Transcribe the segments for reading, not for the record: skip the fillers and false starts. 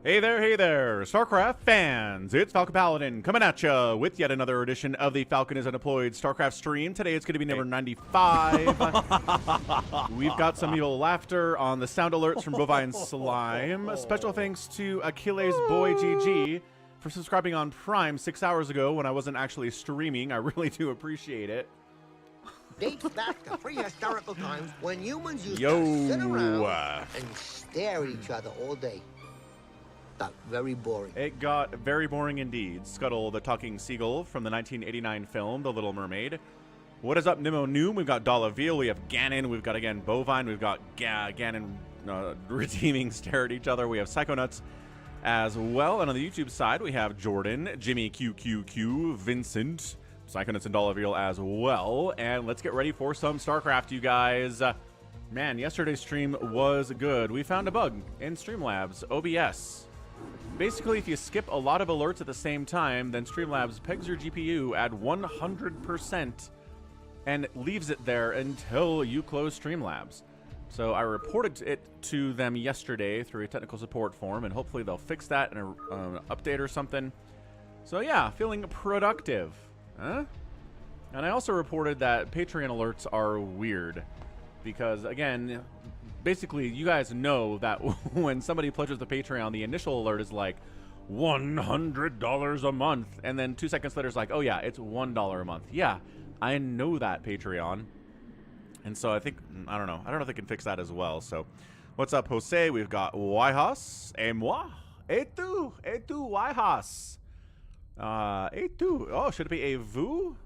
Hey there, StarCraft fans! It's Falcon Paladin coming at ya with yet another edition of the Falcon is Undeployed StarCraft stream. Today it's going to be number 95. We've got some evil laughter on the sound alerts from Bovine Slime. Special thanks to Achilles Boy GG for subscribing on Prime 6 hours ago when I wasn't actually streaming. I really do appreciate it. Dates back to prehistorical times when humans used to sit around and stare at each other all day. Got very boring. It got very boring indeed. Scuttle, the talking seagull from the 1989 film, The Little Mermaid. What is up, Nemo Noom? We've got Dollaville, we have Ganon, we've got, again, Bovine, we've got Ganon redeeming stare at each other. We have Psychonauts as well. And on the YouTube side, we have Jordan, Jimmy QQQ, Vincent, Psychonauts and Dollaville as well. And let's get ready for some StarCraft, you guys. Man, yesterday's stream was good. We found a bug in Streamlabs OBS. Basically, if you skip a lot of alerts at the same time, then Streamlabs pegs your GPU at 100% and leaves it there until you close Streamlabs. So I reported it to them yesterday through a technical support form, and hopefully they'll fix that in an update or something. So yeah, feeling productive. Huh? And I also reported that Patreon alerts are weird because, again, basically, you guys know that when somebody pledges the Patreon, the initial alert is like $100 a month. And then 2 seconds later, it's like, oh, yeah, it's $1 a month. Yeah, I know that, Patreon. And so I think, I don't know if they can fix that as well. So what's up, Jose? We've got Waihas. Et moi? Et tu? Et tu, Waihas? Et tu? Oh, should it be a vous?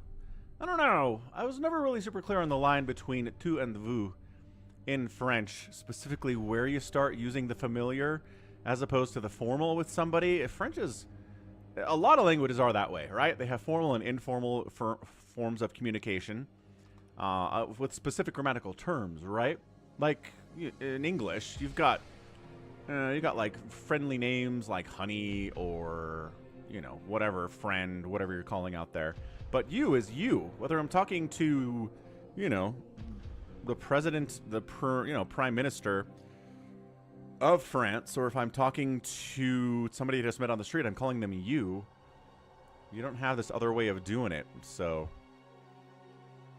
I don't know. I was never really super clear on the line between tu and vous in French, specifically where you start using the familiar as opposed to the formal with somebody. French is, a lot of languages are that way, right? They have formal and informal forms of communication with specific grammatical terms, right? Like in English, you've got like friendly names like honey or, you know, whatever, friend, whatever you're calling out there. But you is you, whether I'm talking to, you know, the president, prime minister of France, or if I'm talking to somebody I just met on the street, I'm calling them you. You don't have this other way of doing it. So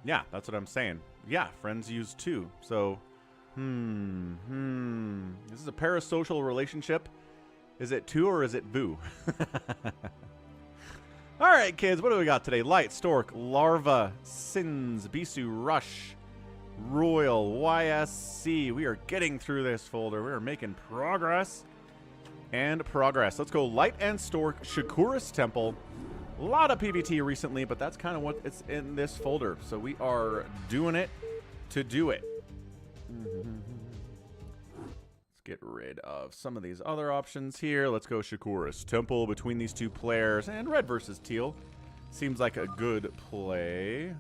yeah, that's what I'm saying. Yeah, friends use too. So this is a parasocial relationship. Is it tu or is it vous? All right, kids, what do we got today? Light, Stork, Larva, ssinz, Bisu, Rush, RoyaL, YSC. We are getting through this folder. We are making progress and progress. Let's go Light and Stork, Shakuras Temple. A lot of PvT recently, but that's kind of what it's in this folder. So we are doing it to do it. Let's get rid of some of these other options here. Let's go Shakuras Temple between these two players. And red versus teal. Seems like a good play.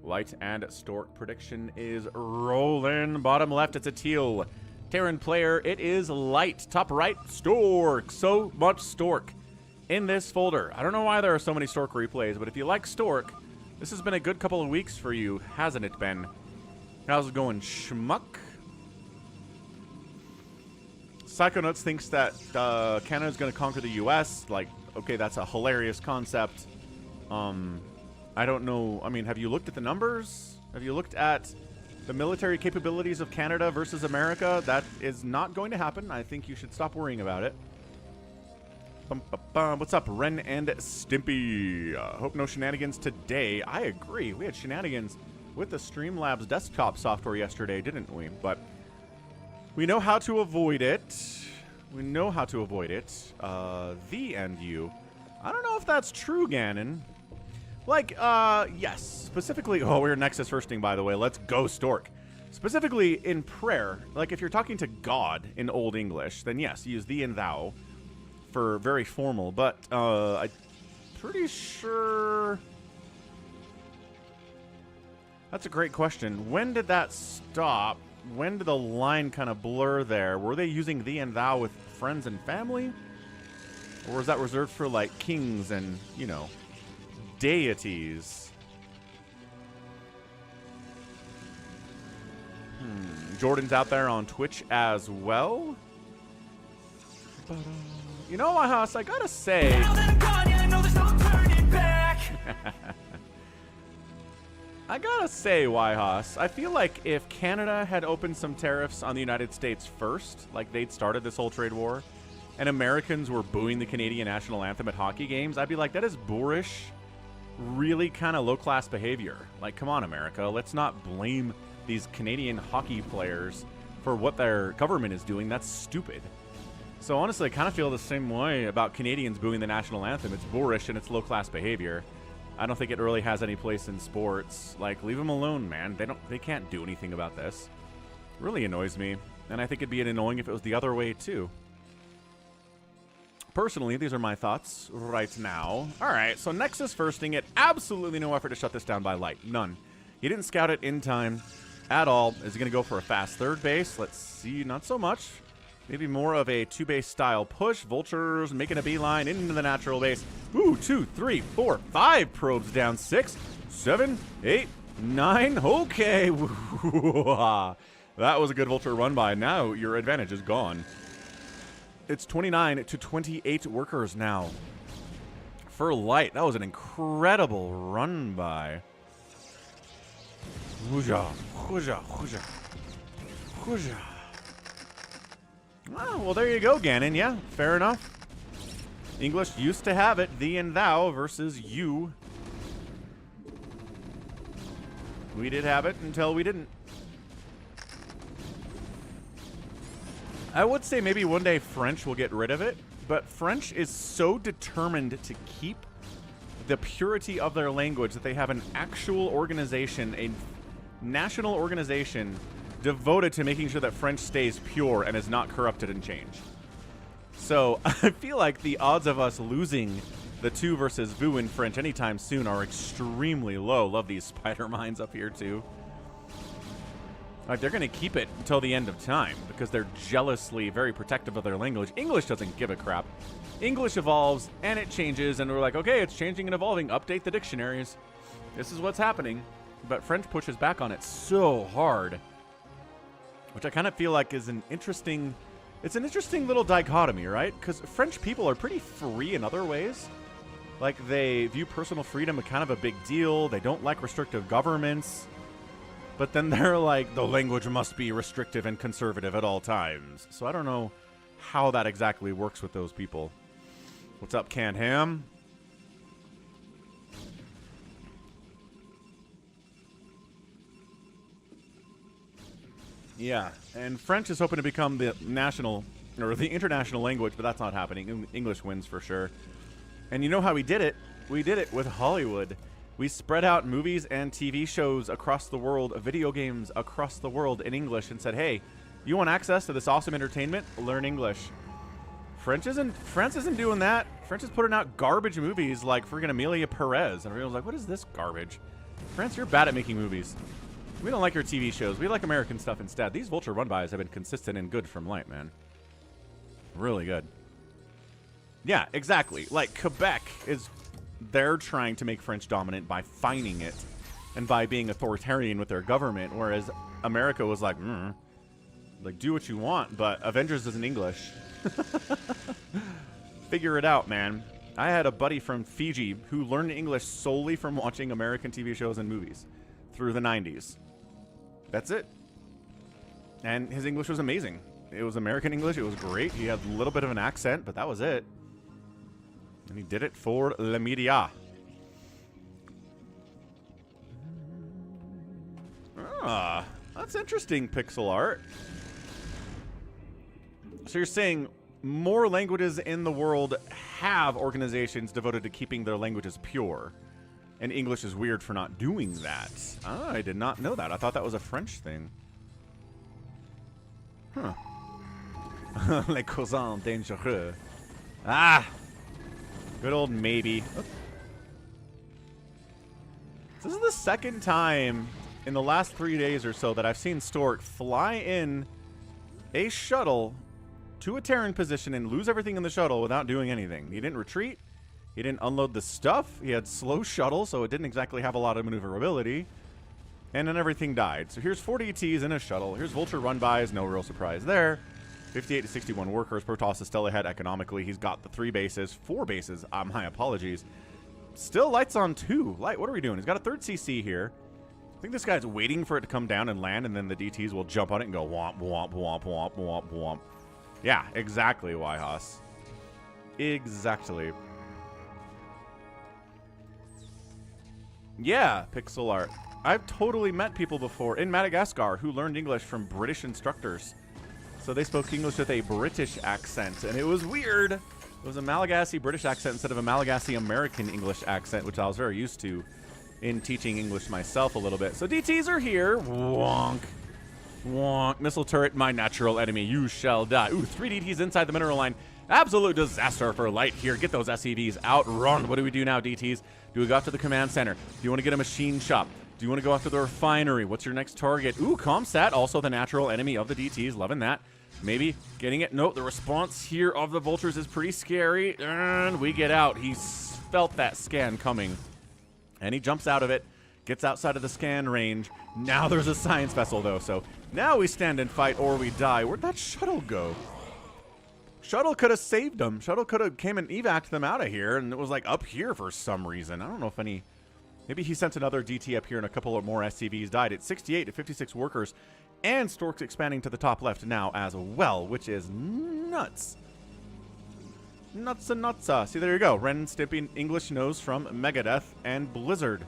Light and Stork prediction is rolling. Bottom left, it's a teal. Terran player, it is Light. Top right, Stork. So much Stork in this folder. I don't know why there are so many Stork replays, but if you like Stork, this has been a good couple of weeks for you, hasn't it been? How's it going, Schmuck? Psychonauts thinks that Canada's going to conquer the U.S. Like, okay, that's a hilarious concept. I don't know. I mean, have you looked at the numbers? Have you looked at the military capabilities of Canada versus America? That is not going to happen. I think you should stop worrying about it. What's up, Ren and Stimpy? Hope no shenanigans today. I agree. We had shenanigans with the Streamlabs desktop software yesterday, didn't we? But we know how to avoid it. We know how to avoid it. The and you. I don't know if that's true, Ganon. Like, yes. Specifically, oh, we're Nexus firsting, by the way. Let's go, Stork. Specifically in prayer, like if you're talking to God in Old English, then yes, use thee and thou for very formal. But I'm pretty sure. That's a great question. When did that stop? When did the line kind of blur there? Were they using thee and thou with friends and family? Or was that reserved for, like, kings and, you know, deities? Jordan's out there on Twitch as well. You know, my house, I gotta say. I gotta say, Wyhouse, I feel like if Canada had opened some tariffs on the United States first, like they'd started this whole trade war, and Americans were booing the Canadian national anthem at hockey games, I'd be like, that is boorish, really kind of low-class behavior. Like, come on, America, let's not blame these Canadian hockey players for what their government is doing. That's stupid. So honestly, I kind of feel the same way about Canadians booing the national anthem. It's boorish and it's low-class behavior. I don't think it really has any place in sports. Like, leave them alone, man. They can't do anything about this. It really annoys me. And I think it'd be annoying if it was the other way, too. Personally, these are my thoughts right now. All right, so Nexus firsting it. Absolutely no effort to shut this down by light. None. He didn't scout it in time at all. Is he going to go for a fast third base? Let's see. Not so much. Maybe more of a two-base style push. Vultures making a beeline into the natural base. Ooh, 2, 3, 4, 5 probes down. 6, 7, 8, 9. Okay. That was a good vulture run by. Now your advantage is gone. It's 29 to 28 workers now. For light, that was an incredible run by. Hooja, hooja, hooja, hooja. Oh, well, there you go, Ganon. Yeah, fair enough. English used to have it, thee and thou versus you. We did have it until we didn't. I would say maybe one day French will get rid of it, but French is so determined to keep the purity of their language that they have an actual organization, a national organization devoted to making sure that French stays pure and is not corrupted and changed. So I feel like the odds of us losing the 2 versus Vu in French anytime soon are extremely low. Love these spider mines up here too. Like, they're going to keep it until the end of time because they're jealously very protective of their language. English doesn't give a crap. English evolves and it changes, and we're like, okay, it's changing and evolving. Update the dictionaries. This is what's happening. But French pushes back on it so hard, which I kind of feel like is an interesting... It's an interesting little dichotomy, right? Because French people are pretty free in other ways. Like, they view personal freedom as kind of a big deal. They don't like restrictive governments. But then they're like, the language must be restrictive and conservative at all times. So I don't know how that exactly works with those people. What's up, Canned Ham? Yeah, and French is hoping to become the national, or the international language, but that's not happening. English wins for sure. And you know how we did it? We did it with Hollywood. We spread out movies and TV shows across the world, video games across the world in English, and said, hey, you want access to this awesome entertainment? Learn English. France isn't doing that. France is putting out garbage movies like friggin' Amelia Perez. And everyone's like, what is this garbage? France, you're bad at making movies. We don't like your TV shows. We like American stuff instead. These vulture run-bys have been consistent and good from light, man. Really good. Yeah, exactly. Like, Quebec is... They're trying to make French dominant by fining it and by being authoritarian with their government, whereas America was like, like, do what you want, but Avengers isn't English. Figure it out, man. I had a buddy from Fiji who learned English solely from watching American TV shows and movies through the 90s. That's it. And his English was amazing. It was American English. It was great. He had a little bit of an accent, but that was it. And he did it for Le Media. Ah, that's interesting, pixel art. So you're saying more languages in the world have organizations devoted to keeping their languages pure, and English is weird for not doing that. Ah, I did not know that. I thought that was a French thing. Huh. Les cousins dangereux. Ah! Good old maybe. This is the second time in the last 3 days or so that I've seen Stork fly in a shuttle to a Terran position and lose everything in the shuttle without doing anything. He didn't retreat. He didn't unload the stuff. He had slow shuttle, so it didn't exactly have a lot of maneuverability. And then everything died. So here's 40 ETs in a shuttle. Here's Vulture run-bys. No real surprise there. 58 to 61 workers. Protoss is still ahead economically. He's got the 3 bases, 4 bases. My apologies. Still lights on 2. Light, what are we doing? He's got a 3rd CC here. I think this guy's waiting for it to come down and land, and then the DTs will jump on it and go womp, womp, womp, womp, womp, womp. Yeah, exactly, Yhaus. Exactly. Yeah, pixel art. I've totally met people before in Madagascar who learned English from British instructors. So they spoke English with a British accent, and it was weird. It was a Malagasy British accent instead of a Malagasy American English accent, which I was very used to in teaching English myself a little bit. So DTs are here. Wonk. Wonk. Missile turret, my natural enemy. You shall die. Ooh, 3 DTs inside the mineral line. Absolute disaster for Light here. Get those SCVs out. Run. What do we do now, DTs? Do we go after the command center? Do you want to get a machine shop? Do you want to go after the refinery? What's your next target? Ooh, Comsat, also the natural enemy of the DTs. Loving that. Maybe getting it. Nope, the response here of the vultures is pretty scary. And we get out. He's felt that scan coming. And he jumps out of it. Gets outside of the scan range. Now there's a science vessel, though. So now we stand and fight or we die. Where'd that shuttle go? Shuttle could have saved them. Shuttle could have came and evac'd them out of here. And it was like up here for some reason. I don't know if any... Maybe he sent another DT up here and a couple of more SCVs died. It's 68 to 56 workers. And Stork's expanding to the top left now as well, which is nuts. Nuts and nuts. See, there you go. Ren Stimpy English knows from Megadeth and Blizzard,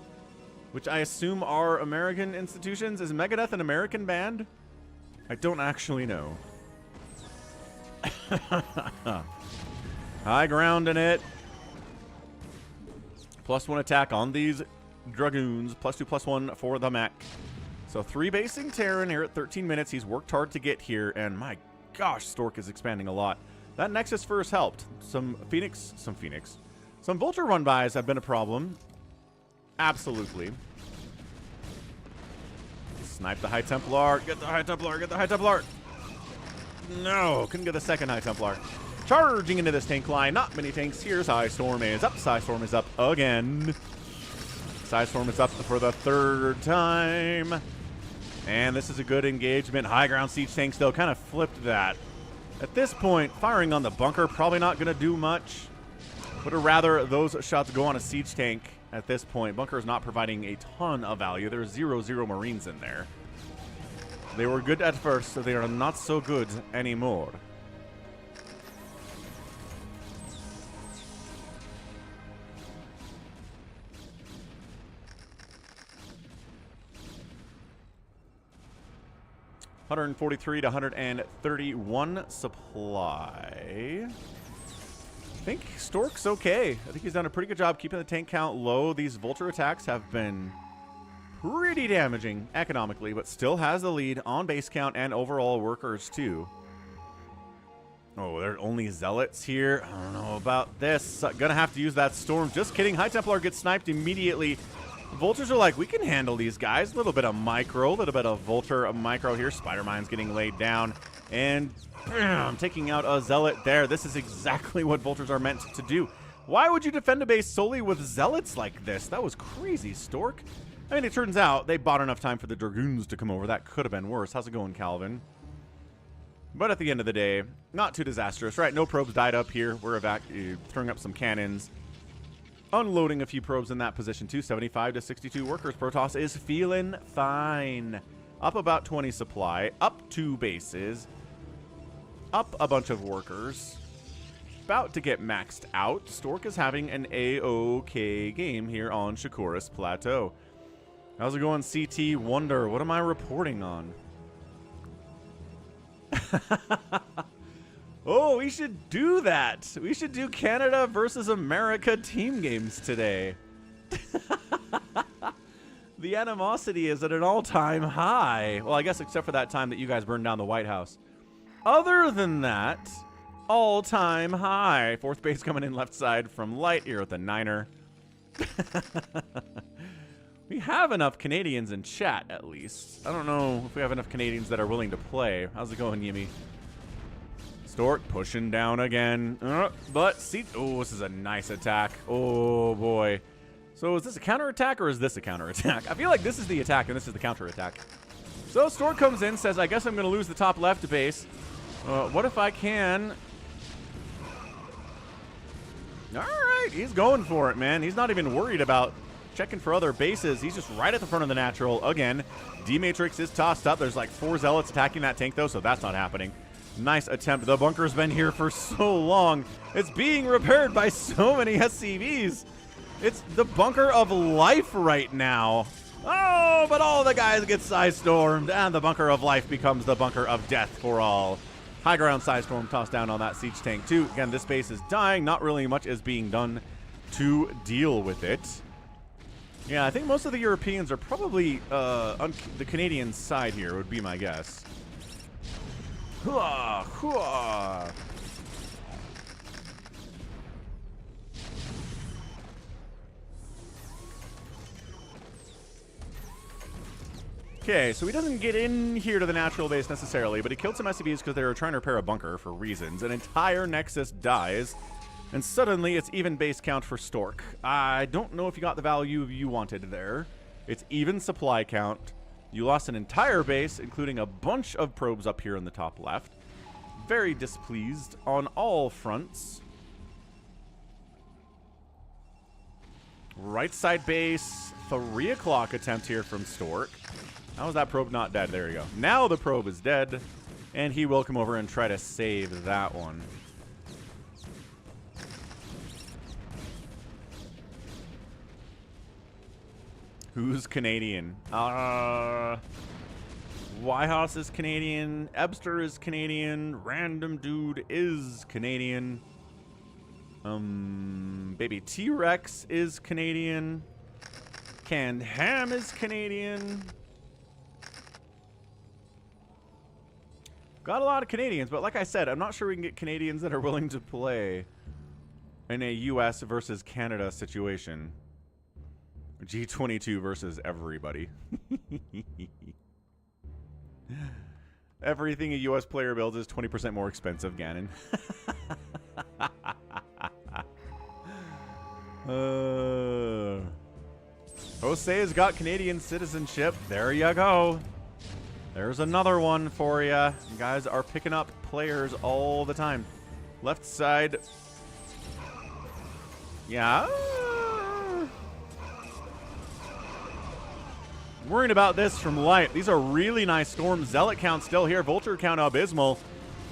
which I assume are American institutions. Is Megadeth an American band? I don't actually know. High ground in it. +1 attack on these Dragoons. +2/+1 for the mech. So 3 basing Terran here at 13 minutes. He's worked hard to get here, and my gosh, Stork is expanding a lot. That Nexus first helped. Some Vulture run-bys have been a problem. Absolutely. Snipe the High Templar. Get the High Templar. Get the High Templar. No, couldn't get the second High Templar. Charging into this tank line. Not many tanks. Here's High Storm is up. High Storm is up again. High Storm is up for the 3rd time. And this is a good engagement. High ground siege tanks, though, kind of flipped that. At this point, firing on the bunker, probably not going to do much. Would have rather those shots go on a siege tank at this point. Bunker is not providing a ton of value. There's 0 Marines in there. They were good at first, so they are not so good anymore. $143 to $131 supply. I think Stork's okay. I think he's done a pretty good job keeping the tank count low. These Vulture attacks have been pretty damaging economically, but still has the lead on base count and overall workers too. Oh, there are only Zealots here. I don't know about this. Gonna have to use that Storm. Just kidding. High Templar gets sniped immediately. Vultures are like, we can handle these guys. A little bit of micro, a little bit of Vulture micro here. Spider Mine's getting laid down. And bam, taking out a Zealot there. This is exactly what Vultures are meant to do. Why would you defend a base solely with Zealots like this? That was crazy, Stork. I mean, it turns out they bought enough time for the Dragoons to come over. That could have been worse. How's it going, Calvin? But at the end of the day, not too disastrous, right? No probes died up here. We're throwing up some cannons. Unloading a few probes in that position too. 75 to 62 workers. Protoss is feeling fine. Up about 20 supply. Up 2 bases. Up a bunch of workers. About to get maxed out. Stork is having an A-OK game here on Shakuras Plateau. How's it going, CT Wonder? What am I reporting on? Oh, we should do that. We should do Canada versus America team games today. The animosity is at an all-time high. Well, I guess except for that time that you guys burned down the White House. Other than that, all-time high. 4th base coming in left side from Light here with the 9er. We have enough Canadians in chat, at least. I don't know if we have enough Canadians that are willing to play. How's it going, Yimmy? Stork pushing down again. But see, oh, this is a nice attack. Oh, boy. So is this a counterattack or is this a counterattack? I feel like this is the attack and this is the counterattack. So Stork comes in, says, I guess I'm going to lose the top left base. What if I can... Alright, he's going for it, man. He's not even worried about checking for other bases. He's just right at the front of the natural. Again, D-Matrix is tossed up. There's like 4 Zealots attacking that tank, though, so that's not happening. Nice attempt. The bunker's been here for so long. It's being repaired by so many SCVs. It's the bunker of life right now. Oh, but all the guys get side-stormed, and the bunker of life becomes the bunker of death for all. High ground side storm tossed down on that siege tank too. Again, this base is dying. Not really much is being done to deal with it. Yeah, I think most of the Europeans are probably on the Canadian side here, would be my guess. Hooah, hooah. Okay, so he doesn't get in here to the natural base necessarily, but he killed some SCVs because they were trying to repair a bunker for reasons. An entire Nexus dies, and suddenly it's even base count for Stork. I don't know if you got the value you wanted there. It's even supply count. You lost an entire base, including a bunch of probes up here in the top left. Very displeased on all fronts. Right side base, 3 o'clock attempt here from Stork. How is that probe not dead? There you go. Now the probe is dead, and he will come over and try to save that one. Who's Canadian? Whitehouse is Canadian. Ebster is Canadian. Random dude is Canadian. Baby T-Rex is Canadian. Canned Ham is Canadian. Got a lot of Canadians, but like I said, I'm not sure we can get Canadians that are willing to play in a US versus Canada situation. G22 versus everybody. Everything a US player builds is 20% more expensive, Ganon. Jose's got Canadian citizenship. There you go. There's another one for you. You guys are picking up players all the time. Left side. Yeah. Worrying about this from light. These are really nice storms. Zealot count still here. Vulture count abysmal.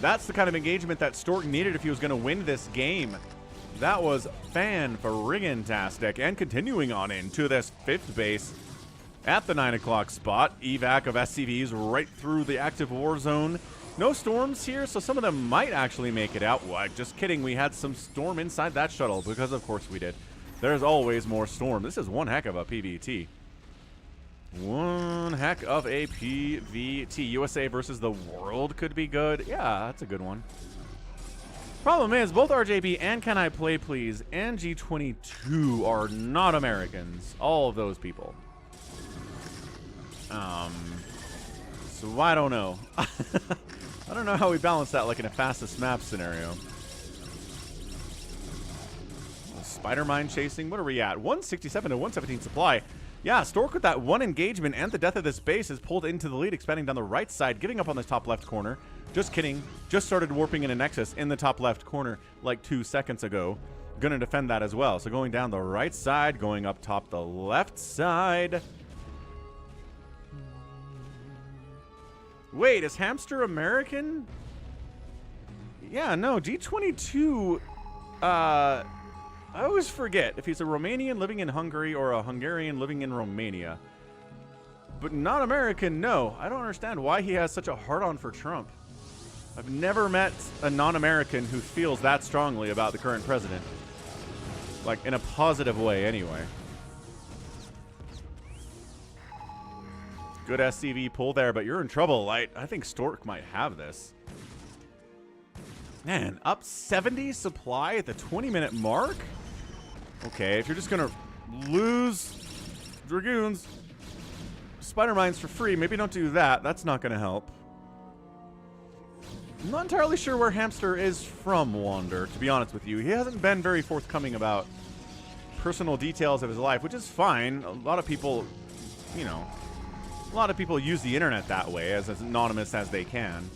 That's the kind of engagement that Stork needed if he was going to win this game. That was fan-friggin-tastic. And continuing on into this 5th base. At the 9 o'clock spot, evac of SCVs right through the active war zone. No storms here, so some of them might actually make it out. What? Just kidding, we had some storm inside that shuttle, because of course we did. There's always more storm. This is one heck of a PVT. One heck of a PVT. USA versus the world could be good. Yeah, that's a good one. Problem is, both RJB and Can I Play Please and G22 are not Americans. All of those people. So I don't know. I don't know how we balance that like in a fastest map scenario. Spider mine chasing. What are we at? 167 to 117 supply. Yeah, Stork with that one engagement and the death of this base is pulled into the lead, expanding down the right side, giving up on the top left corner. Just kidding. Just started warping in a Nexus in the top left corner like 2 seconds ago. Gonna defend that as well. So going down the right side, going up top the left side. Wait, is Hamster American? Yeah, no, G22, I always forget if he's a Romanian living in Hungary or a Hungarian living in Romania. But not American, no. I don't understand why he has such a hard-on for Trump. I've never met a non-American who feels that strongly about the current president. Like, in a positive way, anyway. Good SCV pull there, but you're in trouble, Light. I think Stork might have this. Man, up 70 supply at the 20-minute mark? Okay, if you're just going to lose Dragoons, Spider Mines for free, maybe don't do that. That's not going to help. I'm not entirely sure where Hamster is from, Wander, to be honest with you. He hasn't been very forthcoming about personal details of his life, which is fine. A lot of people, you know, a lot of people use the internet that way, as anonymous as they can.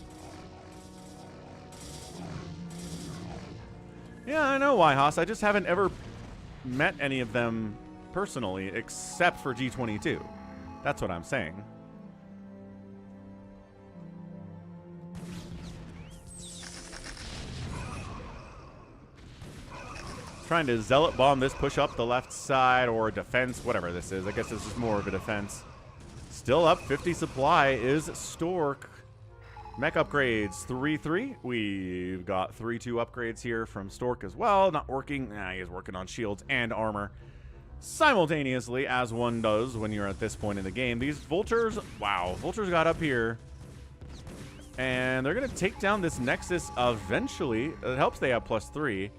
Yeah, I know why, Haas. I just haven't ever met any of them personally, except for G22. That's what I'm saying. Trying to zealot bomb this, push up the left side, or defense, whatever this is. I guess this is more of a defense. Still up 50 supply is Stork. Mech upgrades 3-3. We've got 3-2 upgrades here from Stork as well. Not working. Nah, he is working on shields and armor simultaneously, as one does when you're at this point in the game. These vultures, wow, vultures got up here. And they're going to take down this Nexus eventually. It helps they have +3.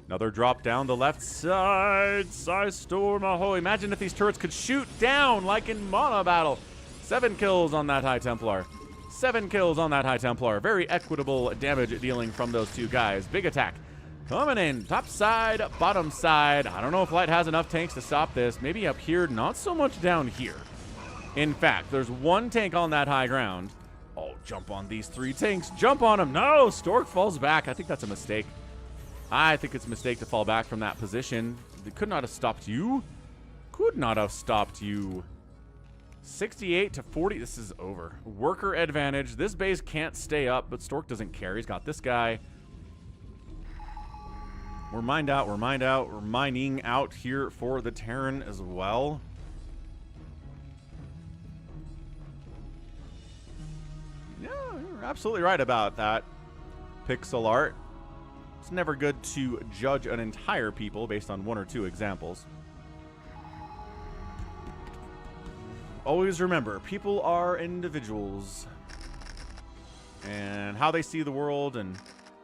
Another drop down the left side. Size Storm, ahoy. Imagine if these turrets could shoot down like in Mono Battle. 7 kills on that High Templar. 7 kills on that High Templar. Very equitable damage dealing from those two guys. Big attack. Coming in. Top side, bottom side. I don't know if Light has enough tanks to stop this. Maybe up here, not so much down here. In fact, there's one tank on that high ground. Oh, jump on these 3 tanks. Jump on them. No, Stork falls back. I think that's a mistake. I think it's a mistake to fall back from that position. They could not have stopped you. Could not have stopped you. 68 to 40. This is over. Worker advantage. This base can't stay up, but Stork doesn't care. He's got this guy. We're mined out. We're mined out. We're mining out here for the Terran as well. Yeah, you're absolutely right about that. Pixel art. It's never good to judge an entire people based on 1 or 2 examples. Always remember, people are individuals. And how they see the world and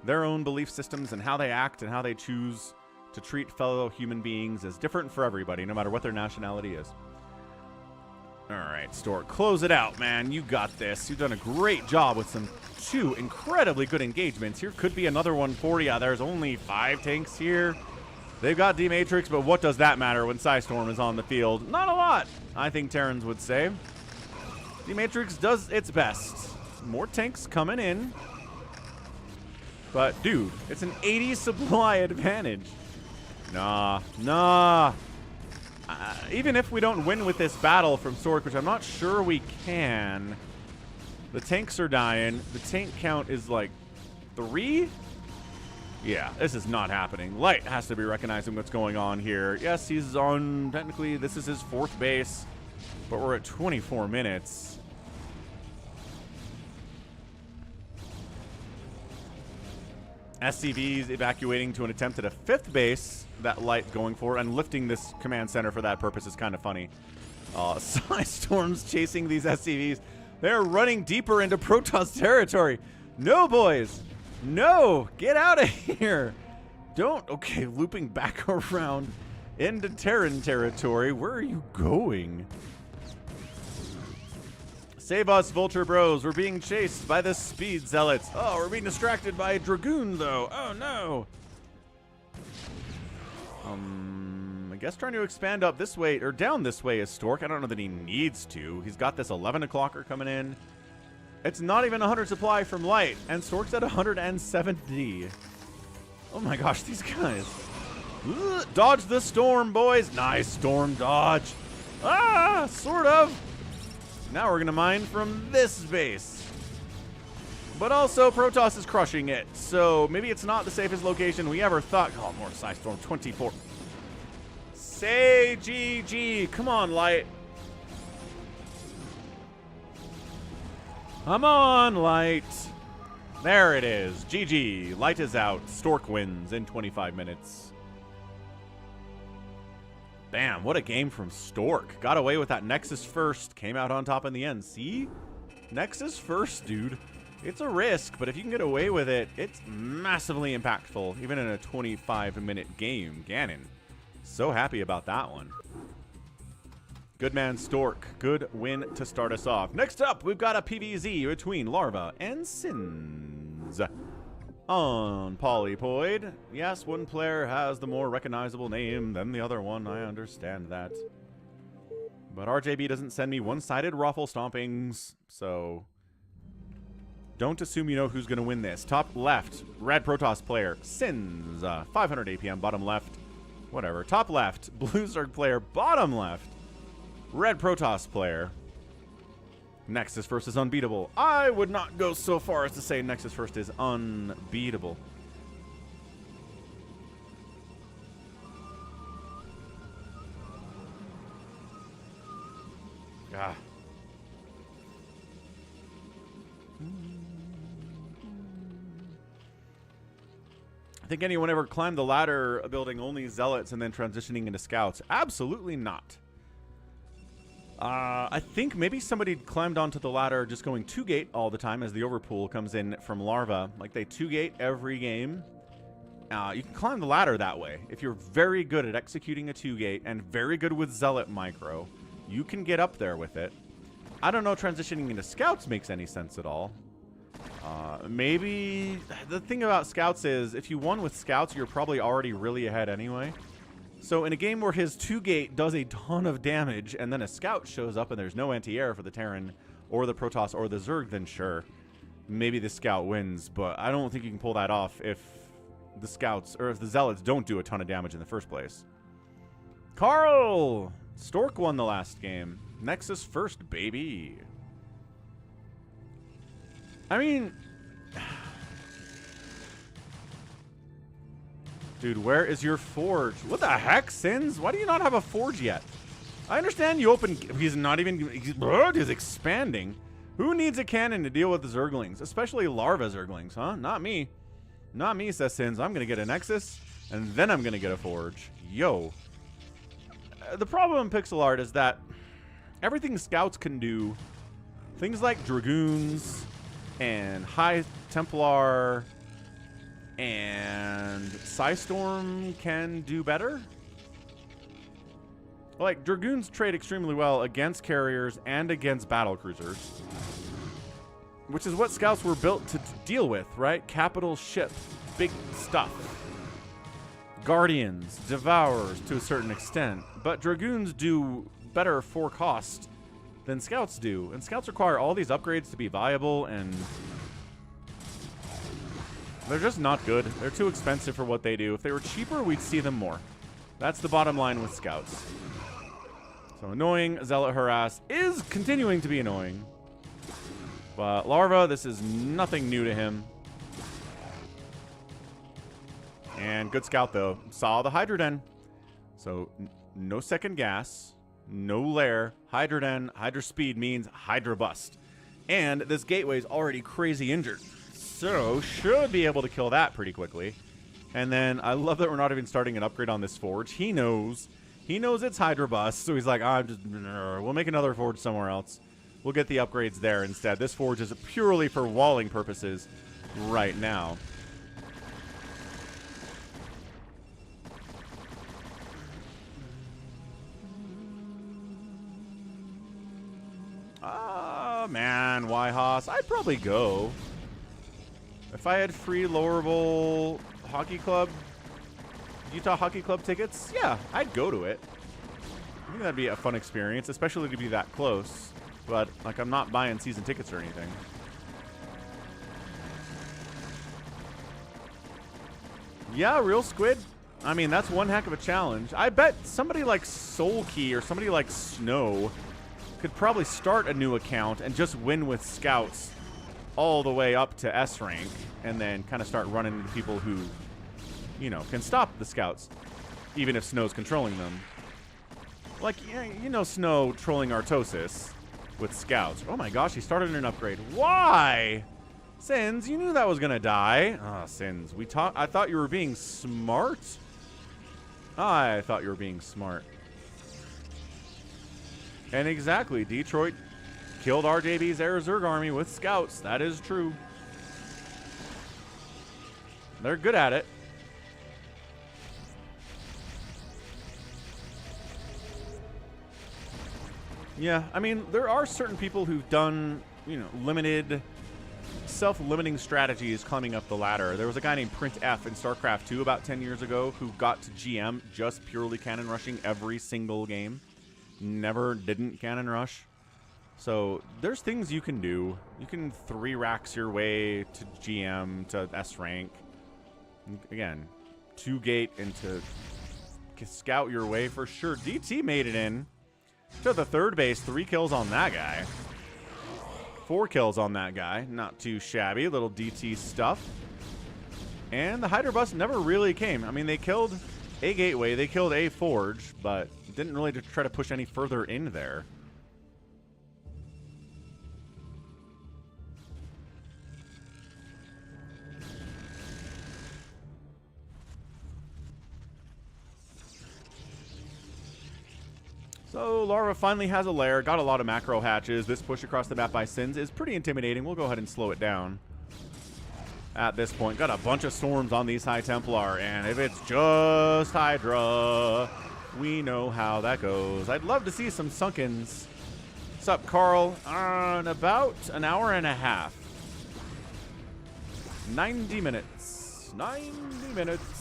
their own belief systems and how they act and how they choose to treat fellow human beings is different for everybody, no matter what their nationality is. All right, Stork, close it out, man. You got this. You've done a great job with some 2 incredibly good engagements. Here could be another one for you. There's only 5 tanks here. They've got D-Matrix, but what does that matter when Psystorm is on the field? Not a lot, I think Terrans would say. D-Matrix does its best. More tanks coming in. But, dude, it's an 80 supply advantage. Nah. Even if we don't win with this battle from Stork, which I'm not sure we can, the tanks are dying. The tank count is like 3? Yeah, this is not happening. Light has to be recognizing what's going on here. Yes, he's on, technically, this is his 4th base, but we're at 24 minutes. SCVs evacuating to an attempt at a 5th base that Light going for, and lifting this command center for that purpose is kind of funny. Psystorm's chasing these SCVs. They're running deeper into Protoss territory. No, boys. No, get out of here. Don't. Okay, looping back around into Terran territory. Where are you going? Save us, Vulture Bros. We're being chased by the Speed Zealots. Oh, we're being distracted by a Dragoon, though. Oh, no. I guess trying to expand up this way, or down this way is Stork. I don't know that he needs to. He's got this 11 o'clocker coming in. It's not even 100 supply from Light, and Stork's at 170. Oh my gosh, these guys. Ugh, dodge the storm, boys. Nice storm dodge. Ah, sort of. Now we're going to mine from this base. But also, Protoss is crushing it, so maybe it's not the safest location we ever thought. Oh, more Psystorm, 24. Say GG. Come on, Light. Come on, Light. There it is. GG. Light is out. Stork wins in 25 minutes. Bam. What a game from Stork. Got away with that Nexus first. Came out on top in the end. See? Nexus first, dude. It's a risk, but if you can get away with it, it's massively impactful, even in a 25-minute game. Ganon. So happy about that one. Good man, Stork. Good win to start us off. Next up, we've got a PvZ between Larva and ssinz. On Polypoid. Yes, one player has the more recognizable name than the other one. I understand that. But RJB doesn't send me one-sided ruffle stompings, so Don't assume you know who's going to win this. Top left, red Protoss player, ssinz. 500 APM, bottom left, whatever. Top left, blue Zerg player, bottom left, red Protoss player. Nexus First is unbeatable. I would not go so far as to say Nexus First is unbeatable. Ah. Think anyone ever climbed the ladder building only zealots and then transitioning into scouts? Absolutely not. I think maybe somebody climbed onto the ladder just going 2-gate all the time as the overpool comes in from Larva. Like they 2-gate every game. You can climb the ladder that way. If you're very good at executing a 2-gate and very good with zealot micro, you can get up there with it. I don't know if transitioning into scouts makes any sense at all. Maybe the thing about scouts is if you won with scouts, you're probably already really ahead anyway. So in a game where his 2-gate does a ton of damage and then a scout shows up and there's no anti-air for the Terran or the Protoss or the Zerg, then sure, maybe the scout wins. But I don't think you can pull that off if the scouts or if the zealots don't do a ton of damage in the first place. Carl! Stork won the last game. Nexus First, baby. I mean, dude, where is your forge? What the heck, ssinz? Why do you not have a forge yet? I understand you open. He's not even. He's expanding. Who needs a cannon to deal with the Zerglings, especially larva Zerglings, huh? Not me. Not me, says ssinz. I'm gonna get a Nexus, and then I'm gonna get a forge. Yo. The problem in pixel art is that everything scouts can do, things like Dragoons and High Templar and Psystorm can do better. Like, Dragoons trade extremely well against carriers and against battle cruisers, which is what scouts were built to deal with, right? Capital ship, big stuff. Guardians, Devourers to a certain extent, but Dragoons do better for cost than scouts do, and scouts require all these upgrades to be viable, and they're just not good. They're too expensive for what they do. If they were cheaper, we'd see them more. That's the bottom line with scouts. So annoying zealot harass is continuing to be annoying, but Larva, this is nothing new to him. And good scout though, saw the Hydra Den, so no second gas. No lair, Hydra Den, Hydra speed means Hydra bust. And this gateway is already crazy injured, so should be able to kill that pretty quickly. And then I love that we're not even starting an upgrade on this forge. He knows it's Hydra bust, so he's like, we'll make another forge somewhere else. We'll get the upgrades there instead. This forge is purely for walling purposes right now. Man, why Haas? I'd probably go. If I had free lowerable hockey club, Utah Hockey Club tickets, yeah, I'd go to it. I think that'd be a fun experience, especially to be that close. But, like, I'm not buying season tickets or anything. Yeah, real squid. I mean, that's one heck of a challenge. I bet somebody like Soulkey or somebody like Snow could probably start a new account and just win with scouts all the way up to S rank, and then kind of start running into people who, you know, can stop the scouts, even if Snow's controlling them. Like, you know, Snow trolling Artosis with scouts. Oh my gosh, he started an upgrade. Why? ssinz, you knew that was gonna die. Ah, ssinz. I thought you were being smart. I thought you were being smart. And exactly, Detroit killed RJB's Air Zerg army with scouts. That is true. They're good at it. Yeah, I mean, there are certain people who've done, you know, limited, self-limiting strategies climbing up the ladder. There was a guy named Print F in StarCraft 2 about 10 years ago who got to GM just purely cannon rushing every single game. Never didn't cannon rush. So there's things you can do. You can 3 racks your way to GM, to S rank. Again, 2 gate into scout your way for sure. DT made it in to the 3rd base. 3 kills on that guy. 4 kills on that guy. Not too shabby. Little DT stuff. And the Hydra Bus never really came. I mean, they killed a gateway. They killed a forge, but didn't really try to push any further in there. So Larva finally has a lair, got a lot of macro hatches. This push across the map by ssinz is pretty intimidating. We'll go ahead and slow it down at this point. Got a bunch of storms on these High Templar, and if it's just Hydra, we know how that goes. I'd love to see some Sunkens. What's up, Carl? In about an hour and a half. 90 minutes. 90 minutes.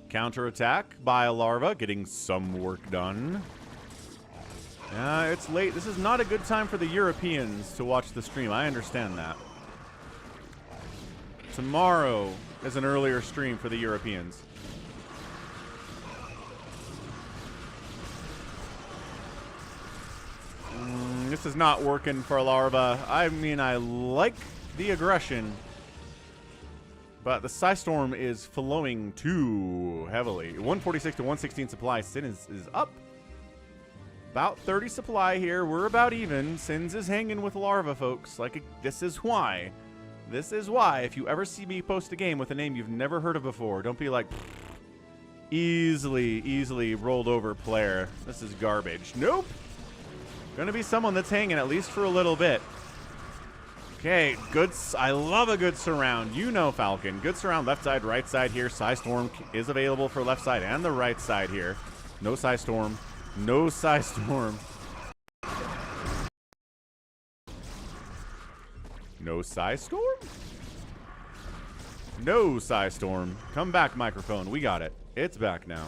Counterattack by a Larva, getting some work done. It's late. This is not a good time for the Europeans to watch the stream. I understand that. Tomorrow is an earlier stream for the Europeans. This is not working for Larva. I mean, I like the aggression, but the Psystorm is flowing too heavily. 146 to 116 supply. ssinz is up. About 30 supply here. We're about even. ssinz is hanging with Larva, folks. Like, this is why. This is why. If you ever see me post a game with a name you've never heard of before, don't be like, easily rolled over player. This is garbage. Nope. Gonna be someone that's hanging at least for a little bit. Okay, good. I love a good surround. You know, Falcon. Good surround, left side, right side here. Psystorm is available for left side and the right side here. No Psystorm. No Psystorm. No Psystorm? No Psystorm. Come back, microphone. We got it. It's back now.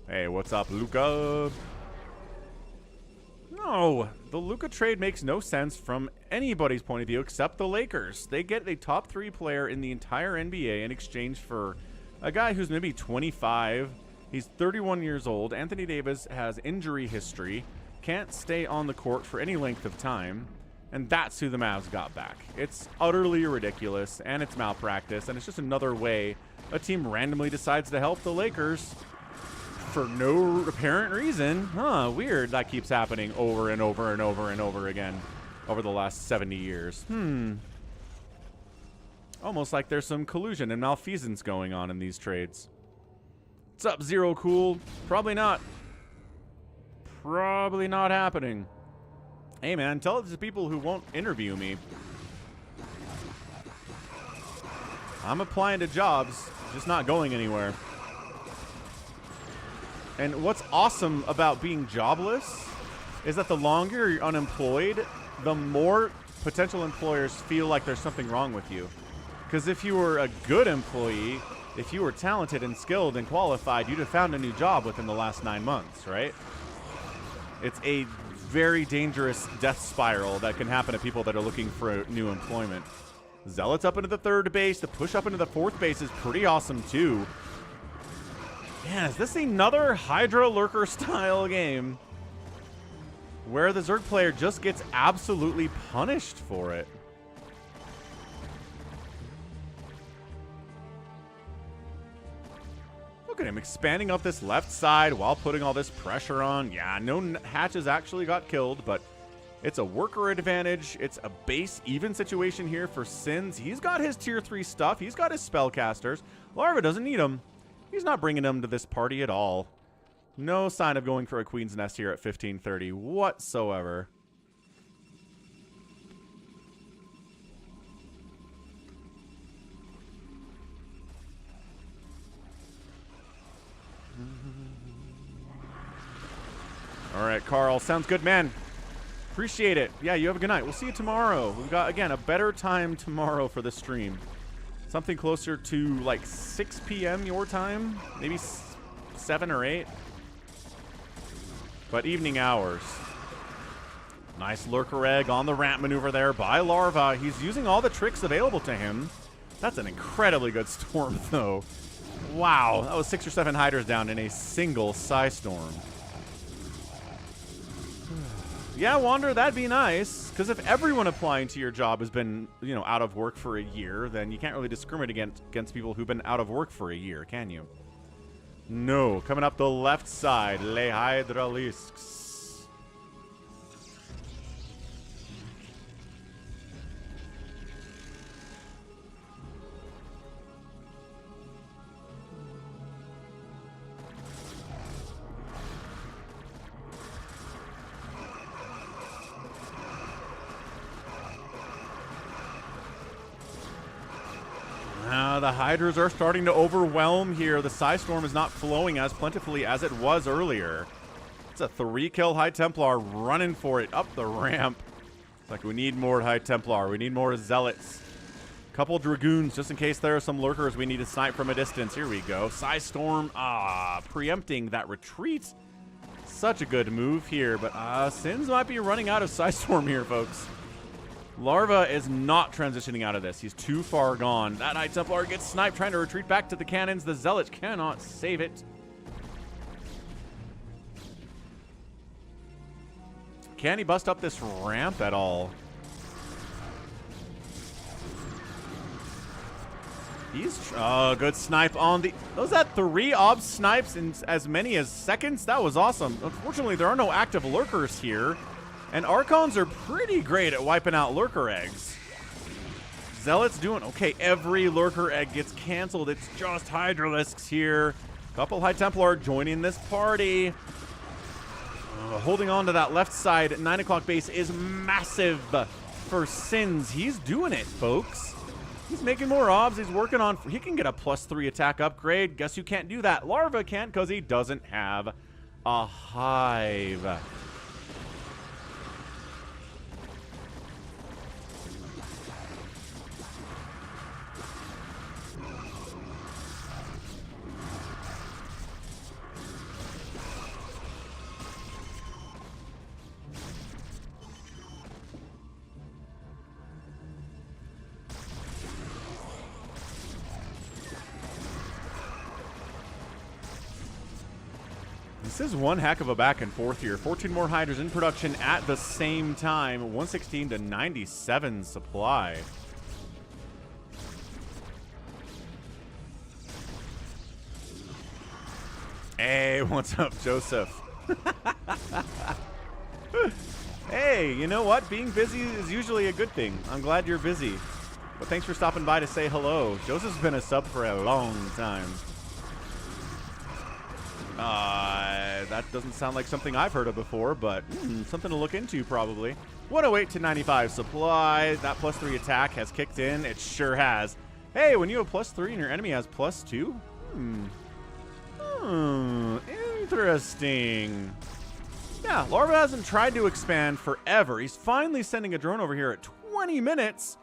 Hey, what's up, Luca? No, the Luka trade makes no sense from anybody's point of view except the Lakers. They get a top 3 player in the entire NBA in exchange for a guy who's maybe 25. He's 31 years old. Anthony Davis has injury history, can't stay on the court for any length of time, and that's who the Mavs got back. It's utterly ridiculous, and it's malpractice, and it's just another way a team randomly decides to help the Lakers for no apparent reason. Huh, weird. That keeps happening over and over and over and over again over the last 70 years. Almost like there's some collusion and malfeasance going on in these trades. What's up, Zero Cool? Probably not. Probably not happening. Hey, man, tell it to people who won't interview me. I'm applying to jobs, just not going anywhere. And what's awesome about being jobless is that the longer you're unemployed, the more potential employers feel like there's something wrong with you. Because if you were a good employee, if you were talented and skilled and qualified, you'd have found a new job within the last 9 months, right? It's a very dangerous death spiral that can happen to people that are looking for new employment. Zealots up into the 3rd base. The push up into the 4th base is pretty awesome, too. Man, is this another Hydra Lurker style game where the Zerg player just gets absolutely punished for it? Look at him expanding up this left side while putting all this pressure on. Yeah, no hatches actually got killed, but it's a worker advantage. It's a base even situation here for ssinz. He's got his tier 3 stuff. He's got his spellcasters. Larva doesn't need them. He's not bringing them to this party at all. No sign of going for a queen's nest here at 1530 whatsoever. All right, Carl. Sounds good, man. Appreciate it. Yeah, you have a good night. We'll see you tomorrow. We've got, again, a better time tomorrow for the stream. Something closer to, like, 6 p.m. your time. Maybe 7 or 8. But evening hours. Nice lurker egg on the ramp maneuver there by Larva. He's using all the tricks available to him. That's an incredibly good storm, though. Wow. That was 6 or 7 hiders down in a single Psy Storm. Yeah, Wander, that'd be nice. Because if everyone applying to your job has been, you know, out of work for a year, then you can't really discriminate against people who've been out of work for a year, can you? No. Coming up the left side, Les Hydralisks. The Hydras are starting to overwhelm here. The Psy Storm is not flowing as plentifully as it was earlier. It's a 3-kill High Templar running for it up the ramp. It's like we need more High Templar. We need more Zealots. Couple Dragoons just in case there are some lurkers we need to snipe from a distance. Here we go. Psy Storm preempting that retreat. Such a good move here, but ssinz might be running out of Psy Storm here, folks. Larva is not transitioning out of this. He's too far gone. That High Templar gets sniped trying to retreat back to the cannons. The Zealot cannot save it. Can he bust up this ramp at all? He's good snipe on the... Was that 3 ob snipes in as many as seconds? That was awesome. Unfortunately, there are no active lurkers here. And Archons are pretty great at wiping out lurker eggs. Zealot's doing okay. Every lurker egg gets canceled. It's just Hydralisks here. Couple High Templar joining this party. Holding on to that left side at 9 o'clock base is massive for ssinz. He's doing it, folks. He's making more obs. He's working on... He can get a +3 attack upgrade. Guess who can't do that? Larva can't because he doesn't have a hive. This is one heck of a back and forth here. 14 more Hydras in production at the same time. 116 to 97 supply. Hey, what's up, Joseph? Hey, you know what? Being busy is usually a good thing. I'm glad you're busy. But thanks for stopping by to say hello. Joseph's been a sub for a long time. That doesn't sound like something I've heard of before, but something to look into probably. 108 to 95 supply. That +3 attack has kicked in. It sure has. Hey, when you have +3 and your enemy has +2? Interesting. Yeah, Larva hasn't tried to expand forever. He's finally sending a drone over here at 20 minutes,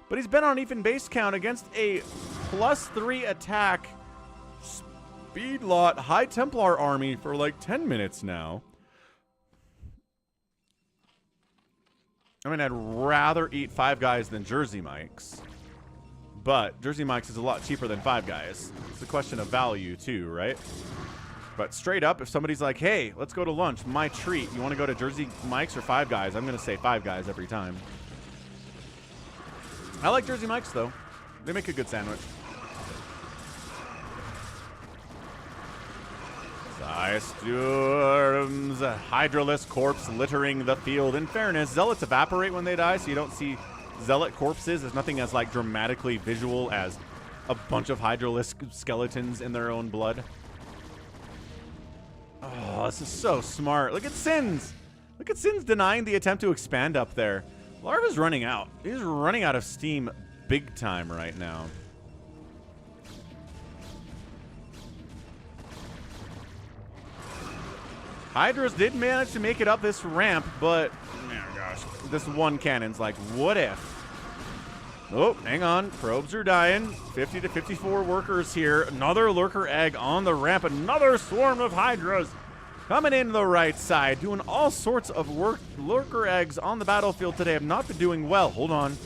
but he's been on even base count against a +3 attack Speedlot High Templar army for like 10 minutes now. I mean, I'd rather eat Five Guys than Jersey Mike's, but Jersey Mike's is a lot cheaper than Five Guys. It's a question of value too, right? But straight up, if somebody's like, hey, let's go to lunch, my treat, you want to go to Jersey Mike's or Five Guys? I'm going to say Five Guys every time. I like Jersey Mike's, though. They make a good sandwich. Storms, Hydralisk corpse littering the field. In fairness, Zealots evaporate when they die, so you don't see Zealot corpses. There's nothing as like dramatically visual as a bunch of Hydralisk skeletons in their own blood. Oh, this is so smart. Look at ssinz. Look at ssinz denying the attempt to expand up there. Larva's running out. He's running out of steam big time right now. Hydras did manage to make it up this ramp, but oh my gosh, this one cannon's like, what if? Oh, hang on. Probes are dying. 50 to 54 workers here. Another lurker egg on the ramp. Another swarm of Hydras coming in the right side. Doing all sorts of work. Lurker eggs on the battlefield today have not been doing well. Hold on.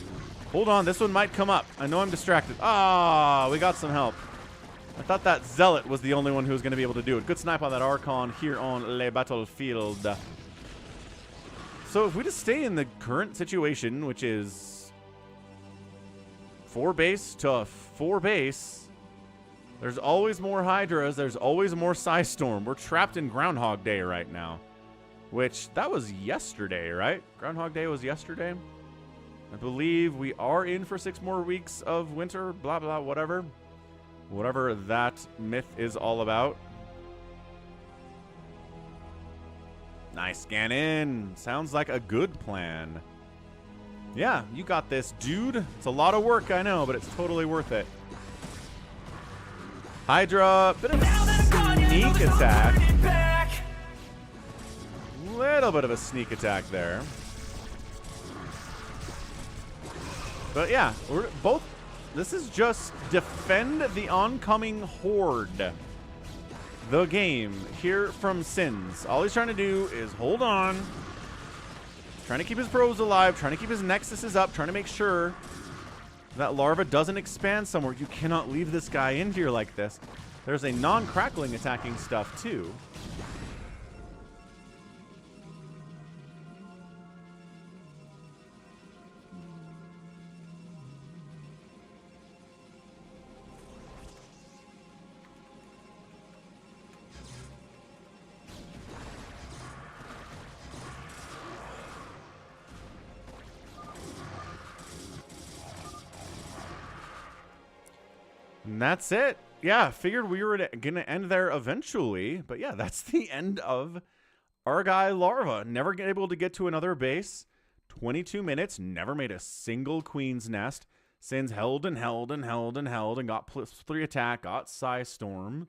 Hold on. This one might come up. I know I'm distracted. Ah, we got some help. I thought that Zealot was the only one who was going to be able to do it. Good snipe on that Archon here on Le Battlefield. So if we just stay in the current situation, which is 4 base to 4 base, there's always more Hydras. There's always more Storm. We're trapped in Groundhog Day right now, which that was yesterday, right? Groundhog Day was yesterday. I believe we are in for 6 more weeks of winter, blah, blah, whatever. Whatever that myth is all about. Nice scan in. Sounds like a good plan. Yeah, you got this, dude. It's a lot of work, I know, but it's totally worth it. Hydra, bit of a sneak attack. Little bit of a sneak attack there. But yeah, we're both. This is just defend the oncoming horde. The game here from ssinz. All he's trying to do is hold on. Trying to keep his probes alive, trying to keep his nexuses up, trying to make sure that Larva doesn't expand somewhere. You cannot leave this guy in here like this. There's a non-crackling attacking stuff too. And that's it. Yeah, figured we were going to end there eventually. But yeah, that's the end of our guy Larva. Never able to get to another base. 22 minutes, never made a single queen's nest. ssinz held and held and held and held and got +3 attack, got Storm.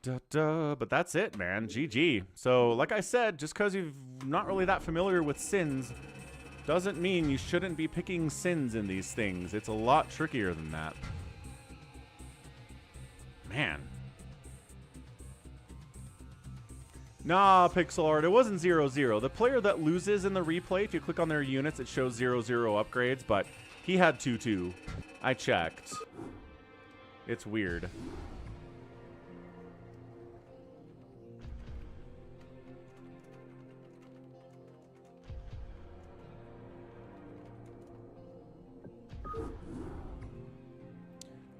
But that's it, man. GG. So, like I said, just because you're not really that familiar with ssinz doesn't mean you shouldn't be picking ssinz in these things. It's a lot trickier than that. Man. Nah, pixel art. It wasn't 0-0. The player that loses in the replay, if you click on their units, it shows 0-0 upgrades, but he had 2-2. I checked. It's weird.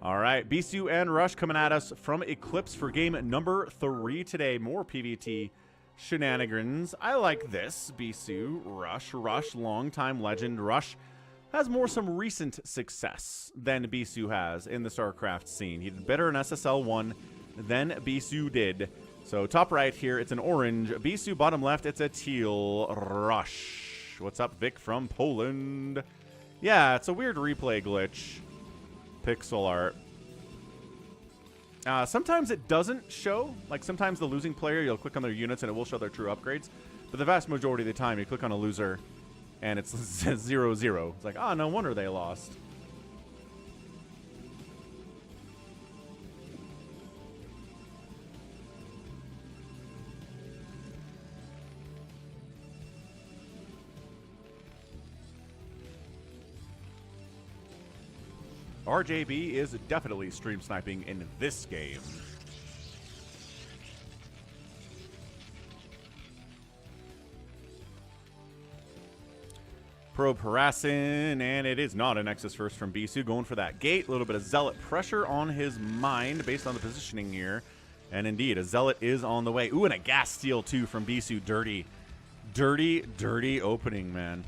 All right, Bisu and Rush coming at us from Eclipse for game number 3 today. More PvT shenanigans. I like this. Bisu, Rush, longtime legend. Rush has some recent success than Bisu has in the StarCraft scene. He did better in SSL 1 than Bisu did. So top right here, it's an orange. Bisu bottom left, it's a teal. Rush. What's up, Vic from Poland? Yeah, it's a weird replay glitch. Pixel art. Sometimes it doesn't show. Like sometimes the losing player, you'll click on their units and it will show their true upgrades. But the vast majority of the time, you click on a loser and it says 0-0. It's like, oh, no wonder they lost. RJB is definitely stream sniping in this game. Probe harassing, and it is not a Nexus first from Bisu. Going for that gate. A little bit of Zealot pressure on his mind based on the positioning here. And indeed, a Zealot is on the way. Ooh, and a gas steal too from Bisu. Dirty, dirty, dirty opening, man.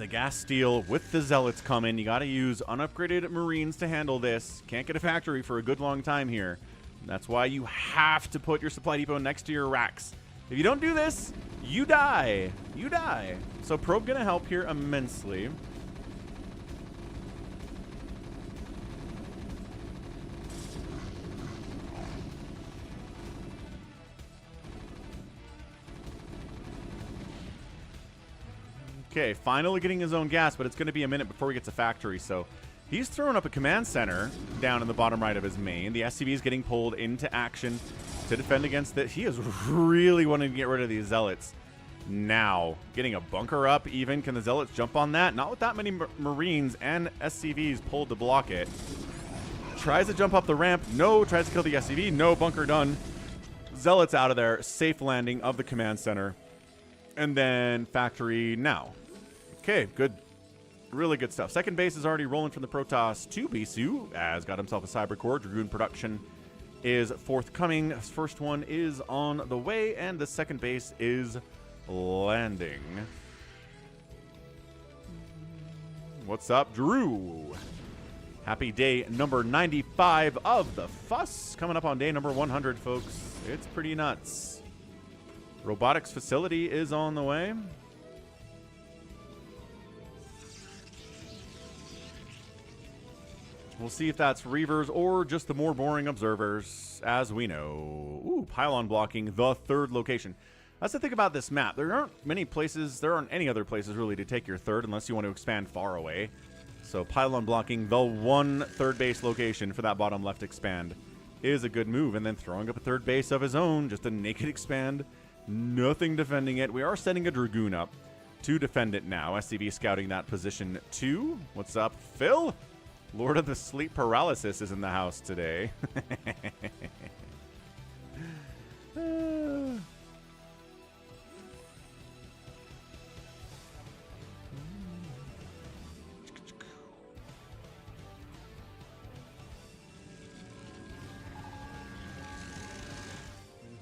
the gas steel with the zealots coming. You got to use unupgraded marines to handle this. Can't get a factory for a good long time here. That's why you have to put your supply depot next to your racks. If you don't do this, you die. You die. So probe gonna help here immensely. Okay, finally getting his own gas, but it's going to be a minute before he gets a factory, so he's throwing up a command center down in the bottom right of his main. The SCV is getting pulled into action to defend against it. He is really wanting to get rid of these zealots. Now, getting a bunker up even. Can the zealots jump on that? Not with that many marines and SCVs pulled to block it. Tries to jump up the ramp. No. Tries to kill the SCV. No. Bunker done. Zealots out of there. Safe landing of the command center. And then factory now. Okay, good. Really good stuff. Second base is already rolling from the Protoss to Bisu. Has got himself a cyber core. Dragoon production is forthcoming. His first one is on the way, and the second base is landing. What's up, Drew? Happy day number 95 of the fuss. Coming up on day number 100, folks. It's pretty nuts. Robotics facility is on the way. We'll see if that's Reavers or just the more boring observers, as we know. Ooh, pylon blocking, the third location. That's the thing about this map. There aren't any other places really to take your third unless you want to expand far away. So pylon blocking, the one third base location for that bottom left expand is a good move. And then throwing up a third base of his own, just a naked expand, nothing defending it. We are setting a Dragoon up to defend it now. SCV scouting that position too. What's up, Phil? Lord of the Sleep Paralysis is in the house today.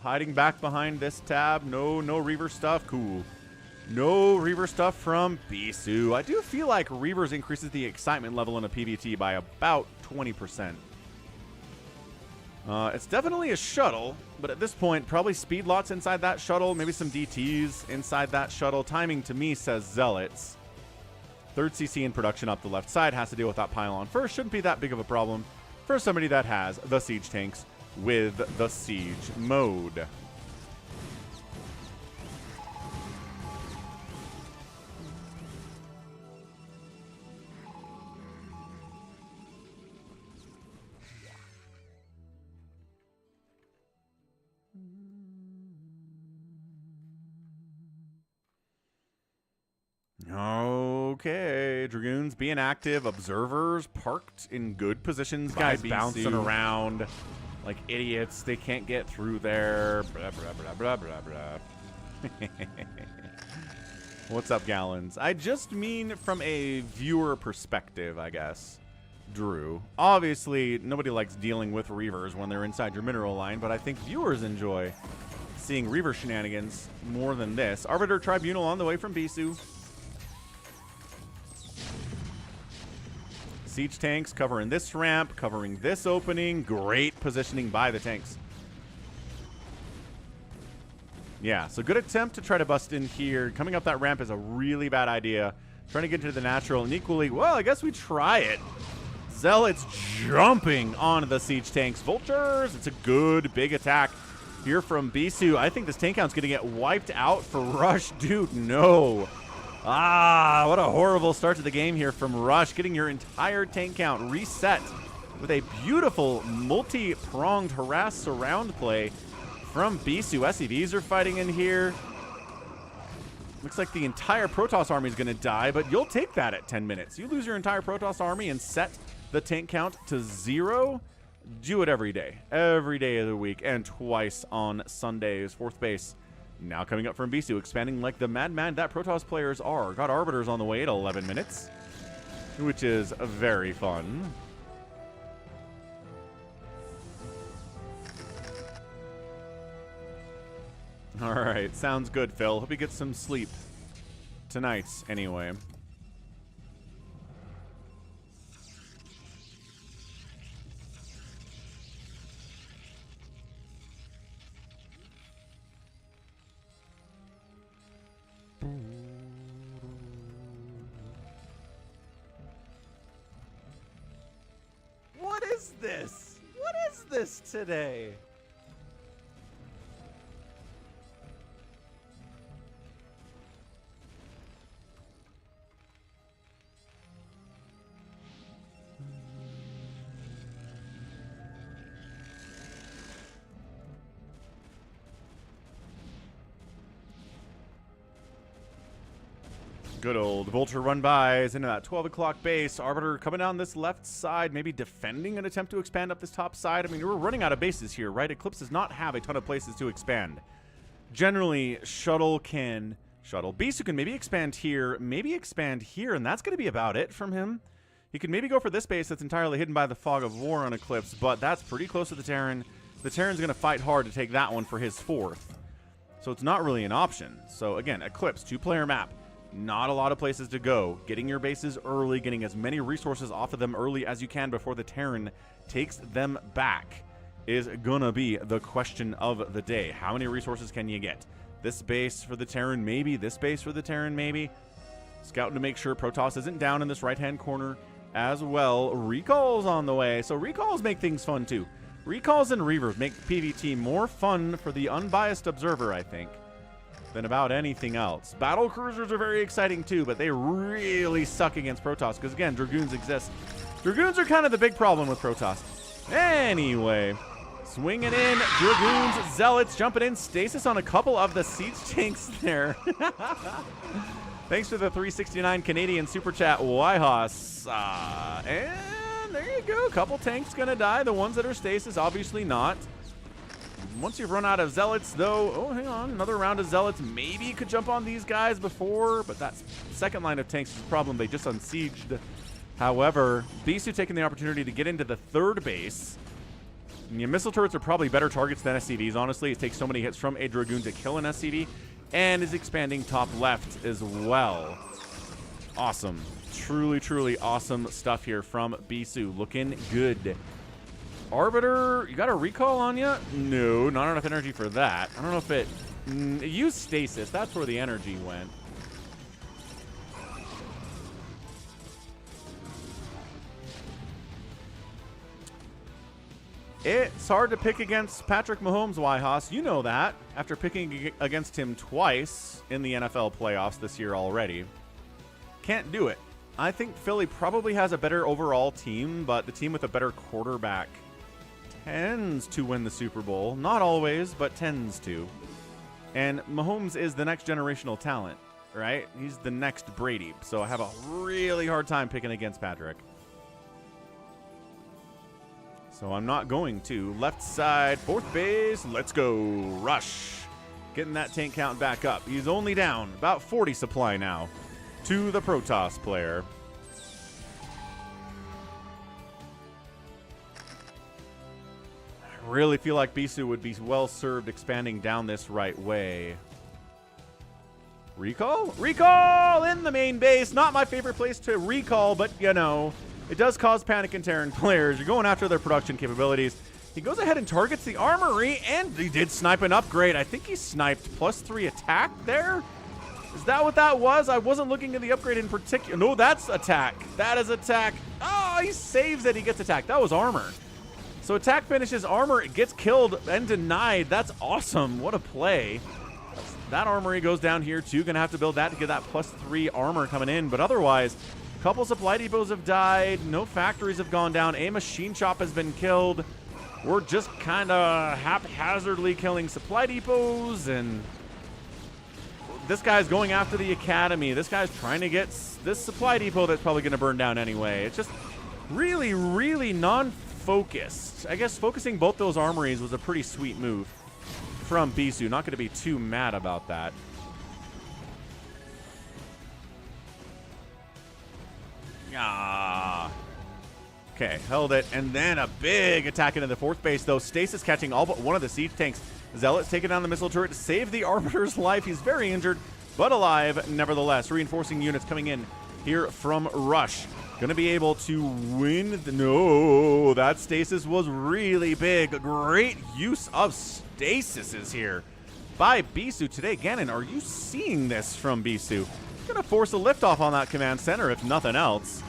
Hiding back behind this tab. No Reaver stuff. Cool. No Reaver stuff from Bisu. I do feel like Reavers increases the excitement level in a PvT by about 20%. It's definitely a shuttle, but at this point, probably speed lots inside that shuttle, maybe some DTs inside that shuttle. Timing to me says Zealots. Third CC in production up the left side has to deal with that pylon first. Shouldn't be that big of a problem for somebody that has the siege tanks with the siege mode. Okay, Dragoons being active, observers parked in good positions, guys bouncing around like idiots. They can't get through there. Blah, blah, blah, blah, blah, blah. What's up, Gallons? I just mean from a viewer perspective, I guess. Drew. Obviously, nobody likes dealing with Reavers when they're inside your mineral line, but I think viewers enjoy seeing Reaver shenanigans more than this. Arbiter Tribunal on the way from Bisu. Siege tanks covering this ramp, covering this opening. Great positioning by the tanks. Yeah, so good attempt to try to bust in here. Coming up that ramp is a really bad idea. Trying to get into the natural and equally, well, I guess we try it. Zealots jumping onto the siege tanks. Vultures, it's a good big attack here from Bisu. I think this tank count's going to get wiped out for Rush. Dude, no. Ah, what a horrible start to the game here from Rush. Getting your entire tank count reset with a beautiful multi-pronged harass surround play from Bisu. SCVs are fighting in here. Looks like the entire Protoss army is going to die, but you'll take that at 10 minutes. You lose your entire Protoss army and set the tank count to 0. Do it every day of the week, and twice on Sundays. Fourth base now coming up from Bisu, expanding like the madman that Protoss players are. Got Arbiters on the way at 11 minutes, which is very fun. All right, sounds good, Phil. Hope you get some sleep tonight, anyway. this? What is this today? Good old Vulture run bys into that 12 o'clock base. Arbiter coming down this left side, maybe defending an attempt to expand up this top side. I mean, we're running out of bases here, right? Eclipse does not have a ton of places to expand. Generally, Shuttle. Bisu can maybe expand here, and that's going to be about it from him. He could maybe go for this base that's entirely hidden by the Fog of War on Eclipse, but that's pretty close to the Terran. The Terran's going to fight hard to take that one for his 4th. So it's not really an option. So again, Eclipse, 2-player map. Not a lot of places to go. Getting your bases early, getting as many resources off of them early as you can before the Terran takes them back is gonna be the question of the day. How many resources can you get? This base for the Terran, maybe. This base for the Terran, maybe. Scouting to make sure Protoss isn't down in this right-hand corner as well. Recalls on the way. So recalls make things fun too. Recalls and Reavers make PvT more fun for the unbiased observer, I think, than about anything else. Battle cruisers are very exciting too, but they really suck against Protoss because, again, Dragoons exist. Dragoons are kind of the big problem with Protoss. Anyway, swinging in, Dragoons, Zealots jumping in, stasis on a couple of the siege tanks there. Thanks for the 369 Canadian super chat, Wyhos. And there you go, a couple tanks gonna die. The ones that are stasis, obviously not. Once you've run out of Zealots, though, oh, hang on, another round of Zealots. Maybe you could jump on these guys before, but that second line of tanks is a problem. They just unsieged. However, Bisu taking the opportunity to get into the 3rd base. And your missile turrets are probably better targets than SCVs, honestly. It takes so many hits from a Dragoon to kill an SCV, and is expanding top left as well. Awesome. Truly, truly awesome stuff here from Bisu. Looking good. Arbiter, you got a recall on you? No, not enough energy for that. I don't know if it used stasis. That's where the energy went. It's hard to pick against Patrick Mahomes, Wyhos. You know that, after picking against him twice in the NFL playoffs this year already. Can't do it. I think Philly probably has a better overall team, but the team with a better quarterback tends to win the Super Bowl. Not always, but tends to. And Mahomes is the next generational talent, right? He's the next Brady. So I have a really hard time picking against Patrick. So I'm not going to. Left side, 4th base. Let's go. Rush. Getting that tank count back up. He's only down about 40 supply now to the Protoss player. Really feel like Bisu would be well served expanding down this right way. Recall? Recall in the main base. Not my favorite place to recall, but you know, it does cause panic in Terran players. You're going after their production capabilities. He goes ahead and targets the armory, and he did snipe an upgrade. I think he sniped +3 attack there. Is that what that was? I wasn't looking at the upgrade in particular. No, that's attack. That is attack. Oh, he saves it. He gets attack. That was armor. So attack finishes armor, it gets killed and denied. That's awesome. What a play. That armory goes down here too. Gonna have to build that to get that +3 armor coming in. But otherwise, a couple supply depots have died. No factories have gone down. A machine shop has been killed. We're just kind of haphazardly killing supply depots. And this guy's going after the academy. This guy's trying to get this supply depot that's probably going to burn down anyway. It's just really, really non-focused. I guess focusing both those armories was a pretty sweet move from Bisu. Not going to be too mad about that. Ah. Okay, held it, and then a big attack into the fourth base, though. Stasis catching all but one of the siege tanks. Zealot's taking down the missile turret to save the Arbiter's life. He's very injured, but alive nevertheless. Reinforcing units coming in here from Rush. Gonna be able to win. No, that stasis was really big. Great use of stasis here by Bisu today. Ganon, are you seeing this from Bisu? Gonna force a liftoff on that command center, if nothing else.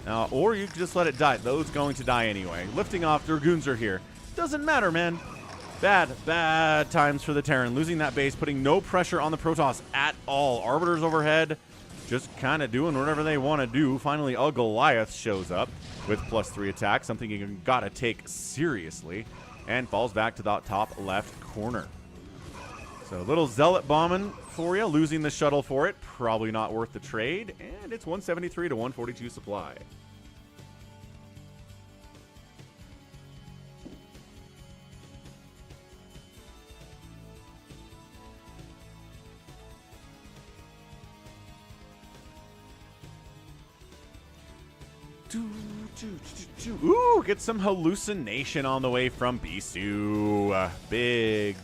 Or you could just let it die. Those going to die anyway. Lifting off, Dragoons are here. Doesn't matter, man. Bad times for the Terran. Losing that base, putting no pressure on the Protoss at all. Arbiters overhead, just kind of doing whatever they want to do. Finally, a Goliath shows up with +3 attack, something you gotta take seriously, and falls back to the top left corner. So a little Zealot bombing for you, losing the shuttle for it. Probably not worth the trade, and it's 173 to 142 supply. Ooh, get some hallucination on the way from Bisu. Big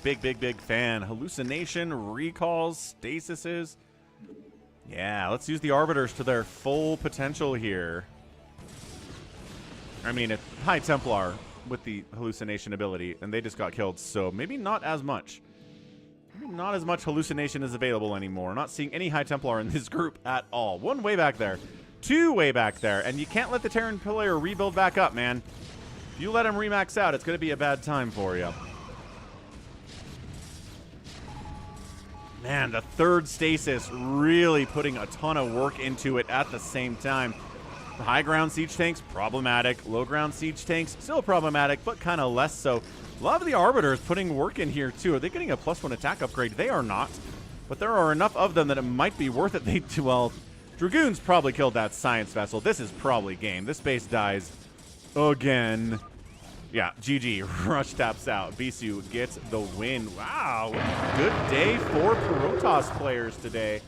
fan. Hallucination, recalls, stasises. Yeah, let's use the Arbiters to their full potential here. I mean, it's High Templar with the hallucination ability, and they just got killed, so maybe not as much. Maybe not as much hallucination is available anymore. Not seeing any High Templar in this group at all. One way back there. Two way back there, and you can't let the Terran player rebuild back up, man. If you let him remax out, it's going to be a bad time for you. Man, the third stasis really putting a ton of work into it at the same time. The high ground siege tanks, problematic. Low ground siege tanks, still problematic, but kind of less so. A lot of the Arbiters putting work in here, too. Are they getting a +1 attack upgrade? They are not, but there are enough of them that it might be worth it. They do well. Dragoons probably killed that science vessel. This is probably game. This base dies again. Yeah, GG. Rush taps out. Bisu gets the win. Wow, good day for Protoss players today.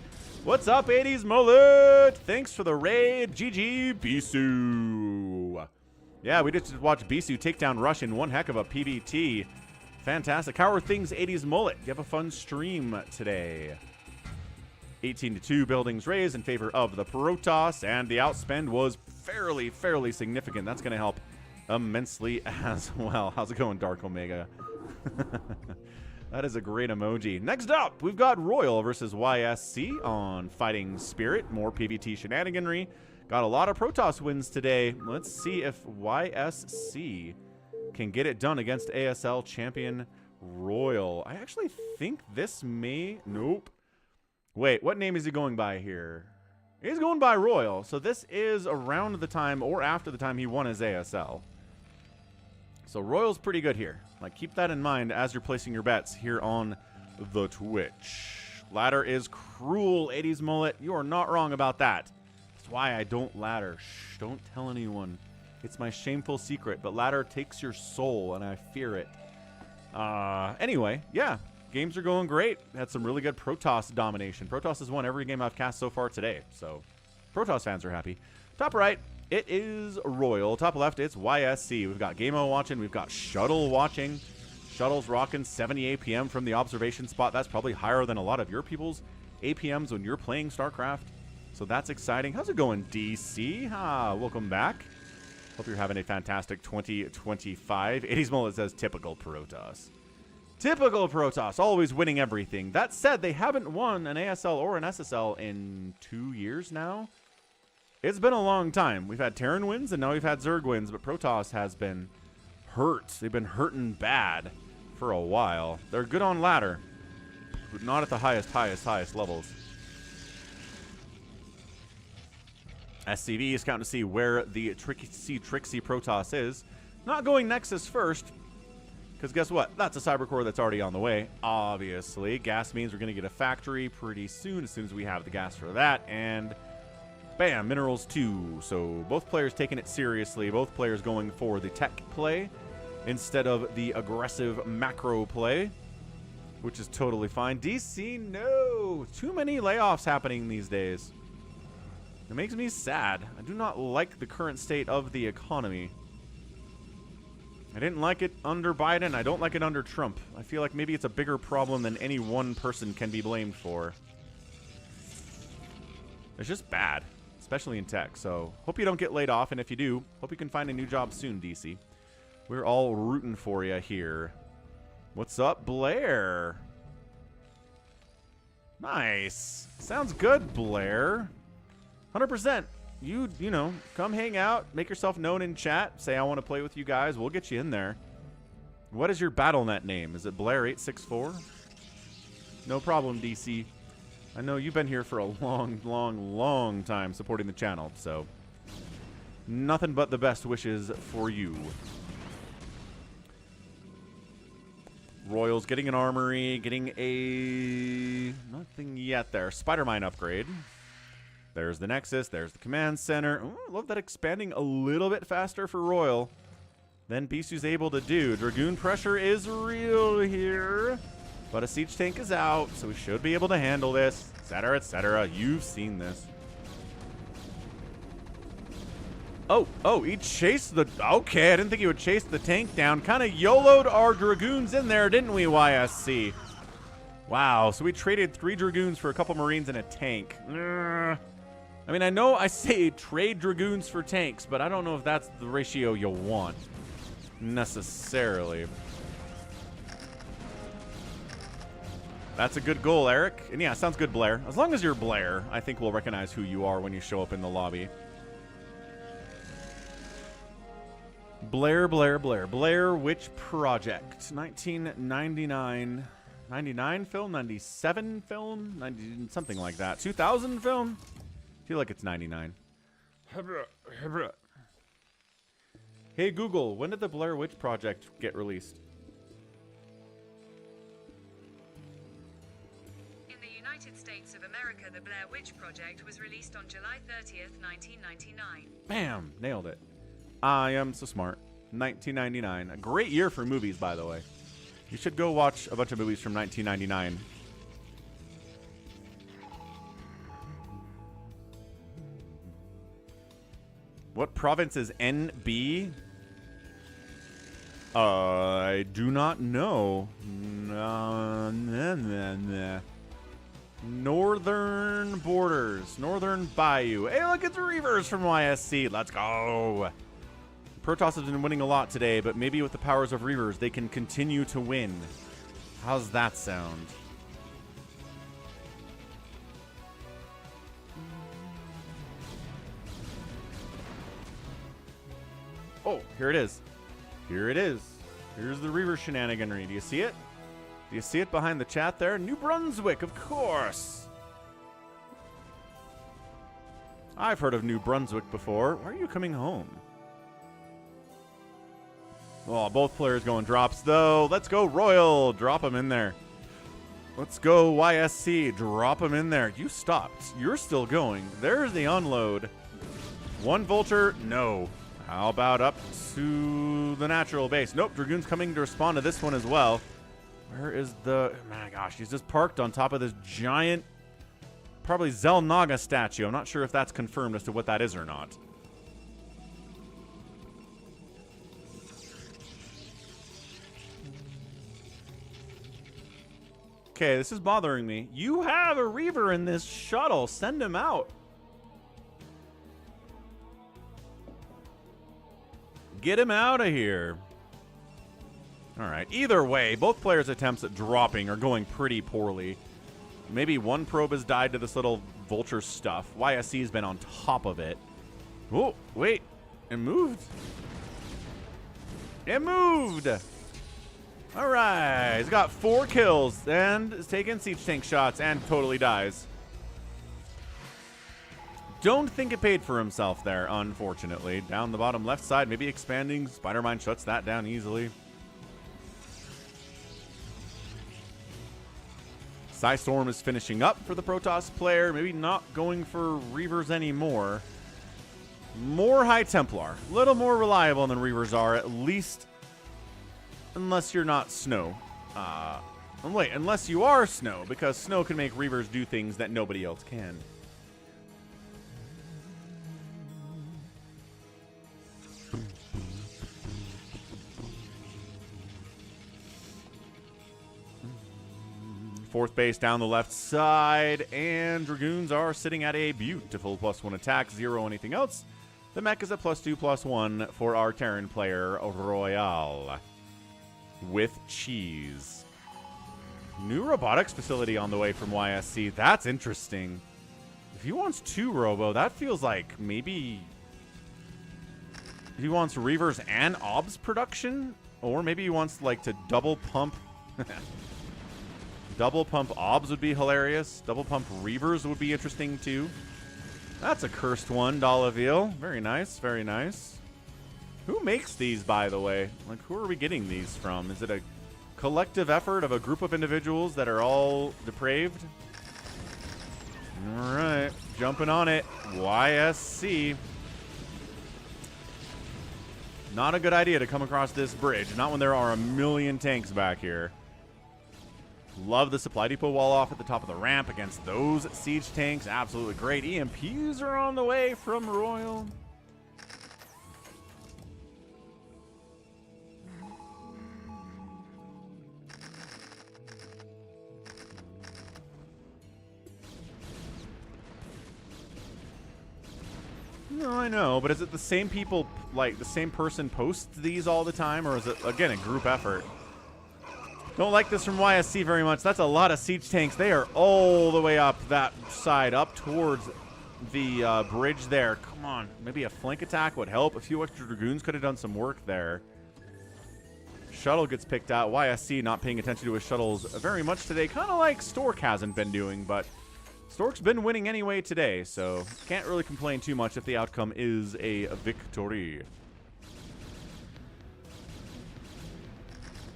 What's up, 80s Mullet? Thanks for the raid. GG, Bisu. Yeah, we just watched Bisu take down Rush in one heck of a PVT. Fantastic. How are things, 80s Mullet? You have a fun stream today. 18-2 buildings raised in favor of the Protoss, and the outspend was fairly significant. That's going to help immensely as well. How's it going, Dark Omega? That is a great emoji. Next up, we've got RoyaL versus YSC on Fighting Spirit. More PvT shenaniganry. Got a lot of Protoss wins today. Let's see if YSC can get it done against ASL champion RoyaL. I actually think this may... Nope. Wait, what name is he going by here? He's going by RoyaL, so this is around the time or after the time he won his ASL. So RoyaL's pretty good here. Like, keep that in mind as you're placing your bets here on the Twitch. Ladder is cruel, 80s Mullet. You are not wrong about that. That's why I don't ladder. Shh, don't tell anyone. It's my shameful secret, but ladder takes your soul, and I fear it. Anyway, yeah. Games are going great. Had some really good Protoss domination. Protoss has won every game I've cast so far today, so Protoss fans are happy. Top right, it is RoyaL. Top left, it's YSC. We've got Game-O watching. We've got Shuttle watching. Shuttle's rocking 70 APM from the observation spot. That's probably higher than a lot of your people's APMs when you're playing StarCraft. So that's exciting. How's it going, DC? Welcome back. Hope you're having a fantastic 2025. 80s Mullet says typical Protoss. Typical Protoss, always winning everything. That said, they haven't won an ASL or an SSL in 2 years now. It's been a long time. We've had Terran wins, and now we've had Zerg wins, but Protoss has been hurt. They've been hurting bad for a while. They're good on ladder, but not at the highest levels. SCV is counting to see where the Trixie Protoss is. Not going Nexus first. Because guess what? That's a cyber core that's already on the way, obviously. Gas means we're going to get a factory pretty soon as we have the gas for that. And bam, minerals too. So both players taking it seriously. Both players going for the tech play instead of the aggressive macro play, which is totally fine. DC, no. Too many layoffs happening these days. It makes me sad. I do not like the current state of the economy. I didn't like it under Biden. I don't like it under Trump. I feel like maybe it's a bigger problem than any one person can be blamed for. It's just bad, especially in tech. So hope you don't get laid off, and if you do, hope you can find a new job soon, DC. We're all rooting for you here. What's up, Blair? Nice. Sounds good, Blair. 100%. you know, come hang out, make yourself known in chat, say I want to play with you guys, we'll get you in there. What is your BattleNet name? Is it Blair864? No problem, DC. I know you've been here for a long time supporting the channel, so nothing but the best wishes for you. Royals getting an armory, getting a... nothing yet there. Spider-Mine upgrade. There's the Nexus, there's the command center. Ooh, I love that expanding a little bit faster for Royal than Bisu's able to do. Dragoon pressure is real here, but a siege tank is out, so we should be able to handle this, etc., etc. You've seen this. Oh, he chased the... okay, I didn't think he would chase the tank down. Kind of YOLO'd our Dragoons in there, didn't we, YSC? Wow, so we traded 3 Dragoons for a couple Marines and a tank. I mean, I know I say trade Dragoons for tanks, but I don't know if that's the ratio you want, necessarily. That's a good goal, Eric. And yeah, sounds good, Blair. As long as you're Blair, I think we'll recognize who you are when you show up in the lobby. Blair Witch Project. 1999. 99 film? 97 film? 90, something like that. 2000 film? I feel like it's 99. Hey Google, when did the Blair Witch Project get released? In the United States of America, the Blair Witch Project was released on July 30th, 1999. Bam! Nailed it. I am so smart. 1999. A great year for movies, by the way. You should go watch a bunch of movies from 1999. What province is NB? I do not know. Northern Borders. Northern Bayou. Hey, look, it's Reavers from YSC. Let's go. Protoss has been winning a lot today, but maybe with the powers of Reavers, they can continue to win. How's that sound? Oh, here it is. Here it is. Here's the Reaver shenaniganry. Do you see it? Do you see it behind the chat there? New Brunswick, of course. I've heard of New Brunswick before. Why are you coming home? Oh, both players going drops, though. Let's go, Royal. Drop them in there. Let's go, YSC. Drop them in there. You stopped. You're still going. There's the unload. One Vulture. No. How about up to the natural base? Nope. Dragoon's coming to respond to this one as well. Where is the... oh my gosh, he's just parked on top of this giant, probably Zelnaga statue. I'm not sure if that's confirmed as to what that is or not. Okay, this is bothering me. You have a Reaver in this shuttle. Send him out. Get him out of here. All right. Either way, both players' attempts at dropping are going pretty poorly. Maybe one probe has died to this little Vulture stuff. YSC has been on top of it. Oh, wait. It moved. It moved. All right. He's got 4 kills and is taking siege tank shots and totally dies. Don't think it paid for himself there, unfortunately. Down the bottom left side, maybe expanding. Spider-Mine shuts that down easily. Psystorm is finishing up for the Protoss player. Maybe not going for Reavers anymore. More High Templar. A little more reliable than Reavers are, at least unless you're not Snow. Wait, unless you are Snow, because Snow can make Reavers do things that nobody else can. Fourth base down the left side, and Dragoons are sitting at a beautiful +1 attack, 0 anything else. The mech is a +2/+1 for our Terran player, RoyaL. With cheese. New robotics facility on the way from YSC. That's interesting. If he wants 2 Robo, that feels like maybe he wants Reavers and Obs production, or maybe he wants like to double pump. Double pump Obs would be hilarious. Double pump Reavers would be interesting too. That's a cursed one, Dalaville. Very nice, very nice. Who makes these, by the way? Like, who are we getting these from? Is it a collective effort of a group of individuals that are all depraved? All right, jumping on it. YSC. Not a good idea to come across this bridge. Not when there are a million tanks back here. Love the supply depot wall off at the top of the ramp against those siege tanks. Absolutely great. EMPs are on the way from RoyaL. No, I know, but is it the same people, like the same person posts these all the time, or is it, again, a group effort? Don't like this from YSC very much. That's a lot of siege tanks. They are all the way up that side, up towards the bridge there. Come on. Maybe a flank attack would help. A few extra Dragoons could have done some work there. Shuttle gets picked out. YSC not paying attention to his shuttles very much today. Kind of like Stork hasn't been doing, but Stork's been winning anyway today, so can't really complain too much if the outcome is a victory.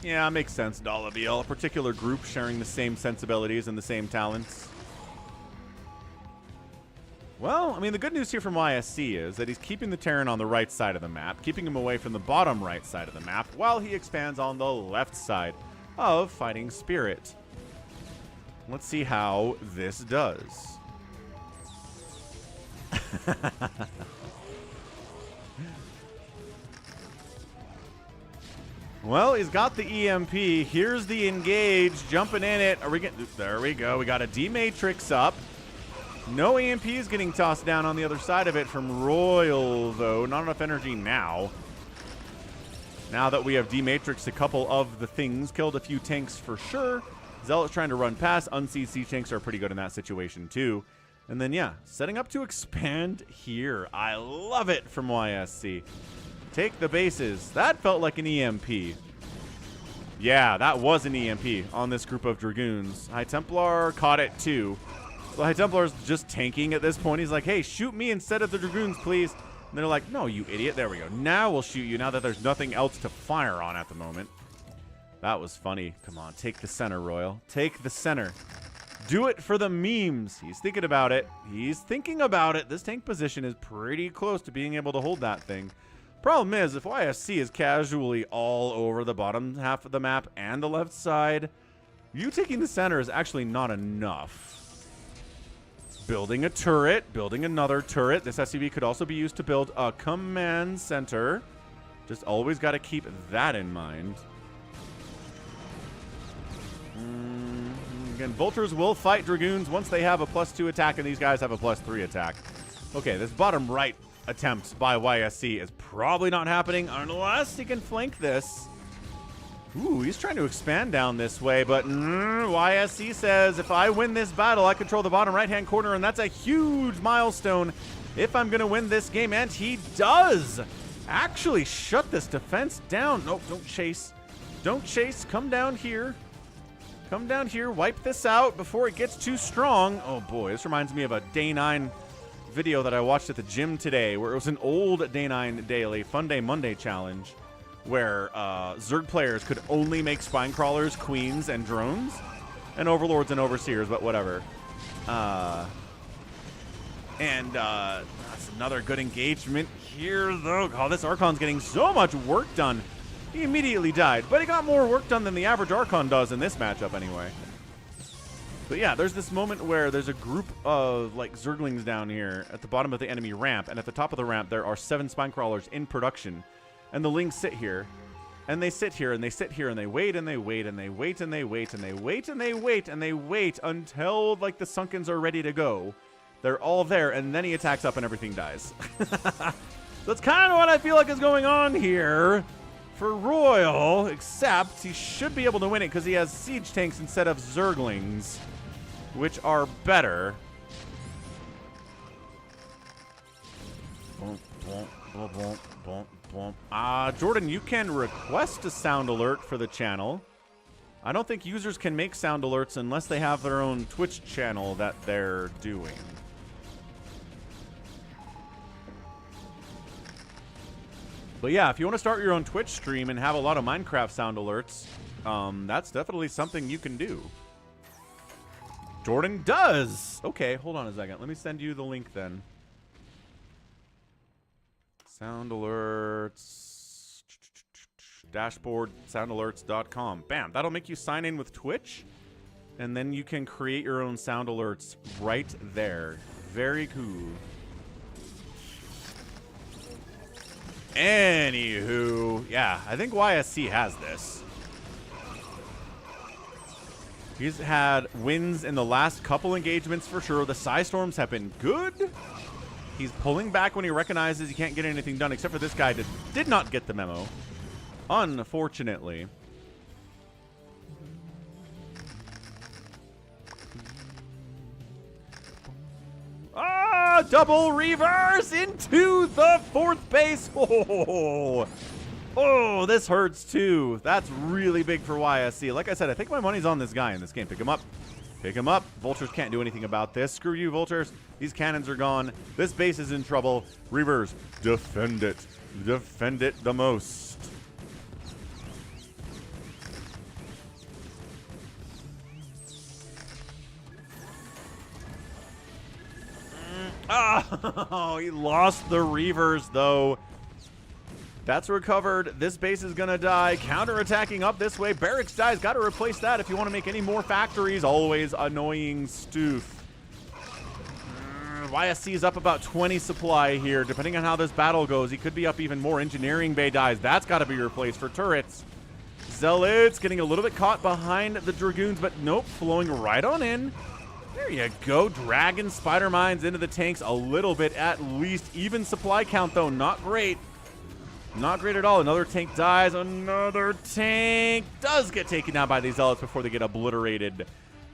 Yeah, makes sense, Dalaville. A particular group sharing the same sensibilities and the same talents. Well, I mean, the good news here from YSC is that he's keeping the Terran on the right side of the map, keeping him away from the bottom right side of the map, while he expands on the left side of Fighting Spirit. Let's see how this does. Well, he's got the EMP. Here's the engage. Jumping in it. Are we getting... There we go. We got a D-Matrix up. No EMPs getting tossed down on the other side of it from RoyaL, though. Not enough energy now. Now that we have D-Matrix, a couple of the things. Killed a few tanks for sure. Zealot's trying to run past. Unseen siege tanks are pretty good in that situation, too. And then, yeah, setting up to expand here. I love it from YSC. Take the bases. That felt like an EMP. Yeah, that was an EMP on this group of Dragoons. High Templar caught it too. So High Templar's just tanking at this point. He's like, hey, shoot me instead of the Dragoons, please. And they're like, no, you idiot. There we go. Now we'll shoot you now that there's nothing else to fire on at the moment. That was funny. Come on, take the center, RoyaL. Take the center. Do it for the memes. He's thinking about it. He's thinking about it. This tank position is pretty close to being able to hold that thing. Problem is, if YSC is casually all over the bottom half of the map and the left side, you taking the center is actually not enough. Building a turret, building another turret. This SCV could also be used to build a command center. Just always got to keep that in mind. Again, Vultures will fight Dragoons once they have a +2 attack, and these guys have a +3 attack. Okay, this bottom right attempt by YSC is probably not happening unless he can flank this. Ooh, he's trying to expand down this way, but YSC says, if I win this battle, I control the bottom right-hand corner, and that's a huge milestone if I'm going to win this game, and he does actually shut this defense down. Nope, don't chase. Don't chase. Come down here. Come down here. Wipe this out before it gets too strong. Oh, boy. This reminds me of a Day 9 video that I watched at the gym today, where it was an old Day 9 daily Fun Day Monday challenge where Zerg players could only make spine crawlers, queens, and drones, and overlords and overseers, but whatever. That's another good engagement here, though. Oh, this Archon's getting so much work done. He immediately died, but he got more work done than the average Archon does in this matchup anyway. But yeah, there's this moment where there's a group of like Zerglings down here at the bottom of the enemy ramp, and at the top of the ramp there are 7 spine crawlers in production, and the Lings sit here, and they sit here, and they sit here, and they wait, and they wait, and they wait, and they wait, and they wait, and they wait, and they wait until like the Sunkens are ready to go. They're all there, and then he attacks up and everything dies. That's kind of what I feel like is going on here for RoyaL, except he should be able to win it because he has siege tanks instead of Zerglings, which are better. Jordan, you can request a sound alert for the channel. I don't think users can make sound alerts unless they have their own Twitch channel that they're doing. But yeah, if you want to start your own Twitch stream and have a lot of Minecraft sound alerts, that's definitely something you can do. Jordan does! Okay, hold on a second. Let me send you the link then. Sound alerts. Dashboard, soundalerts.com. Bam, that'll make you sign in with Twitch. And then you can create your own sound alerts right there. Very cool. Anywho, yeah, I think YSC has this. He's had wins in the last couple engagements for sure. The Psystorms have been good. He's pulling back when he recognizes he can't get anything done, except for this guy did not get the memo. Unfortunately. Ah, double reverse into the fourth base. Oh, this hurts too. That's really big for YSC. Like I said, I think my money's on this guy in this game. Pick him up. Pick him up. Vultures can't do anything about this. Screw you, Vultures. These cannons are gone. This base is in trouble. Reavers, defend it. Defend it the most. Oh, he lost the Reavers, though. That's recovered. This base is going to die. Counterattacking up this way. Barracks dies. Got to replace that if you want to make any more factories. Always annoying stoof. YSC is up about 20 supply here. Depending on how this battle goes, he could be up even more. Engineering bay dies. That's got to be replaced for turrets. Zealots getting a little bit caught behind the Dragoons, but nope, flowing right on in. There you go. Dragon spider mines into the tanks a little bit at least. Even supply count, though. Not great. Not great at all. Another tank dies. Another tank does get taken down by these zealots before they get obliterated.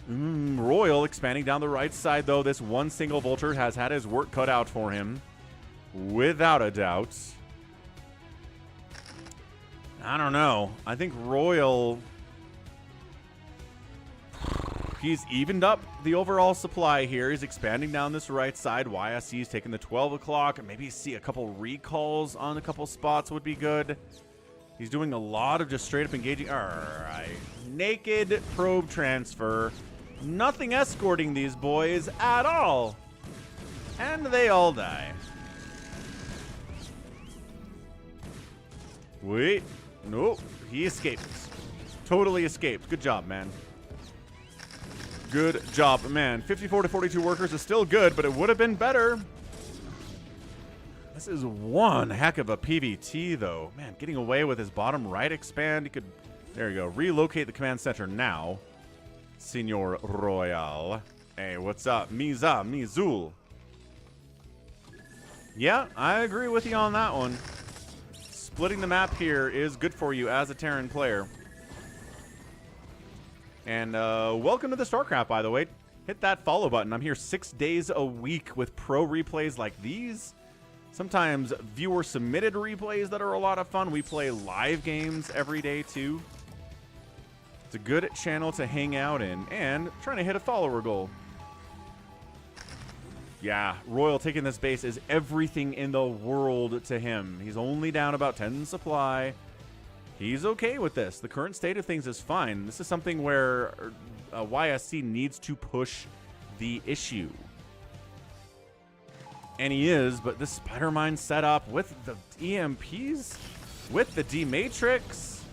RoyaL expanding down the right side, though. This one single vulture has had his work cut out for him. Without a doubt. I don't know. I think RoyaL... He's evened up the overall supply here. He's expanding down this right side. YSC's taking the 12 o'clock. Maybe see a couple recalls on a couple spots would be good. He's doing a lot of just straight up engaging. All right. Naked probe transfer. Nothing escorting these boys at all. And they all die. Wait. Nope. He escaped. Totally escaped. Good job, man. Good job, man. 54 to 42 workers is still good, but it would have been better. This is one heck of a PVT, though. Man, getting away with his bottom right expand. He could, there you go, relocate the command center now. Senor RoyaL. Hey, what's up? Mizul. Yeah, I agree with you on that one. Splitting the map here is good for you as a Terran player. And welcome to the StarCraft, by the way. Hit that follow button. I'm here 6 days a week with pro replays like these. Sometimes viewer-submitted replays that are a lot of fun. We play live games every day, too. It's a good channel to hang out in. And trying to hit a follower goal. Yeah, RoyaL taking this base is everything in the world to him. He's only down about 10 supply. He's okay with this. The current state of things is fine. This is something where YSC needs to push the issue. And he is, but this spider mine setup with the EMPs, with the D-Matrix.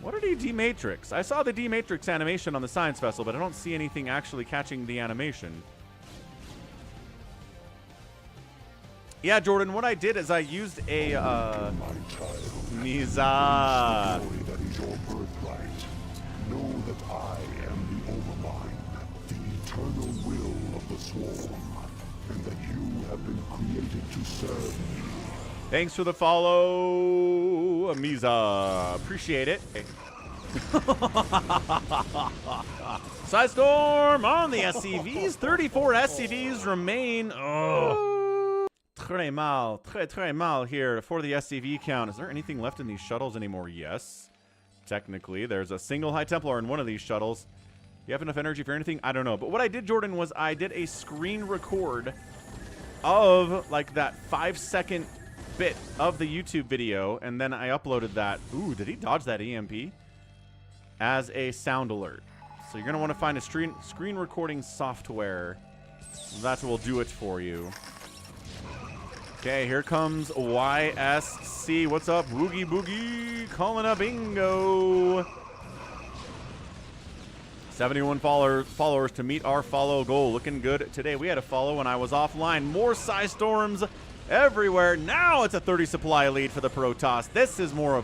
What did he D-Matrix? I saw the D-Matrix animation on the Science Vessel, but I don't see anything actually catching the animation. Yeah, Jordan, what I did is I used a, Miza. That is your birthright. Know that I am the Overmind, the eternal will of the Swarm, and that you have been created to serve me. Thanks for the follow, Miza. Appreciate it. Hey. Sidestorm on the SCVs. 34 SCVs remain. Oh. très mal. Très mal here for the SCV count. Is there anything left in these shuttles anymore? Yes. Technically, there's a single High Templar in one of these shuttles. You have enough energy for anything? I don't know. But what I did, Jordan, was I did a screen record of, like, that 5-second bit of the YouTube video, and then I uploaded that. Ooh, did he dodge that EMP? As a sound alert. So you're going to want to find a screen recording software that will do it for you. Okay, here comes YSC. What's up? Boogie Boogie. Calling a bingo. 71 followers to meet our follow goal. Looking good today. We had a follow when I was offline. More Psy Storms everywhere. Now it's a 30 supply lead for the Protoss. This is more of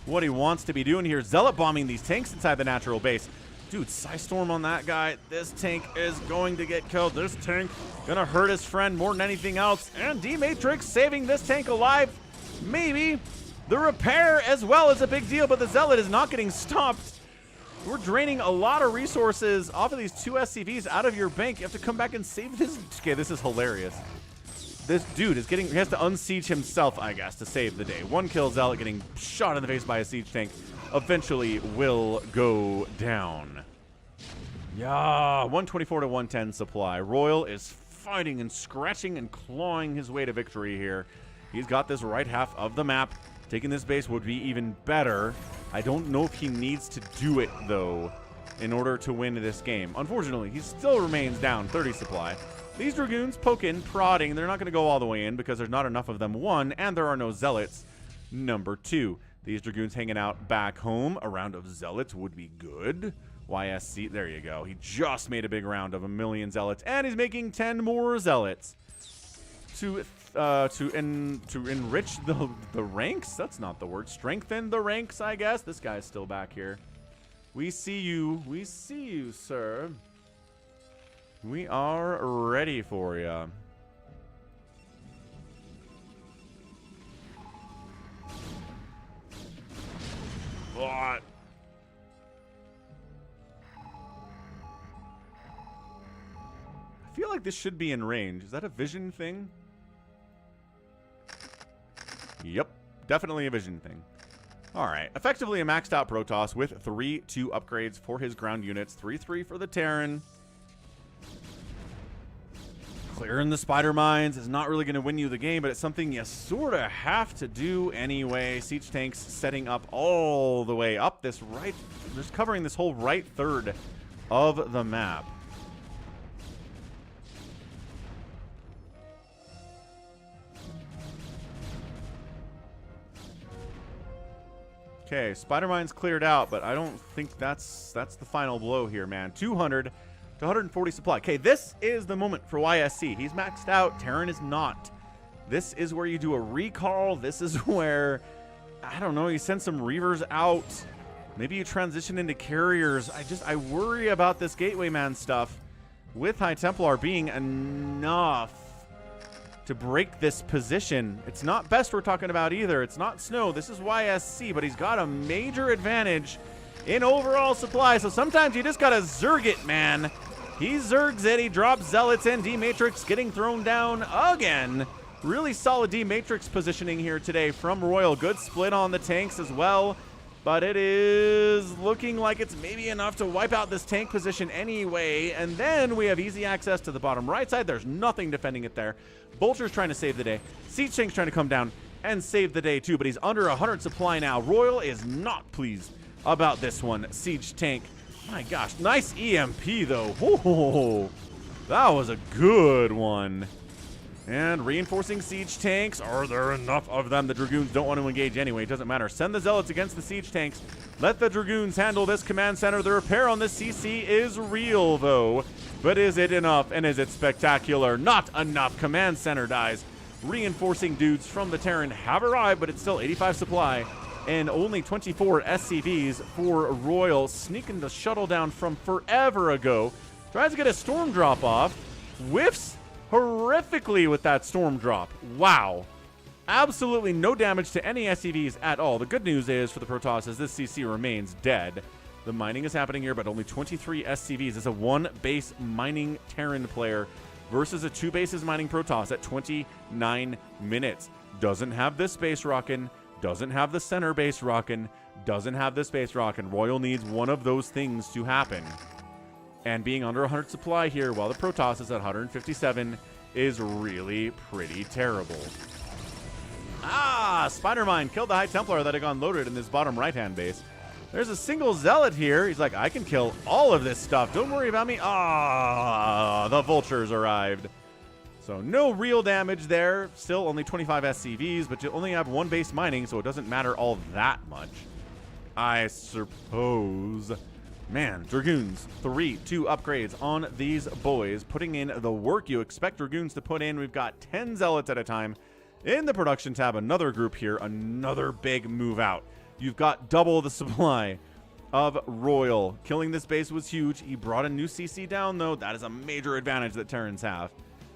what he wants to be doing here. Zealot bombing these tanks inside the natural base. Dude, Psy Storm on that guy. This tank is going to get killed. This tank gonna hurt his friend more than anything else. And D-Matrix saving this tank alive. Maybe. The repair as well is a big deal, but the Zealot is not getting stopped. We're draining a lot of resources off of these 2 SCVs out of your bank. You have to come back and save this. Okay, this is hilarious. This dude is getting, he has to unsiege himself, I guess, to save the day. 1 kill Zealot getting shot in the face by a siege tank eventually will go down. Yeah, 124 to 110 supply. RoyaL is fighting and scratching and clawing his way to victory here. He's got this right half of the map. Taking this base would be even better. I don't know if he needs to do it, though, in order to win this game. Unfortunately, he still remains down 30 supply. These Dragoons poking, prodding. They're not going to go all the way in because there's not enough of them, 1, and there are no Zealots, number 2. These Dragoons hanging out back home. A round of Zealots would be good. YSC, there you go. He just made a big round of 1 million Zealots, and he's making 10 more Zealots to enrich the ranks. That's not the word. Strengthen the ranks, I guess. This guy's still back here. We see you. We see you, sir. We are ready for you. What? I feel like this should be in range. Is that a vision thing? Yep, definitely a vision thing. All right, effectively a maxed out Protoss with 3-2 upgrades for his ground units, 3-3 for the Terran. Clearing the spider mines is not really going to win you the game, but it's something you sort of have to do anyway. Siege tanks setting up all the way up this right, just covering this whole right third of the map. Okay, spider mines cleared out, but I don't think that's the final blow here, man. 200 to 140 supply. Okay, this is the moment for YSC. He's maxed out. Terran is not. This is where you do a recall. This is where, I don't know, you send some Reavers out. Maybe you transition into carriers. I worry about this Gateway Man stuff with High Templar being enough to break this position. It's not best we're talking about either. It's not Snow. This is YSC, but he's got a major advantage in overall supply. So sometimes you just got to Zerg it, man. He Zergs it. He drops Zealots in. D-Matrix getting thrown down again. Really solid D-Matrix positioning here today from RoyaL. Good split on the tanks as well. But it is looking like it's maybe enough to wipe out this tank position anyway. And then we have easy access to the bottom right side. There's nothing defending it there. Bolter's trying to save the day. Siege Tank's trying to come down and save the day too. But he's under 100 supply now. RoyaL is not pleased about this one. Siege Tank. My gosh. Nice EMP though. Whoa. That was a good one. And reinforcing siege tanks. Are there enough of them? The Dragoons don't want to engage anyway. It doesn't matter. Send the Zealots against the siege tanks. Let the Dragoons handle this command center. The repair on this CC is real, though. But is it enough? And is it spectacular? Not enough. Command center dies. Reinforcing dudes from the Terran have arrived, but it's still 85 supply. And only 24 SCVs for RoyaL. Sneaking the shuttle down from forever ago. Tries to get a storm drop off. Whiffs horrifically with that storm drop. Wow. Absolutely no damage to any SCVs at all. The good news is for the Protoss is this CC remains dead. The mining is happening here, but only 23 SCVs. It's a one base mining Terran player versus a 2 bases mining Protoss at 29 minutes. Doesn't have this base rockin', doesn't have the center base rockin', doesn't have this base rockin'. Royal needs one of those things to happen. And being under 100 supply here while the Protoss is at 157 is really pretty terrible. Ah, Spider Mine killed the High Templar that had gone loaded in this bottom right-hand base. There's a single Zealot here. He's like, I can kill all of this stuff. Don't worry about me. Ah, the Vultures arrived. So no real damage there. Still only 25 SCVs, but you only have 1 base mining, so it doesn't matter all that much, I suppose. Man, Dragoons, 2 upgrades on these boys, putting in the work you expect Dragoons to put in. We've got 10 Zealots at a time. In the production tab, another group here, another big move out. You've got double the supply of Royal. Killing this base was huge. He brought a new CC down, though. That is a major advantage that Terrans have,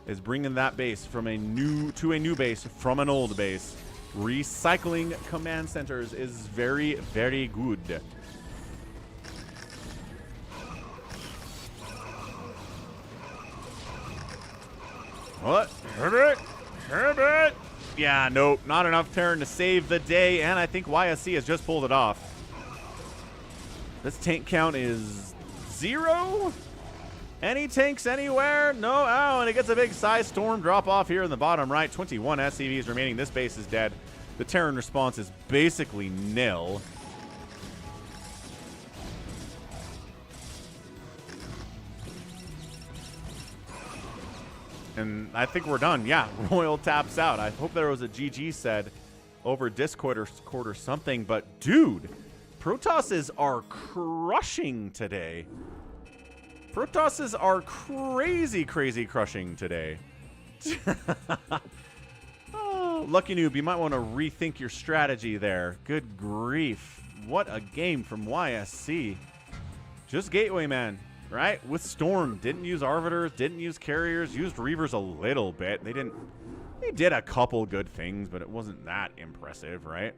is bringing that base from a new to a new base from an old base. Recycling command centers is very, very good. What? Herbert? Herbert? Yeah, nope. Not enough Terran to save the day, and I think YSC has just pulled it off. This tank count is 0? Any tanks anywhere? No. Oh, and it gets a big size storm drop off here in the bottom right. 21 SCVs remaining. This base is dead. The Terran response is basically nil. And I think we're done. Yeah, Royal taps out. I hope there was a GG said over Discord or something. But, dude, Protosses are crushing today. Protosses are crazy, crazy crushing today. Oh, Lucky Noob, you might want to rethink your strategy there. Good grief. What a game from YSC. Just Gateway, man. Right? With Storm. Didn't use Arbiters, didn't use Carriers, used Reavers a little bit. They did a couple good things, but it wasn't that impressive, right?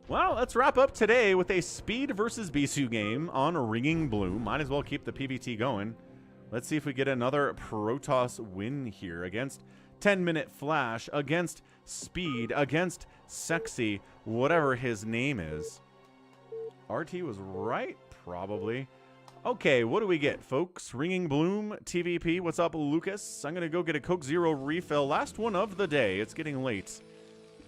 Well, let's wrap up today with a Speed versus Bisu game on Ringing Blue. Might as well keep the PvT going. Let's see if we get another Protoss win here against 10-Minute Flash, against Speed, against Sexy, whatever his name is. RT was right, probably. Okay, what do we get, folks? Ringing Bloom, TVP. What's up, Lucas? I'm going to go get a Coke Zero refill. Last one of the day. It's getting late,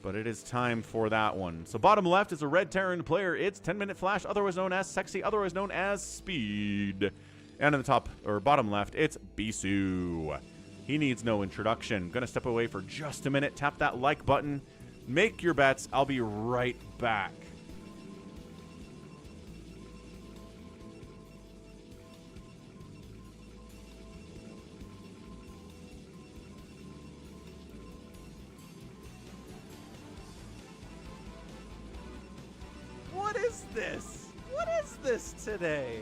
but it is time for that one. So bottom left is a red Terran player. It's 10-Minute Flash, otherwise known as Sexy, otherwise known as Speed. And in the top, or bottom left, it's Bisu. He needs no introduction. Going to step away for just a minute. Tap that like button. Make your bets. I'll be right back. What is this? What is this today?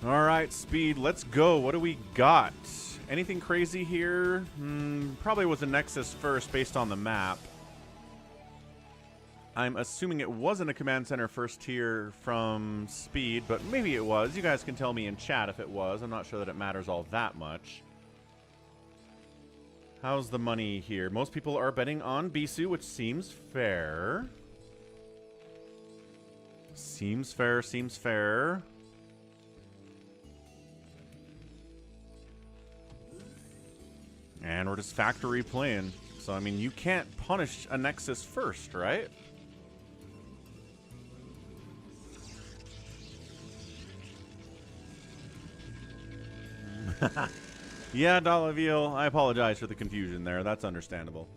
All right, Speed, let's go. What do we got? Anything crazy here? Probably was a Nexus first based on the map. I'm assuming it wasn't a Command Center first tier from Speed, but maybe it was. You guys can tell me in chat if it was. I'm not sure that it matters all that much. How's the money here? Most people are betting on Bisu, which seems fair. Seems fair, seems fair. And we're just factory playing. So, I mean, you can't punish a Nexus first, right? Yeah, Dalaville, I apologize for the confusion there. That's understandable.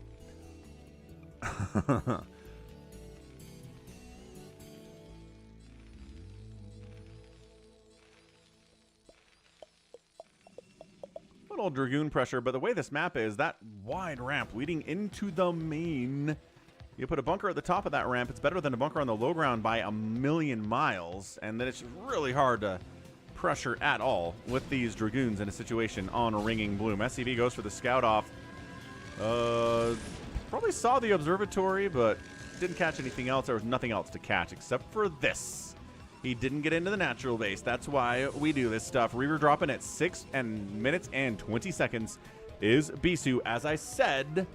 Little Dragoon pressure, but the way this map is, that wide ramp leading into the main, you put a bunker at the top of that ramp, it's better than a bunker on the low ground by 1,000,000 miles, and then it's really hard to pressure at all with these Dragoons in a situation on a ringing bloom. SCV goes for the scout off. Probably saw the observatory, but didn't catch anything else. There was nothing else to catch except for this. He didn't get into the natural base. That's why we do this stuff. Reaver dropping at 6 minutes and 20 seconds is Bisu. As I said,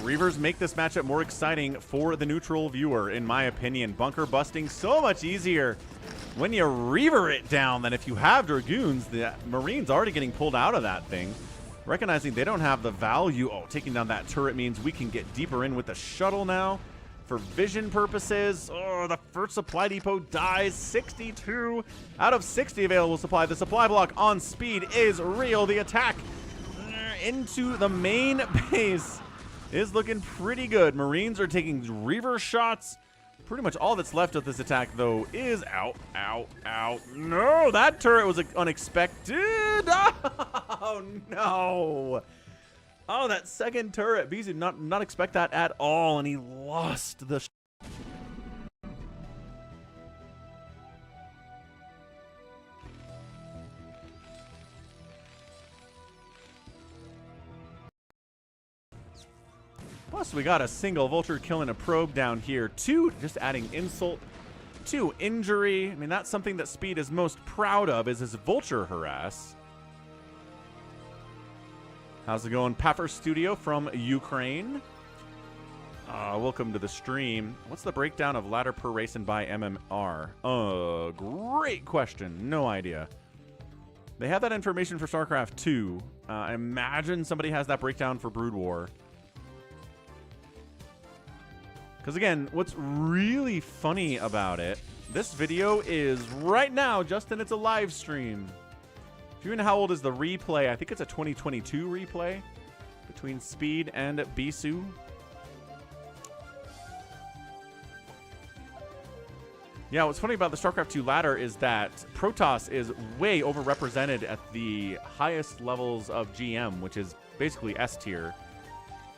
Reavers make this matchup more exciting for the neutral viewer, in my opinion. Bunker busting so much easier when you Reaver it down than if you have Dragoons. The Marine's already getting pulled out of that thing. Recognizing they don't have the value. Oh, taking down that turret means we can get deeper in with the shuttle now for vision purposes. Oh, the first supply depot dies. 62 out of 60 available supply. The supply block on Speed is real. The attack into the main base is looking pretty good. Marines are taking Reaver shots. Pretty much all that's left of this attack, though, is out. No, that turret was unexpected. Oh, no. Oh, that second turret. Bisu did not expect that at all, and he lost the... Plus, we got a single Vulture killing a probe down here. 2, just adding insult to injury. I mean, that's something that Speed is most proud of, is his Vulture harass. How's it going, Paffer Studio from Ukraine? Welcome to the stream. What's the breakdown of ladder per race and by MMR? Great question. No idea. They have that information for StarCraft 2. I imagine somebody has that breakdown for Brood War. Because again, what's really funny about it, this video is right now, Justin, it's a live stream. If you know how old is the replay, I think it's a 2022 replay between Speed and Bisu. Yeah, what's funny about the StarCraft 2 ladder is that Protoss is way overrepresented at the highest levels of GM, which is basically S tier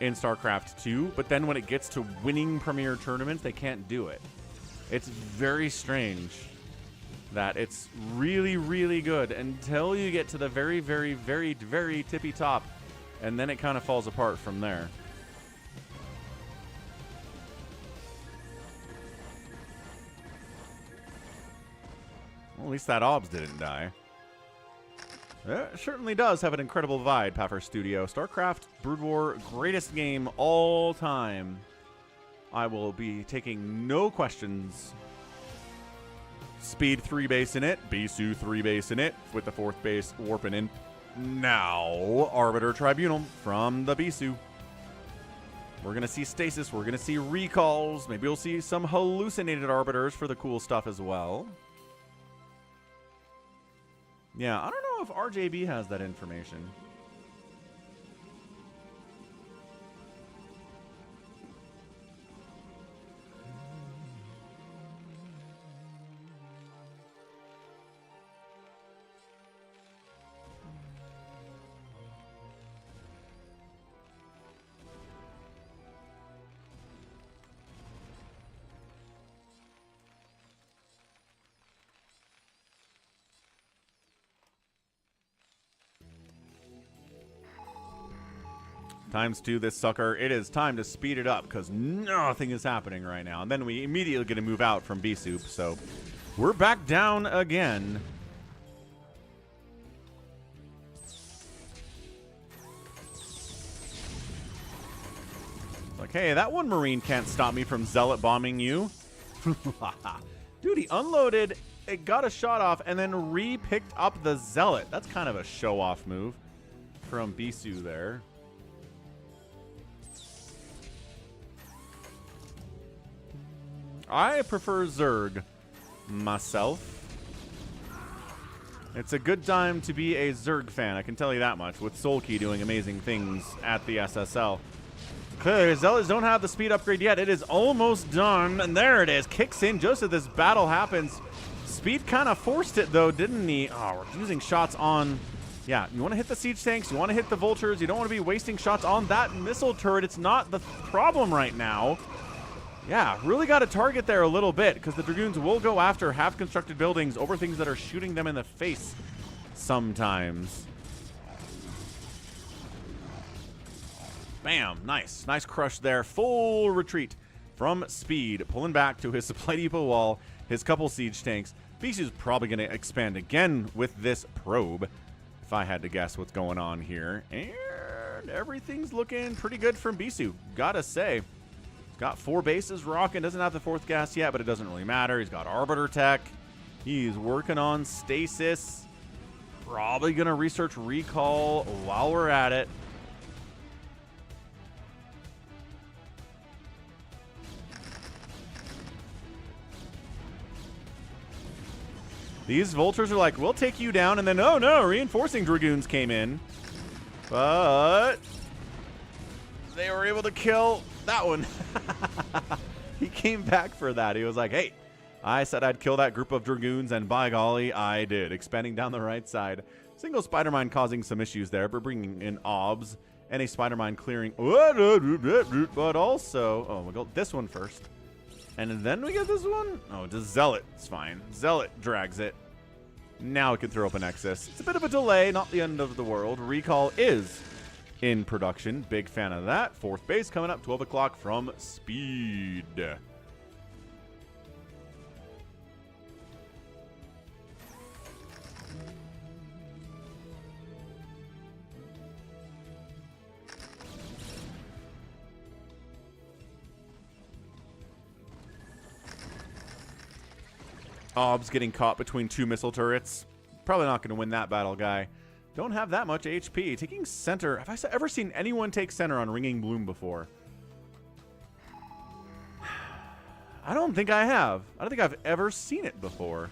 in StarCraft 2, but then when it gets to winning premier tournaments, they can't do it. It's very strange that it's really, really good until you get to the very, very, very, very tippy top, and then it kind of falls apart from there. Well, at least that OBS didn't die. It certainly does have an incredible vibe, Paffer Studio. StarCraft Brood War, greatest game all time. I will be taking no questions. Speed 3 base in it, Bisu 3 base in it, with the 4th base warping in. Now, Arbiter Tribunal from the Bisu. We're going to see stasis, we're going to see recalls, maybe we'll see some hallucinated arbiters for the cool stuff as well. Yeah, I don't know if RJB has that information. ×2 this sucker. It is time to speed it up because nothing is happening right now. And then we immediately get to move out from Bisu. So we're back down again. Like, hey, that one Marine can't stop me from Zealot bombing you. Dude, he unloaded, it got a shot off, and then re-picked up the Zealot. That's kind of a show-off move from Bisu there. I prefer Zerg myself. It's a good time to be a Zerg fan, I can tell you that much, with Soulkey doing amazing things at the SSL. Clearly, Zealots don't have the speed upgrade yet. It is almost done, and there it is. Kicks in just as this battle happens. Speed kind of forced it, though, didn't he? Oh, we're using shots on... Yeah, you want to hit the siege tanks. You want to hit the vultures. You don't want to be wasting shots on that missile turret. It's not the problem right now. Yeah, really got to target there a little bit, because the Dragoons will go after half-constructed buildings over things that are shooting them in the face sometimes. Bam, nice. Nice crush there. Full retreat from Speed. Pulling back to his supply depot wall, his couple siege tanks. Bisu's probably going to expand again with this probe, if I had to guess what's going on here. And everything's looking pretty good from Bisu, gotta say. He's got 4 bases rocking. Doesn't have the 4th gas yet, but it doesn't really matter. He's got Arbiter Tech. He's working on Stasis. Probably going to research Recall while we're at it. These vultures are like, we'll take you down, and then, oh no, reinforcing Dragoons came in. But they were able to kill that one. He came back for that. He was like, hey, I said I'd kill that group of Dragoons, and by golly, I did. Expanding down the right side. Single Spider Mine causing some issues there, but bringing in OBS and a Spider Mine clearing. But also, oh, we'll go this one first. And then we get this one? Oh, just Zealot. It's fine. Zealot drags it. Now we can throw up a Nexus. It's a bit of a delay, not the end of the world. Recall is in production. Big fan of that. 4th base coming up, 12 o'clock from Speed. OBS getting caught between 2 missile turrets. Probably not going to win that battle, guy. Don't have that much HP. Taking center. Have I ever seen anyone take center on Ringing Bloom before? I don't think I have. I don't think I've ever seen it before.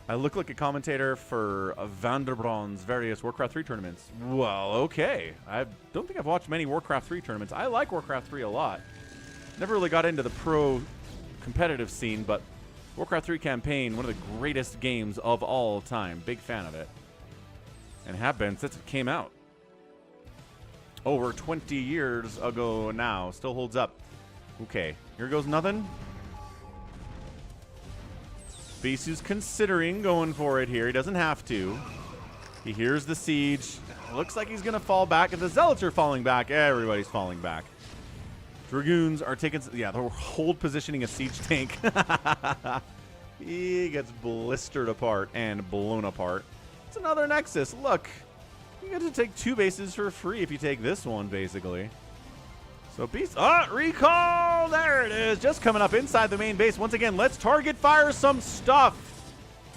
I look like a commentator for Vanderbrand's various Warcraft 3 tournaments. Well, okay. I don't think I've watched many Warcraft 3 tournaments. I like Warcraft 3 a lot. Never really got into the pro competitive scene, but Warcraft 3 campaign, one of the greatest games of all time. Big fan of it. And have been since it came out. Over 20 years ago now. Still holds up. Okay, here goes nothing. Bisu's considering going for it here. He doesn't have to. He hears the siege. Looks like he's going to fall back. If the Zealots are falling back, everybody's falling back. Dragoons are taking... Yeah, they're hold positioning a siege tank. He gets blistered apart and blown apart. It's another Nexus. Look, you get to take 2 bases for free if you take this one, basically. So Beast... recall! There it is. Just coming up inside the main base. Once again, let's target fire some stuff.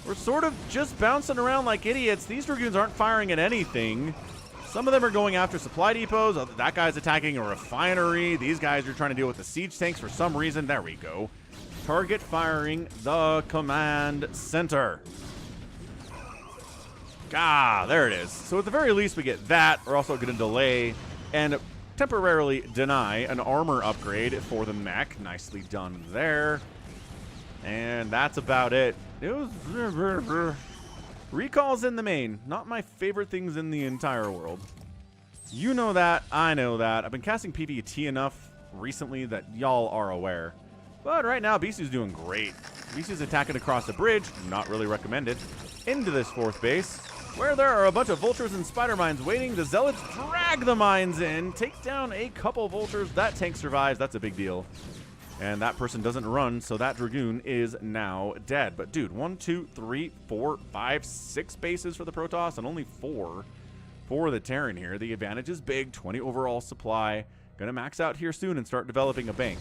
We're sort of just bouncing around like idiots. These Dragoons aren't firing at anything. Some of them are going after supply depots. That guy's attacking a refinery. These guys are trying to deal with the siege tanks for some reason. There we go. Target firing the command center. There it is. So at the very least, we get that. We're also going to delay and temporarily deny an armor upgrade for the mech. Nicely done there. And that's about it. It was... Recalls in the main. Not my favorite things in the entire world. You know that. I know that. I've been casting PvT enough recently that y'all are aware. But right now, Bisu's doing great. Bisu's attacking across the bridge. Not really recommended. Into this 4th base. where there are a bunch of vultures and spider mines waiting. The zealots drag the mines in, take down a couple vultures. That tank survives. That's a big deal. And that person doesn't run, so that Dragoon is now dead. But dude, 1, 2, 3, 4, 5, 6 bases for the Protoss and only 4 for the Terran here. The advantage is big, 20 overall supply. Gonna max out here soon and start developing a bank.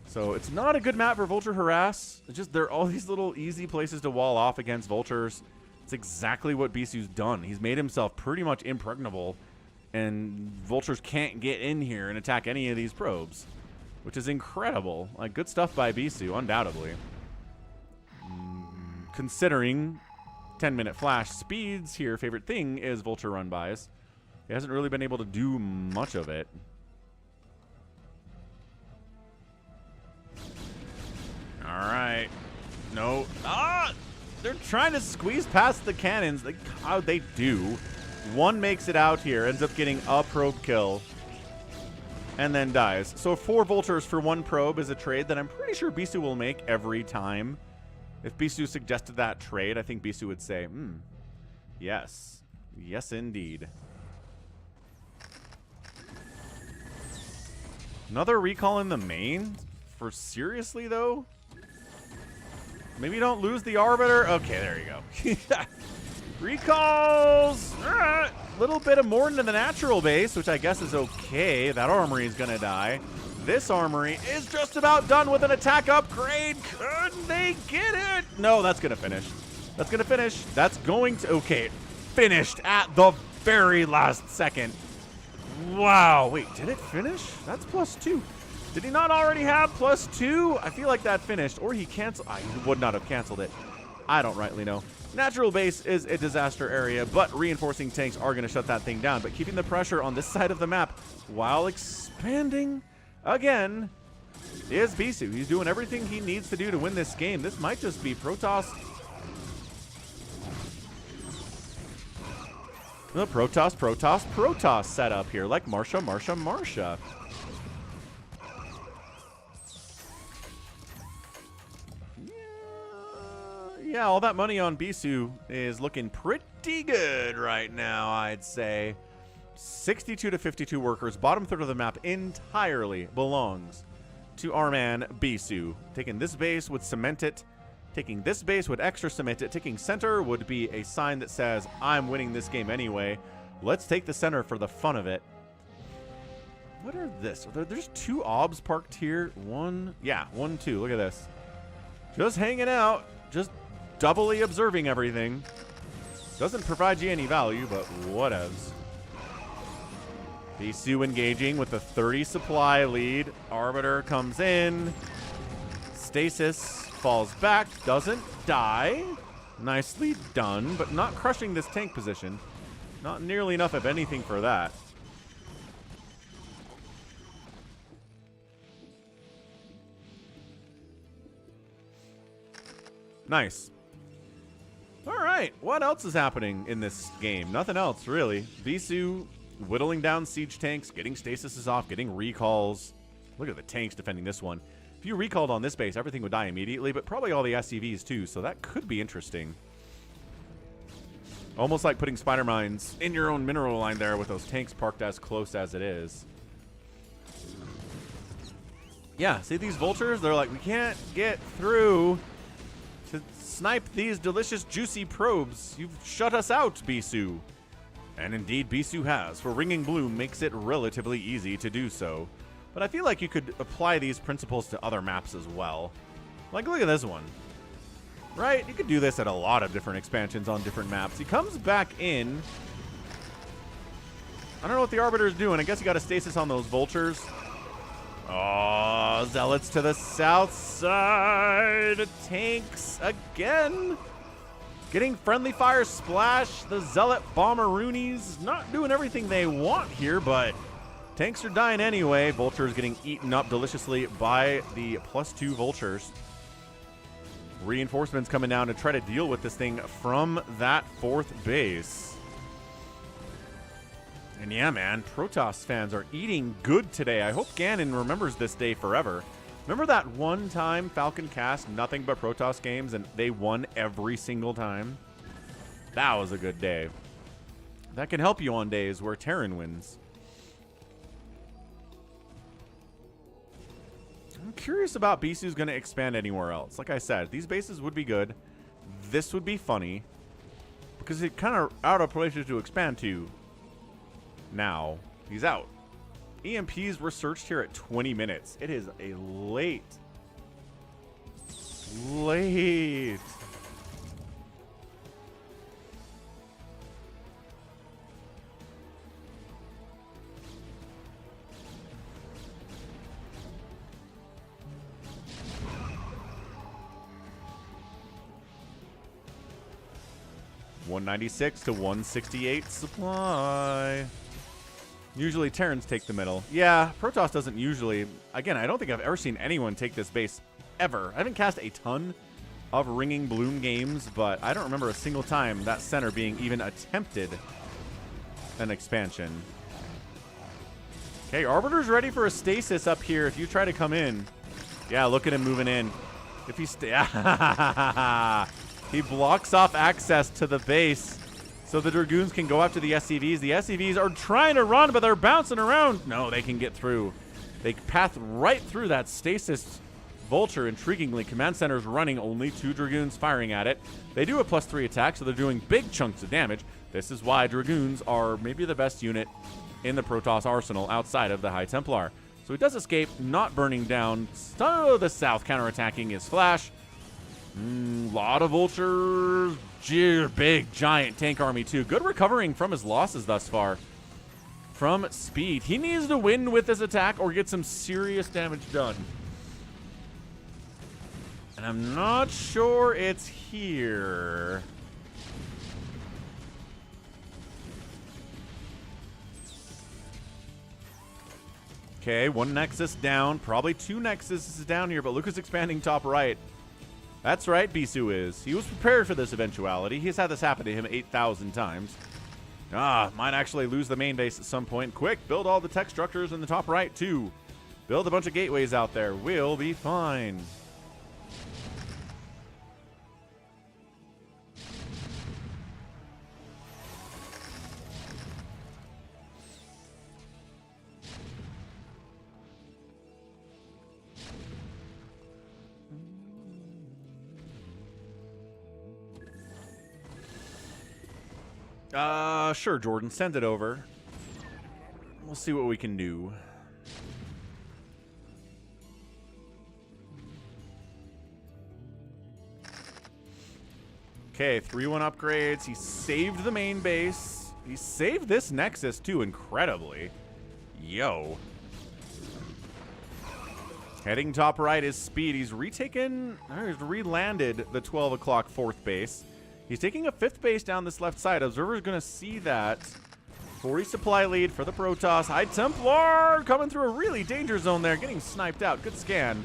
So it's not a good map for Vulture Harass. It's just there are all these little easy places to wall off against Vultures. It's exactly what Bisu's done. He's made himself pretty much impregnable, and Vultures can't get in here and attack any of these probes, which is incredible. Like, good stuff by Bisu, undoubtedly. Considering 10-minute flash speeds here, favorite thing is Vulture run bys. He hasn't really been able to do much of it. All right. No. Ah! They're trying to squeeze past the cannons. Like, how they do. One makes it out here, ends up getting a probe kill, and then dies. So 4 vultures for 1 probe is a trade that I'm pretty sure Bisu will make every time. If Bisu suggested that trade, I think Bisu would say, yes. Yes, indeed. Another recall in the main? For seriously, though? Maybe you don't lose the Arbiter. Okay, there you go. Recalls! A little bit of more into the natural base, which I guess is okay. That armory is going to die. This armory is just about done with an attack upgrade. Could they get it? No, that's going to finish. That's going to finish. That's going to... Okay, finished at the very last second. Wow. Wait, did it finish? That's +2. Did he not already have +2? I feel like that finished. Or he canceled. He would not have canceled it. I don't rightly know. Natural base is a disaster area, but reinforcing tanks are going to shut that thing down. But keeping the pressure on this side of the map while expanding again is Bisu. He's doing everything he needs to do to win this game. This might just be Protoss. The Protoss setup here, like Marsha. Yeah, all that money on Bisu is looking pretty good right now, I'd say. 62 to 52 workers. Bottom third of the map entirely belongs to our man Bisu. Taking this base would cement it. Taking this base would extra cement it. Taking center would be a sign that says, I'm winning this game anyway. Let's take the center for the fun of it. What are this? There's 2 obs parked here. 1, 2. Look at this. Just hanging out. Just doubly observing everything. Doesn't provide you any value, but whatevs. Bisu engaging with the 30 supply lead. Arbiter comes in. Stasis falls back. Doesn't die. Nicely done, but not crushing this tank position. Not nearly enough of anything for that. Nice. All right, what else is happening in this game? Nothing else, really. Bisu whittling down siege tanks, getting stasises off, getting recalls. Look at the tanks defending this one. If you recalled on this base, everything would die immediately, but probably all the SCVs too, so that could be interesting. Almost like putting spider mines in your own mineral line there with those tanks parked as close as it is. Yeah, see these vultures? They're like, we can't get through to snipe these delicious, juicy probes. You've shut us out, Bisu. And indeed, Bisu has, for Ringing Bloom makes it relatively easy to do so. But I feel like you could apply these principles to other maps as well. Like, look at this one. Right? You could do this at a lot of different expansions on different maps. He comes back in. I don't know what the Arbiter is doing. I guess he got a stasis on those vultures. Oh, Zealots to the south side. Tanks again. Getting friendly fire splash. The Zealot Bomberoonies not doing everything they want here, but tanks are dying anyway. Vultures getting eaten up deliciously by the +2 vultures. Reinforcements coming down to try to deal with this thing from that 4th base. And yeah, man, Protoss fans are eating good today. I hope Ganon remembers this day forever. Remember that one time Falcon cast nothing but Protoss games and they won every single time? That was a good day. That can help you on days where Terran wins. I'm curious about Bisu's going to expand anywhere else. Like I said, these bases would be good. This would be funny. Because it's kind of out of places to expand to. Now, he's out. EMPs were searched here at 20 minutes. It is a late. 196 to 168 supply. Usually Terrans take the middle. Yeah, Protoss doesn't usually. Again, I don't think I've ever seen anyone take this base ever. I haven't cast a ton of Ringing Bloom games, but I don't remember a single time that center being even attempted an expansion. Okay, Arbiter's ready for a stasis up here if you try to come in. Yeah, look at him moving in. If he he blocks off access to the base so the Dragoons can go after the SCVs. The SCVs are trying to run, but they're bouncing around. No, they can get through. They path right through that stasis Vulture. Intriguingly, Command Center's running, only 2 Dragoons firing at it. They do a +3 attack, so they're doing big chunks of damage. This is why Dragoons are maybe the best unit in the Protoss arsenal outside of the High Templar. So he does escape, not burning down. So the south counterattacking is Flash. Lot of Vultures. Big, giant tank army, too. Good recovering from his losses thus far. From speed. He needs to win with this attack or get some serious damage done. And I'm not sure it's here. Okay, 1 Nexus down. Probably 2 Nexuses down here, but Luke is expanding top right. That's right, Bisu is. He was prepared for this eventuality. He's had this happen to him 8,000 times. Might actually lose the main base at some point. Quick, build all the tech structures in the top right, too. Build a bunch of gateways out there. We'll be fine. Sure, Jordan. Send it over. We'll see what we can do. Okay, 3-1 upgrades. He saved the main base. He saved this Nexus, too, incredibly. Yo. Heading top right is Speed. He's retaken, he's re-landed the 12 o'clock 4th base. He's taking a 5th base down this left side. Observer's going to see that. 40 supply lead for the Protoss. High Templar coming through a really danger zone there. Getting sniped out. Good scan.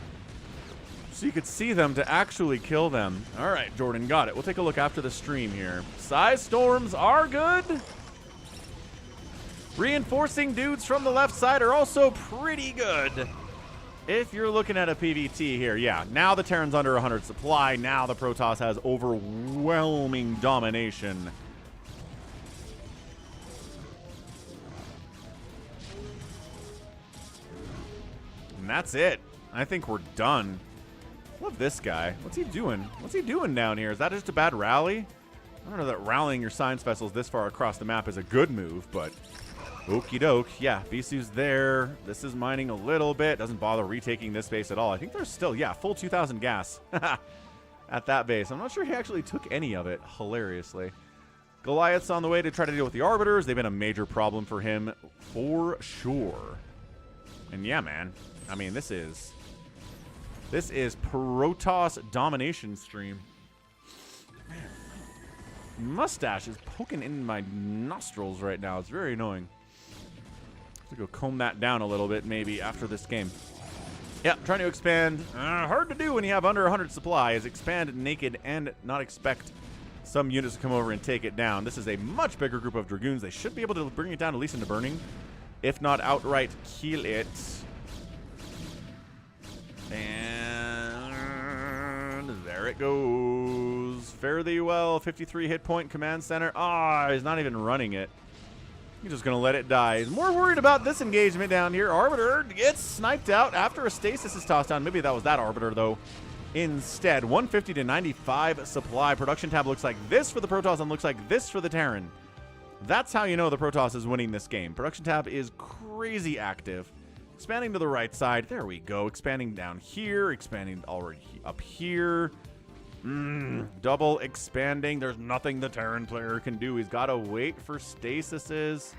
So you could see them to actually kill them. All right, Jordan, got it. We'll take a look after the stream here. Size storms are good. Reinforcing dudes from the left side are also pretty good. If you're looking at a PVT here, yeah, now the Terran's under 100 supply. Now the Protoss has overwhelming domination. And that's it. I think we're done. Love this guy. What's he doing? What's he doing down here? Is that just a bad rally? I don't know that rallying your science vessels this far across the map is a good move, but okie doke. Yeah, Bisu's there. This is mining a little bit. Doesn't bother retaking this base at all. I think there's still, yeah, full 2,000 gas at that base. I'm not sure he actually took any of it, hilariously. Goliath's on the way to try to deal with the Arbiters. They've been a major problem for him for sure. And yeah, man. I mean, this is Protoss domination stream. Man, mustache is poking in my nostrils right now. It's very annoying. To go comb that down a little bit maybe after this game. Yeah, trying to expand. Hard to do when you have under 100 supply is expand naked and not expect some units to come over and take it down. This is a much bigger group of Dragoons. They should be able to bring it down at least into burning, if not outright kill it. And there it goes. Fare thee well. 53 hit point command center. Ah, he's not even running it. He's just going to let it die. He's more worried about this engagement down here. Arbiter gets sniped out after a stasis is tossed down. Maybe that was that Arbiter, though. Instead, 150 to 95 supply. Production tab looks like this for the Protoss and looks like this for the Terran. That's how you know the Protoss is winning this game. Production tab is crazy active. Expanding to the right side. There we go. Expanding down here. Expanding already up here. Double expanding. There's nothing the Terran player can do. He's got to wait for stasises.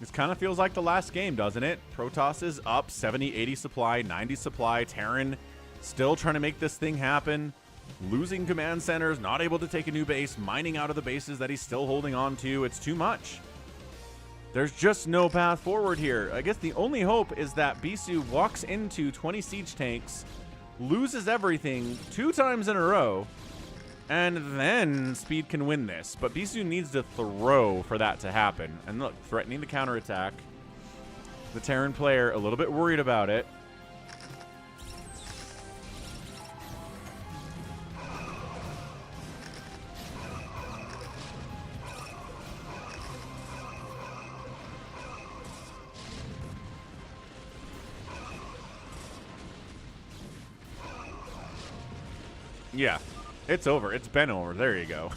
This kind of feels like the last game, doesn't it? Protoss is up 70, 80 supply, 90 supply. Terran still trying to make this thing happen. Losing command centers, not able to take a new base, mining out of the bases that he's still holding on to. It's too much. There's just no path forward here. I guess the only hope is that Bisu walks into 20 siege tanks, loses everything 2 times in a row, and then Speed can win this. But Bisu needs to throw for that to happen. And look, threatening the counterattack. The Terran player a little bit worried about it. Yeah. It's over. It's been over. There you go.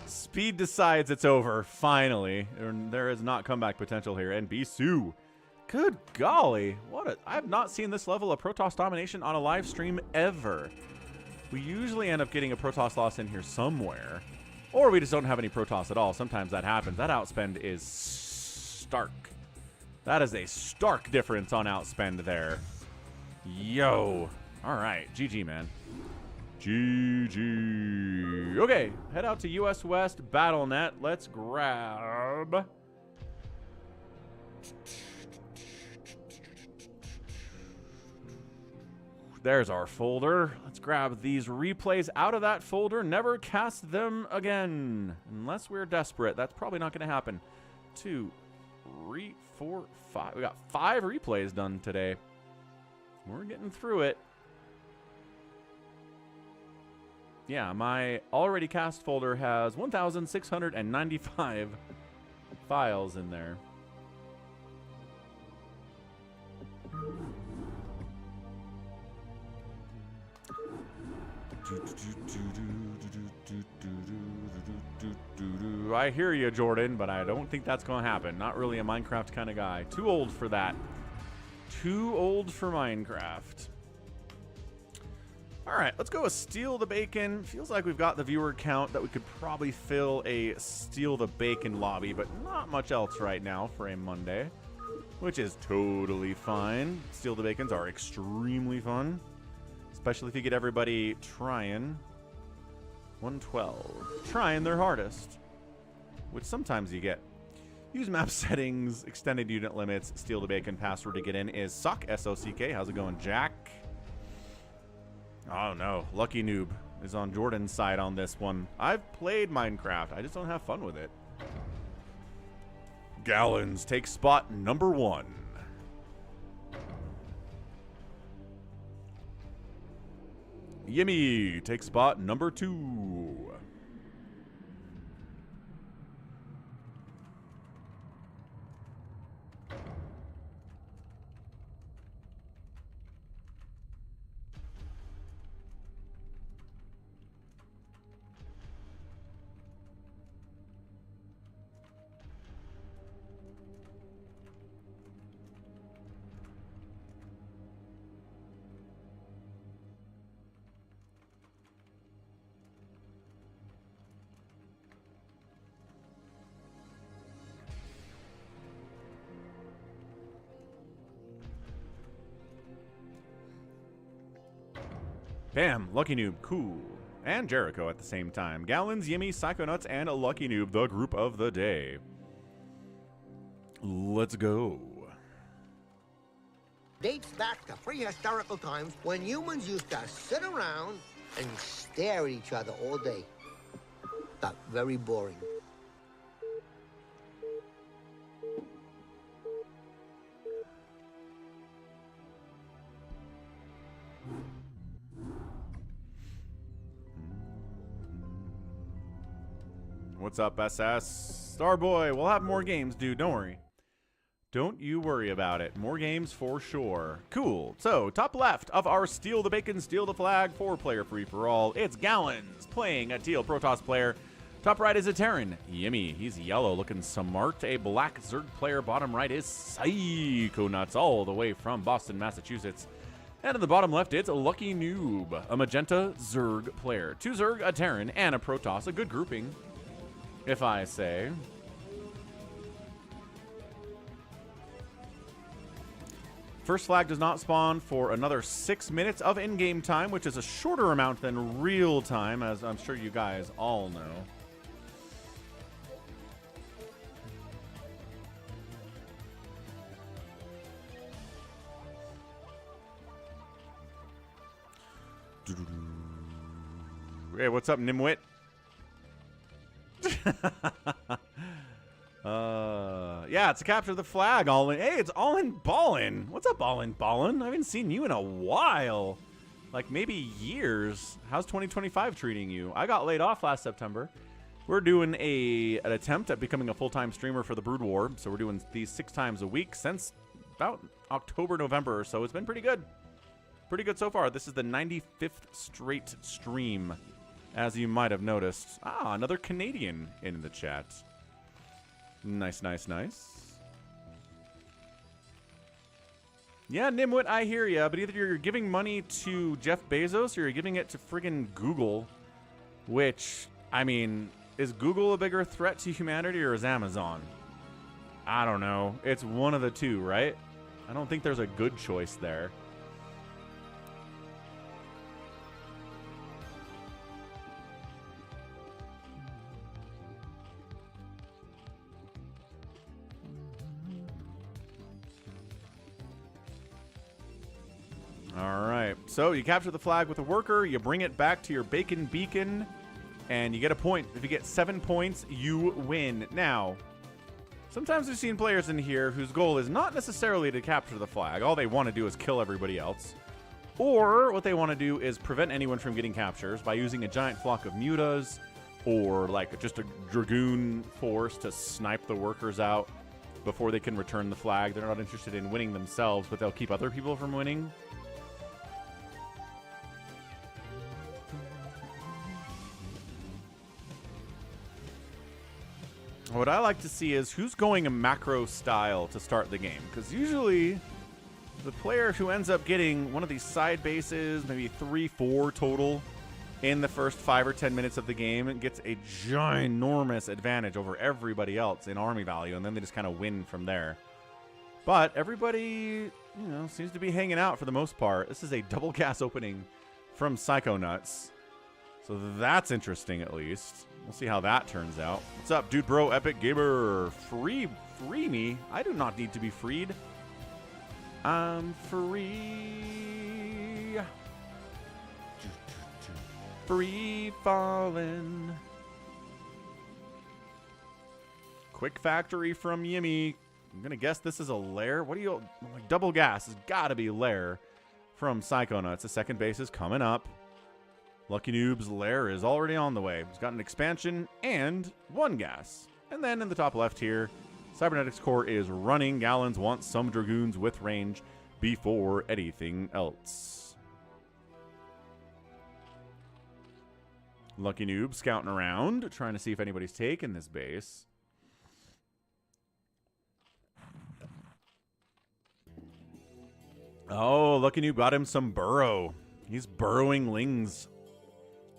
Speed decides it's over, finally. There is not comeback potential here. And Bisu, good golly. I have not seen this level of Protoss domination on a live stream ever. We usually end up getting a Protoss loss in here somewhere. Or we just don't have any Protoss at all. Sometimes that happens. That outspend is stark. That is a stark difference on outspend there. Yo. All right. GG, man. GG. Okay, head out to US West BattleNet. Let's grab... There's our folder. Let's grab these replays out of that folder. Never cast them again. Unless we're desperate. That's probably not going to happen. 2, 3, 4, 5. We got 5 replays done today. We're getting through it. Yeah, my already cast folder has 1,695 files in there. I hear you, Jordan, but I don't think that's going to happen. Not really a Minecraft kind of guy. Too old for that. Too old for Minecraft. All right, let's go with Steal the Bacon. Feels like we've got the viewer count that we could probably fill a Steal the Bacon lobby, but not much else right now for a Monday, which is totally fine. Steal the Bacons are extremely fun, especially if you get everybody trying 112, trying their hardest, which sometimes you get. Use map settings, extended unit limits, Steal the Bacon. Password to get in is SOCK, S-O-C-K. How's it going, Jack? Oh no, Lucky Noob is on Jordan's side on this one. I've played Minecraft, I just don't have fun with it. Gallons takes spot number 1. Yimmy takes spot number 2. Bam, Lucky Noob, cool. and Jericho at the same time. Gallons, Yimmy, Psychonauts, and Lucky Noob, the group of the day. Let's go. Dates back to prehistorical times when humans used to sit around and stare at each other all day. Got very boring. What's up, SS? Starboy, we'll have more games, dude. Don't worry. Don't you worry about it. More games for sure. Cool. So, top left of our Steal the Bacon, Steal the Flag 4-player free-for-all, it's Gallons playing a teal Protoss player. Top right is a Terran. Yimmy. He's yellow, looking smart. A black Zerg player. Bottom right is Psychonauts, all the way from Boston, Massachusetts. And in the bottom left, it's a Lucky Noob, a magenta Zerg player. 2 Zerg, a Terran, and a Protoss. A good grouping, if I say. First flag does not spawn for another 6 minutes of in-game time, which is a shorter amount than real time, as I'm sure you guys all know. Hey, what's up, Nimwit? Yeah, it's a capture the flag. All in. Hey, it's all in ballin'. What's up, all in ballin'? I haven't seen you in a while, like maybe years. How's 2025 treating you? I got laid off last September. We're doing an attempt at becoming a full-time streamer for the Brood War, so we're doing these 6 times a week since about October, November or so. It's been pretty good. Pretty good so far. This is the 95th straight stream, as you might have noticed. Ah, another Canadian in the chat. Nice, nice, nice. Yeah, Nimwit, I hear ya, but either you're giving money to Jeff Bezos or you're giving it to friggin' Google, which, I mean, is Google a bigger threat to humanity or is Amazon? I don't know. It's one of the two, right? I don't think there's a good choice there. All right, so you capture the flag with a worker, you bring it back to your bacon beacon, and you get a point. If you get 7 points, you win. Now, sometimes we've seen players in here whose goal is not necessarily to capture the flag. All they want to do is kill everybody else. Or what they want to do is prevent anyone from getting captures by using a giant flock of mutas or like just a dragoon force to snipe the workers out before they can return the flag. They're not interested in winning themselves, but they'll keep other people from winning. What I like to see is who's going a macro style to start the game, because usually the player who ends up getting one of these side bases, maybe 3-4 total in the first 5 or 10 minutes of the game, gets a ginormous advantage over everybody else in army value, and then they just kind of win from there. But everybody, you know, seems to be hanging out for the most part. This is a double gas opening from Psychonauts, so that's interesting at least. We'll see how that turns out. What's up, dude bro, epic gamer? Free me? I do not need to be freed. I'm free. Free falling. Quick factory from Yimmy. I'm gonna guess this is a lair. What do you, like, double gas has gotta be lair from Psychonauts. The second base is coming up. Lucky Noob's lair is already on the way. He's got an expansion and 1 gas. And then in the top left here, Cybernetics Core is running. Gallons wants some Dragoons with range before anything else. Lucky Noob scouting around, trying to see if anybody's taken this base. Oh, Lucky Noob got him some burrow. He's burrowing lings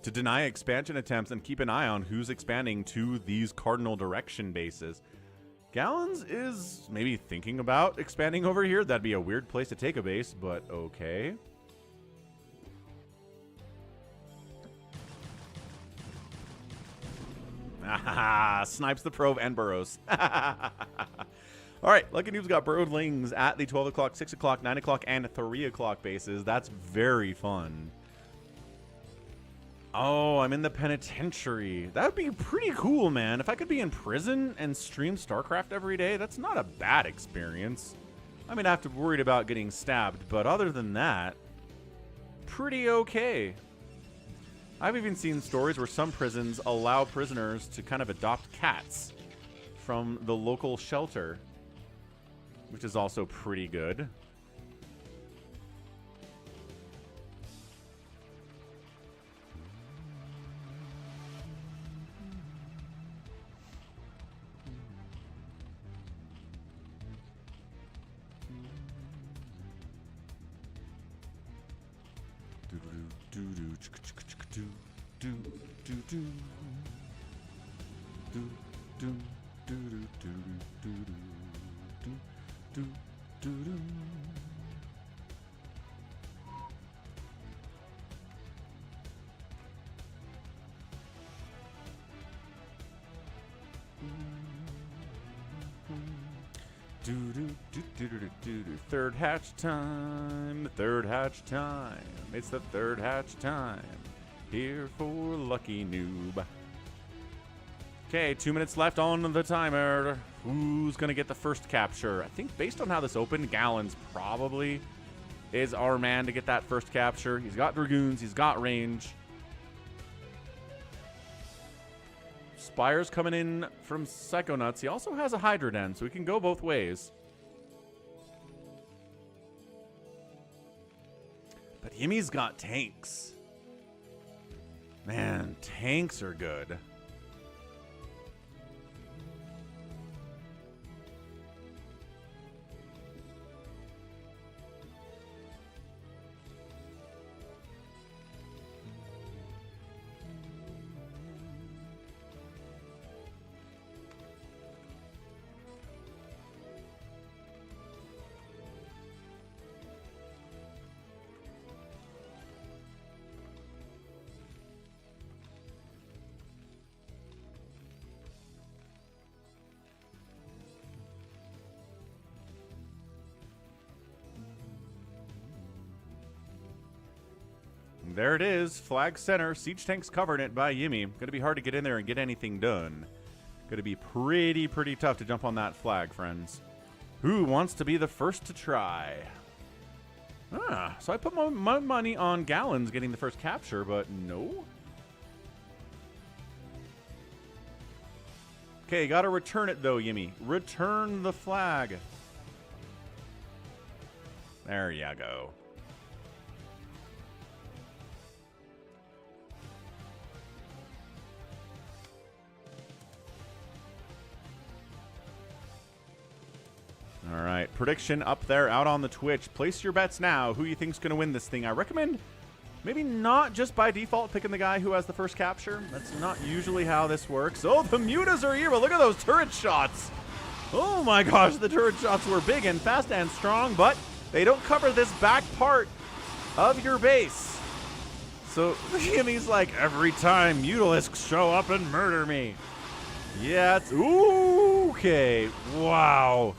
to deny expansion attempts and keep an eye on who's expanding to these cardinal direction bases. Gallons is maybe thinking about expanding over here. That'd be a weird place to take a base, but okay. Snipes the probe and burrows. All right, Lucky Noob's got Broodlings at the 12 o'clock, 6 o'clock, 9 o'clock, and 3 o'clock bases. That's very fun. Oh, I'm in the penitentiary. That would be pretty cool, man. If I could be in prison and stream StarCraft every day, that's not a bad experience. I mean, I have to be worried about getting stabbed, but other than that, pretty okay. I've even seen stories where some prisons allow prisoners to kind of adopt cats from the local shelter, which is also pretty good. Third hatch time, third hatch time. It's the third hatch time. Here for Lucky Noob. Okay, 2 minutes left on the timer. Who's gonna get the first capture? I think based on how this opened, Gallons probably is our man to get that first capture. He's got Dragoons, he's got range. Spire's coming in from Psychonauts. He also has a Hydra Den, so he can go both ways. But Yimmy's got tanks. Man, tanks are good. There it is, flag center, siege tanks covering it by Yimmy. Gonna be hard to get in there and get anything done. Gonna be pretty tough to jump on that flag, friends. Who wants to be the first to try? So I put my money on Gallons getting the first capture, but no. Okay, gotta return it though, Yimmy. Return the flag. There you go. All right, prediction up there out on the Twitch. Place your bets now. Who you think's going to win this thing? I recommend maybe not just by default picking the guy who has the first capture. That's not usually how this works. Oh, the mutas are here, but look at those turret shots. Oh my gosh, the turret shots were big and fast and strong, but they don't cover this back part of your base. So Yimmy's like, every time mutalisks show up and murder me. Yeah, it's ooh, okay. Wow.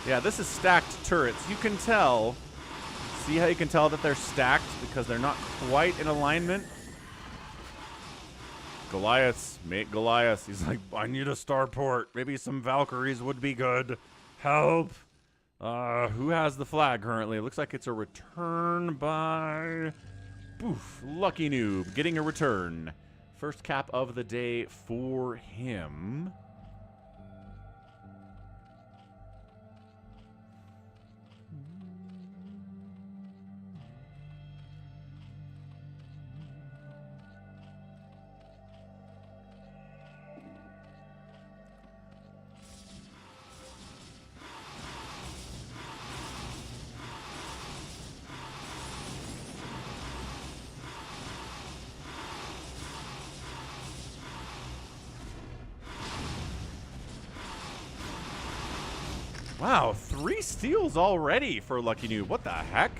Yeah, this is stacked turrets. You can tell. See how you can tell that they're stacked? Because they're not quite in alignment. Goliaths, mate Goliath. He's like, I need a starport. Maybe some Valkyries would be good. Help. Who has the flag currently? It looks like it's a return by... Boof. Lucky Noob getting a return. First cap of the day for him. Wow, 3 steals already for Lucky Noob. What the heck?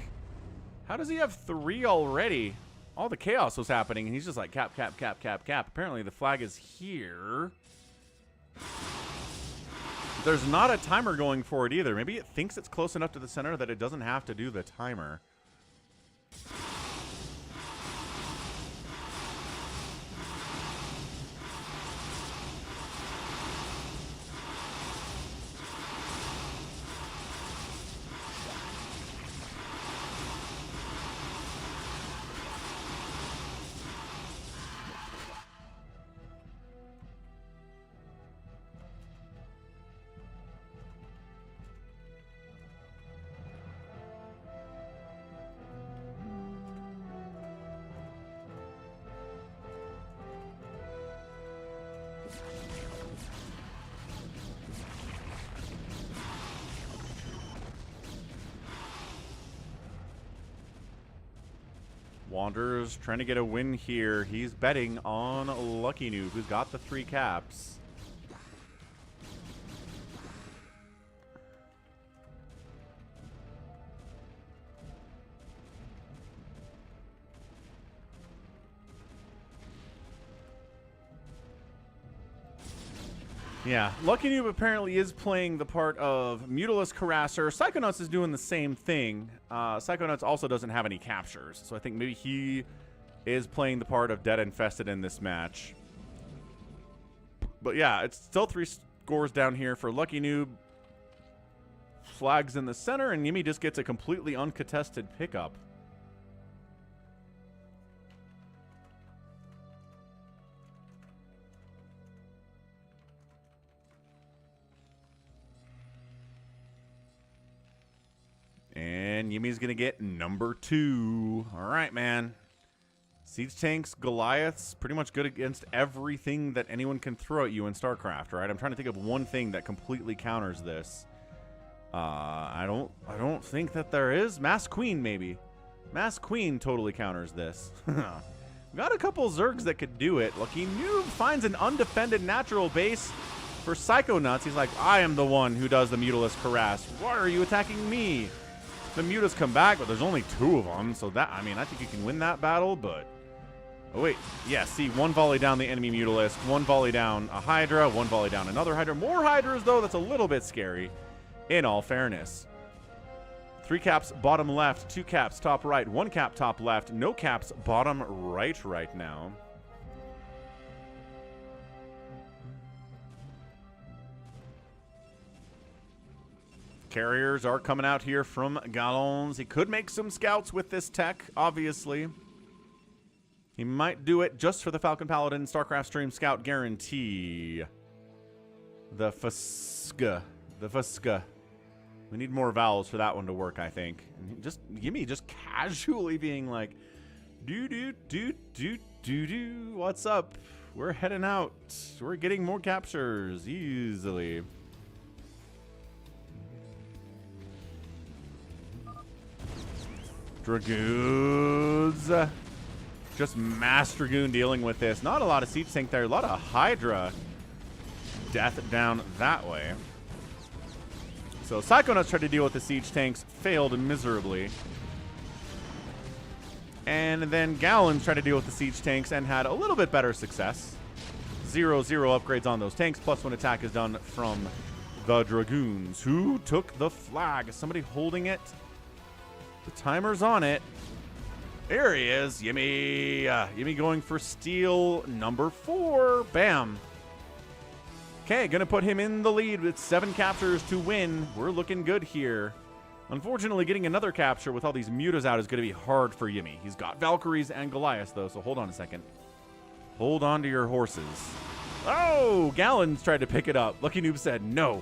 How does he have 3 already? All the chaos was happening, and he's just like, cap, cap, cap, cap, cap. Apparently the flag is here. There's not a timer going for it either. Maybe it thinks it's close enough to the center that it doesn't have to do the timer. Wanderers trying to get a win here. He's betting on Lucky Noob, who's got the 3 caps. Yeah, Lucky Noob apparently is playing the part of Mutilus Harasser. Psychonauts is doing the same thing. Psychonauts also doesn't have any captures, so I think maybe he is playing the part of Dead Infested in this match. But yeah, it's still 3 scores down here for Lucky Noob. Flags in the center, and Yimi just gets a completely uncontested pickup. And Yumi's going to get number 2. All right, man. Siege tanks, Goliaths, pretty much good against everything that anyone can throw at you in StarCraft, right? I'm trying to think of one thing that completely counters this. I don't think that there is. Mass Queen, maybe. Mass Queen totally counters this. We got a couple Zergs that could do it. Lucky Noob finds an undefended natural base for Psychonauts. He's like, I am the one who does the Mutilus Harass. Why are you attacking me? The Mutas come back, but there's only 2 of them, so that, I mean, I think you can win that battle, but... Oh, wait. Yeah, see, 1 volley down the enemy Mutilist, 1 volley down a Hydra, 1 volley down another Hydra. More Hydras, though, that's a little bit scary, in all fairness. 3 caps bottom left, 2 caps top right, 1 cap top left, no caps bottom right now. Carriers are coming out here from Galons. He could make some scouts with this tech, obviously. He might do it just for the Falcon Paladin StarCraft Stream Scout guarantee. The Fuska. The Fuska. We need more vowels for that one to work, I think. And just Gimme just casually being like, do. What's up? We're heading out. We're getting more captures easily. Dragoons. Just Mass Dragoon dealing with this. Not a lot of Siege Tank there. A lot of Hydra death down that way. So Psychonauts tried to deal with the Siege Tanks. Failed miserably. And then Gallons tried to deal with the Siege Tanks and had a little bit better success. 0-0 upgrades on those tanks. Plus 1 attack is done from the Dragoons. Who took the flag? Is somebody holding it? The timer's on it. There he is. Yimmy. Yimmy going for steal number 4. Bam. Okay, gonna put him in the lead with 7 captures to win. We're looking good here. Unfortunately, getting another capture with all these mutas out is gonna be hard for Yimmy. He's got Valkyries and Goliaths, though, so hold on a second. Hold on to your horses. Oh, Gallons tried to pick it up. Lucky Noob said no.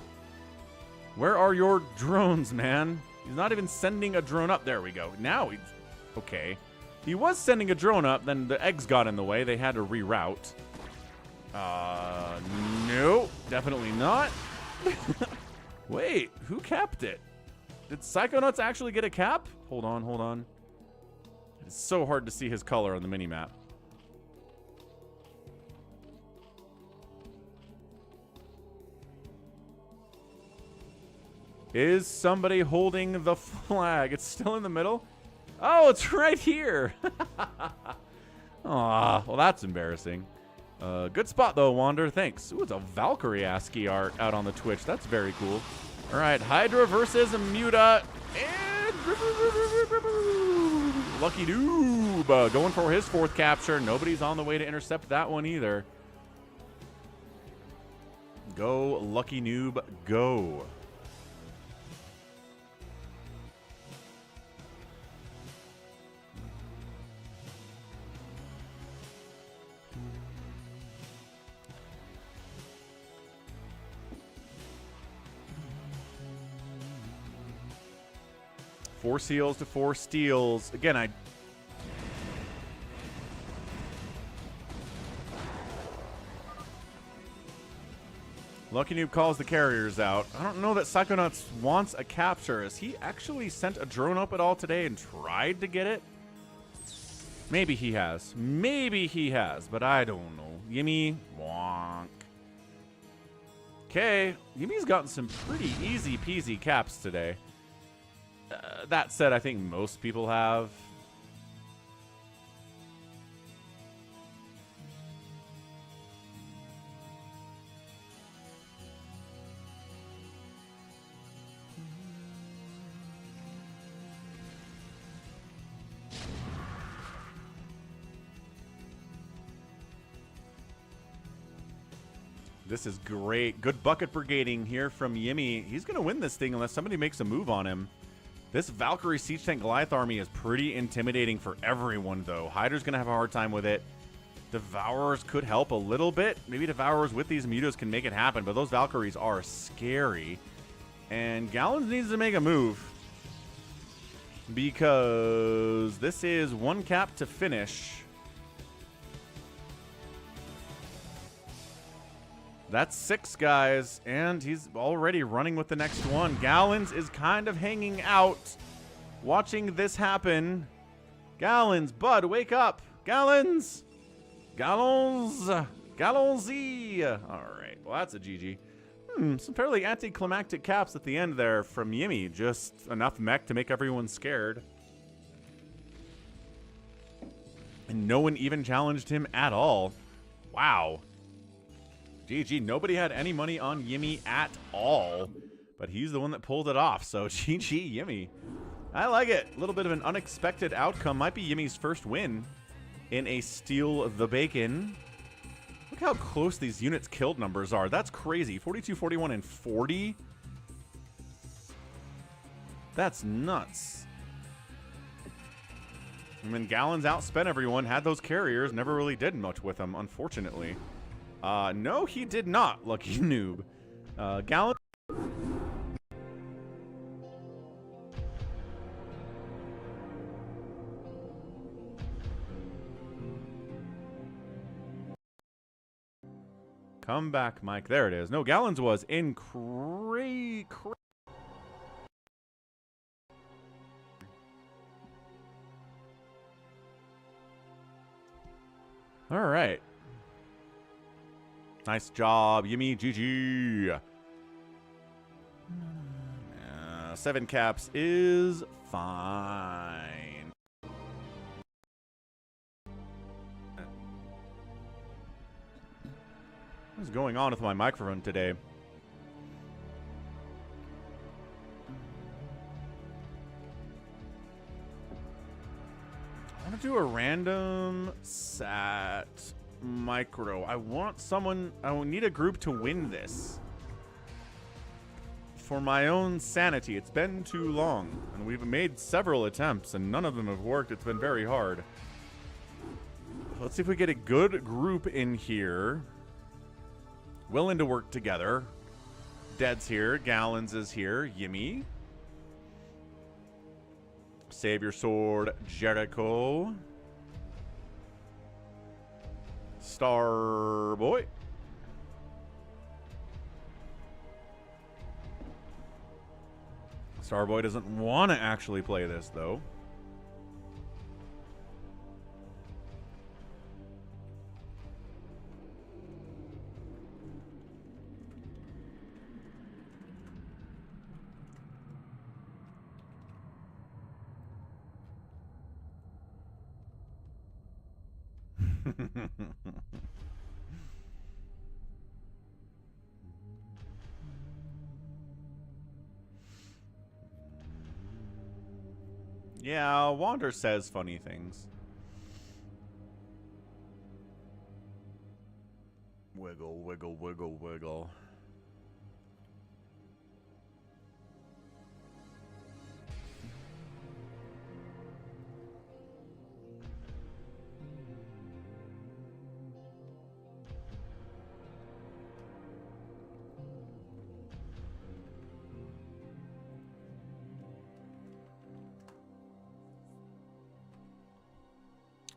Where are your drones, man? He's not even sending a drone up. There we go. Now he's... Okay. He was sending a drone up, then the eggs got in the way. They had to reroute. No. Definitely not. Wait, who capped it? Did Psychonauts actually get a cap? Hold on. It's so hard to see his color on the minimap. Is somebody holding the flag? It's still in the middle? Oh, it's right here. Aw, well, that's embarrassing. Good spot, though, Wander. Thanks. Ooh, it's a Valkyrie ASCII art out on the Twitch. That's very cool. All right, Hydra versus Muta. And Lucky Noob going for his 4th capture. Nobody's on the way to intercept that one either. Go, Lucky Noob, go. Four seals to 4 steals. Again, Lucky Noob calls the carriers out. I don't know that Psychonauts wants a capture. Has he actually sent a drone up at all today and tried to get it? Maybe he has. Maybe he has, but I don't know. Yimmy, wonk. Okay, Yimmy's gotten some pretty easy peasy caps today. That said, I think most people have. This is great. Good bucket brigading here from Yimmy. He's going to win this thing unless somebody makes a move on him. This Valkyrie Siege Tank Goliath army is pretty intimidating for everyone, though. Hydra's going to have a hard time with it. Devourers could help a little bit. Maybe Devourers with these Mutas can make it happen, but those Valkyries are scary. And Gallons needs to make a move because this is 1 cap to finish. That's 6 guys, and he's already running with the next one. Gallons is kind of hanging out, watching this happen. Gallons, bud, wake up. Gallons. Gallons. Gallons-y. All right, well, that's a GG. Some fairly anticlimactic caps at the end there from Yimmy. Just enough mech to make everyone scared. And no one even challenged him at all. Wow. GG, nobody had any money on Yimmy at all, but he's the one that pulled it off, so GG, Yimmy. I like it. A little bit of an unexpected outcome. Might be Yimmy's first win in a Steal the Bacon. Look how close these units killed numbers are. That's crazy. 42, 41, and 40. That's nuts. And then Gallons outspent everyone, had those carriers, never really did much with them, unfortunately. No, he did not, Lucky Noob. Gallon. Come back, Mike. There it is. No, Gallons was in All right. Nice job, Yimmy. GG. 7 caps is fine. What is going on with my microphone today? I want to do a random sat micro. I want someone. I need a group to win this. For my own sanity. It's been too long. And we've made several attempts and none of them have worked. It's been very hard. Let's see if we get a good group in here. Willing to work together. Dead's here. Gallons is here. Yimmy. Save your sword, Jericho. Starboy. Starboy doesn't want to actually play this, though. Yeah, Wander says funny things. Wiggle, wiggle, wiggle, wiggle.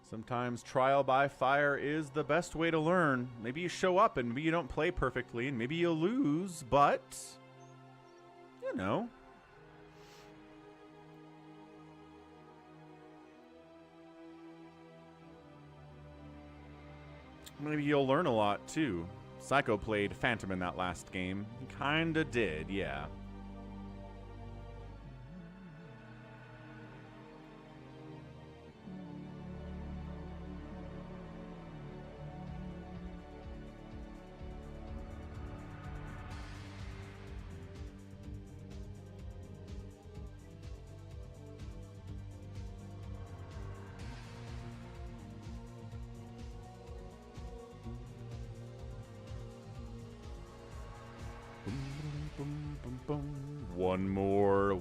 Sometimes trial by fire is the best way to learn. Maybe you show up and maybe you don't play perfectly and maybe you lose, but, you know. Maybe you'll learn a lot too. Psycho played Phantom in that last game. He kinda did, yeah.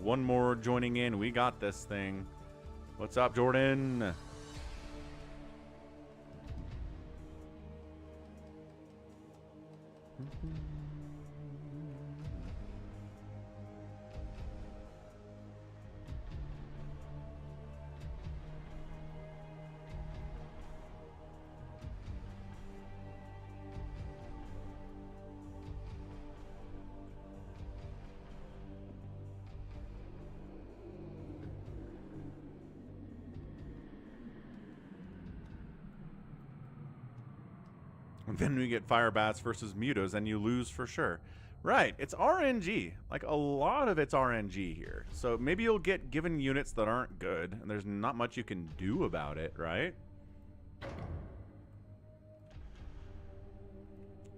One more joining in. We got this thing. What's up, Jordan? And then we get Fire Bats versus Mutos, and you lose for sure. Right, it's RNG. Like, a lot of it's RNG here. So maybe you'll get given units that aren't good, and there's not much you can do about it, right?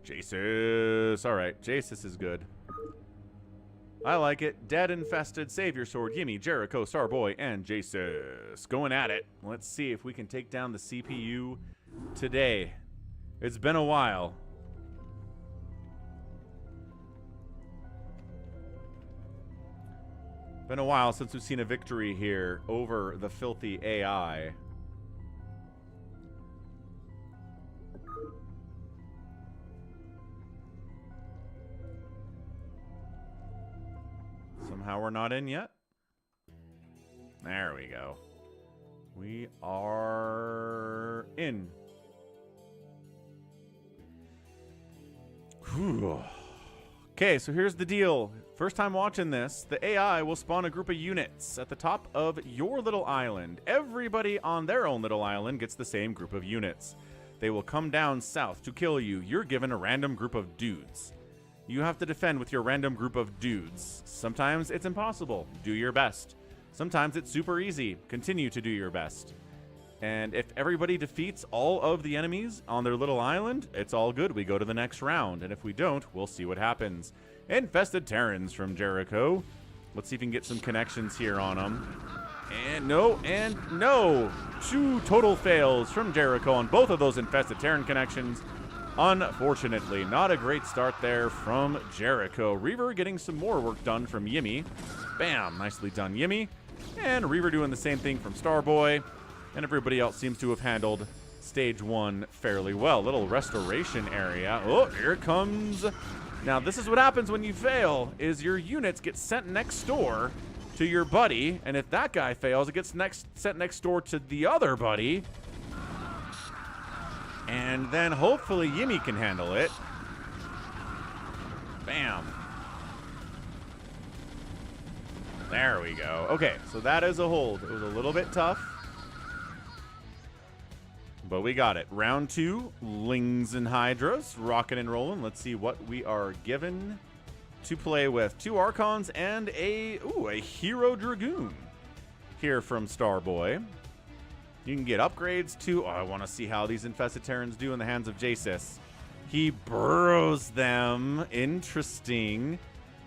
Jasus. Alright, Jasus is good. I like it. Dead Infested, Savior Sword, Gimme, Jericho, Starboy, and Jasus. Going at it. Let's see if we can take down the CPU today. It's been a while. Been a while since we've seen a victory here over the filthy AI. Somehow we're not in yet. There we go. We are in. Okay, so here's the deal. First time watching this, the AI will spawn a group of units at the top of your little island. Everybody on their own little island gets the same group of units. They will come down south to kill you. You're given a random group of dudes. You have to defend with your random group of dudes. Sometimes it's impossible. Do your best. Sometimes it's super easy. Continue to do your best. And if everybody defeats all of the enemies on their little island, it's all good. We go to the next round. And if we don't, we'll see what happens. Infested Terrans from Jericho. Let's see if we can get some connections here on them. And no. 2 total fails from Jericho on both of those Infested Terran connections. Unfortunately, not a great start there from Jericho. Reaver getting some more work done from Yimmy. Bam, nicely done, Yimmy. And Reaver doing the same thing from Starboy. And everybody else seems to have handled stage 1 fairly well. Little restoration area. Oh, here it comes. Now, this is what happens when you fail, is your units get sent next door to your buddy. And if that guy fails, it gets sent next door to the other buddy. And then hopefully Yimmy can handle it. Bam. There we go. Okay, so that is a hold. It was a little bit tough, but we got it. Round 2, Lings and Hydras, rocking and rolling. Let's see what we are given to play with. 2 Archons and a Hero Dragoon here from Starboy. You can get upgrades too. Oh, I want to see how these Infested Terrans do in the hands of Jasus. He burrows them. Interesting.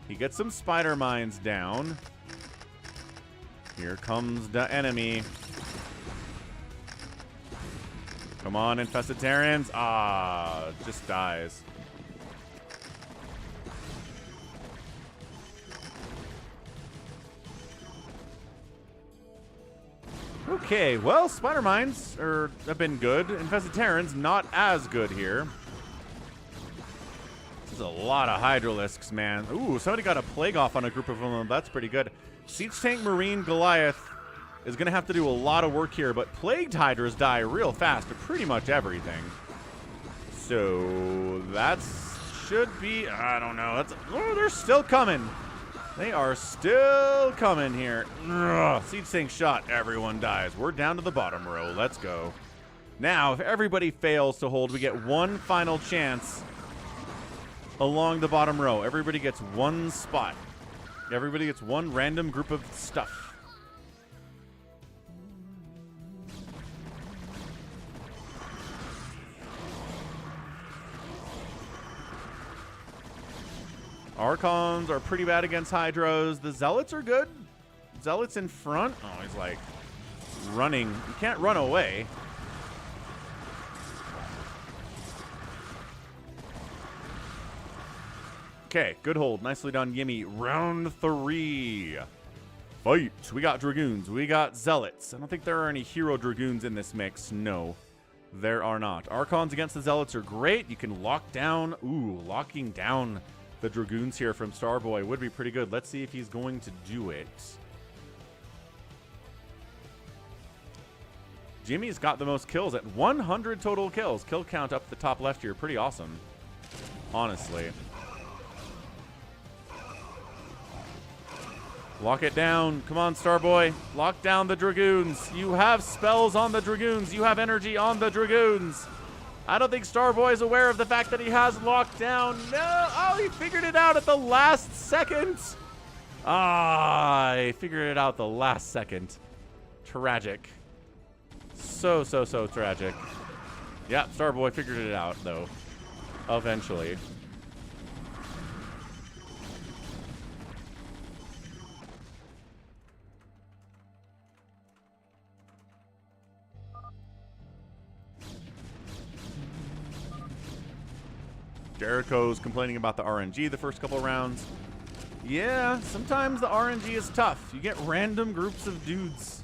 He gets some spider mines down. Here comes the enemy. Come on, infested Terrans. Ah, just dies. Okay, well, Spider Mines have been good. Infested Terrans, not as good here. This is a lot of Hydralisks, man. Ooh, somebody got a Plague off on a group of them. That's pretty good. Siege Tank Marine Goliath is going to have to do a lot of work here, but Plagued Hydras die real fast to pretty much everything. So that should be, I don't know. Oh, they're still coming. They are still coming here. Ugh, Siege Tank shot. Everyone dies. We're down to the bottom row. Let's go. Now, if everybody fails to hold, we get one final chance along the bottom row. Everybody gets one spot. Everybody gets one random group of stuff. Archons are pretty bad against Hydras. The Zealots are good. Zealots in front. Oh, he's like running. You can't run away. Okay, good hold. Nicely done, Yimmy. Round 3. Fight. We got Dragoons. We got Zealots. I don't think there are any Hero Dragoons in this mix. No, there are not. Archons against the Zealots are great. You can lock down. Ooh, locking down the Dragoons here from Starboy would be pretty good. Let's see if he's going to do it. Jimmy's got the most kills at 100 total kills. Kill count up the top left here. Pretty awesome, honestly. Lock it down. Come on, Starboy. Lock down the Dragoons. You have spells on the Dragoons. You have energy on the Dragoons. I don't think Starboy is aware of the fact that he has lockdown. No! Oh, he figured it out at the last second. Ah, he figured it out the last second. Tragic. So tragic. Yeah, Starboy figured it out, though. Eventually. Jericho's complaining about the RNG the first couple rounds. Yeah, sometimes the RNG is tough. You get random groups of dudes.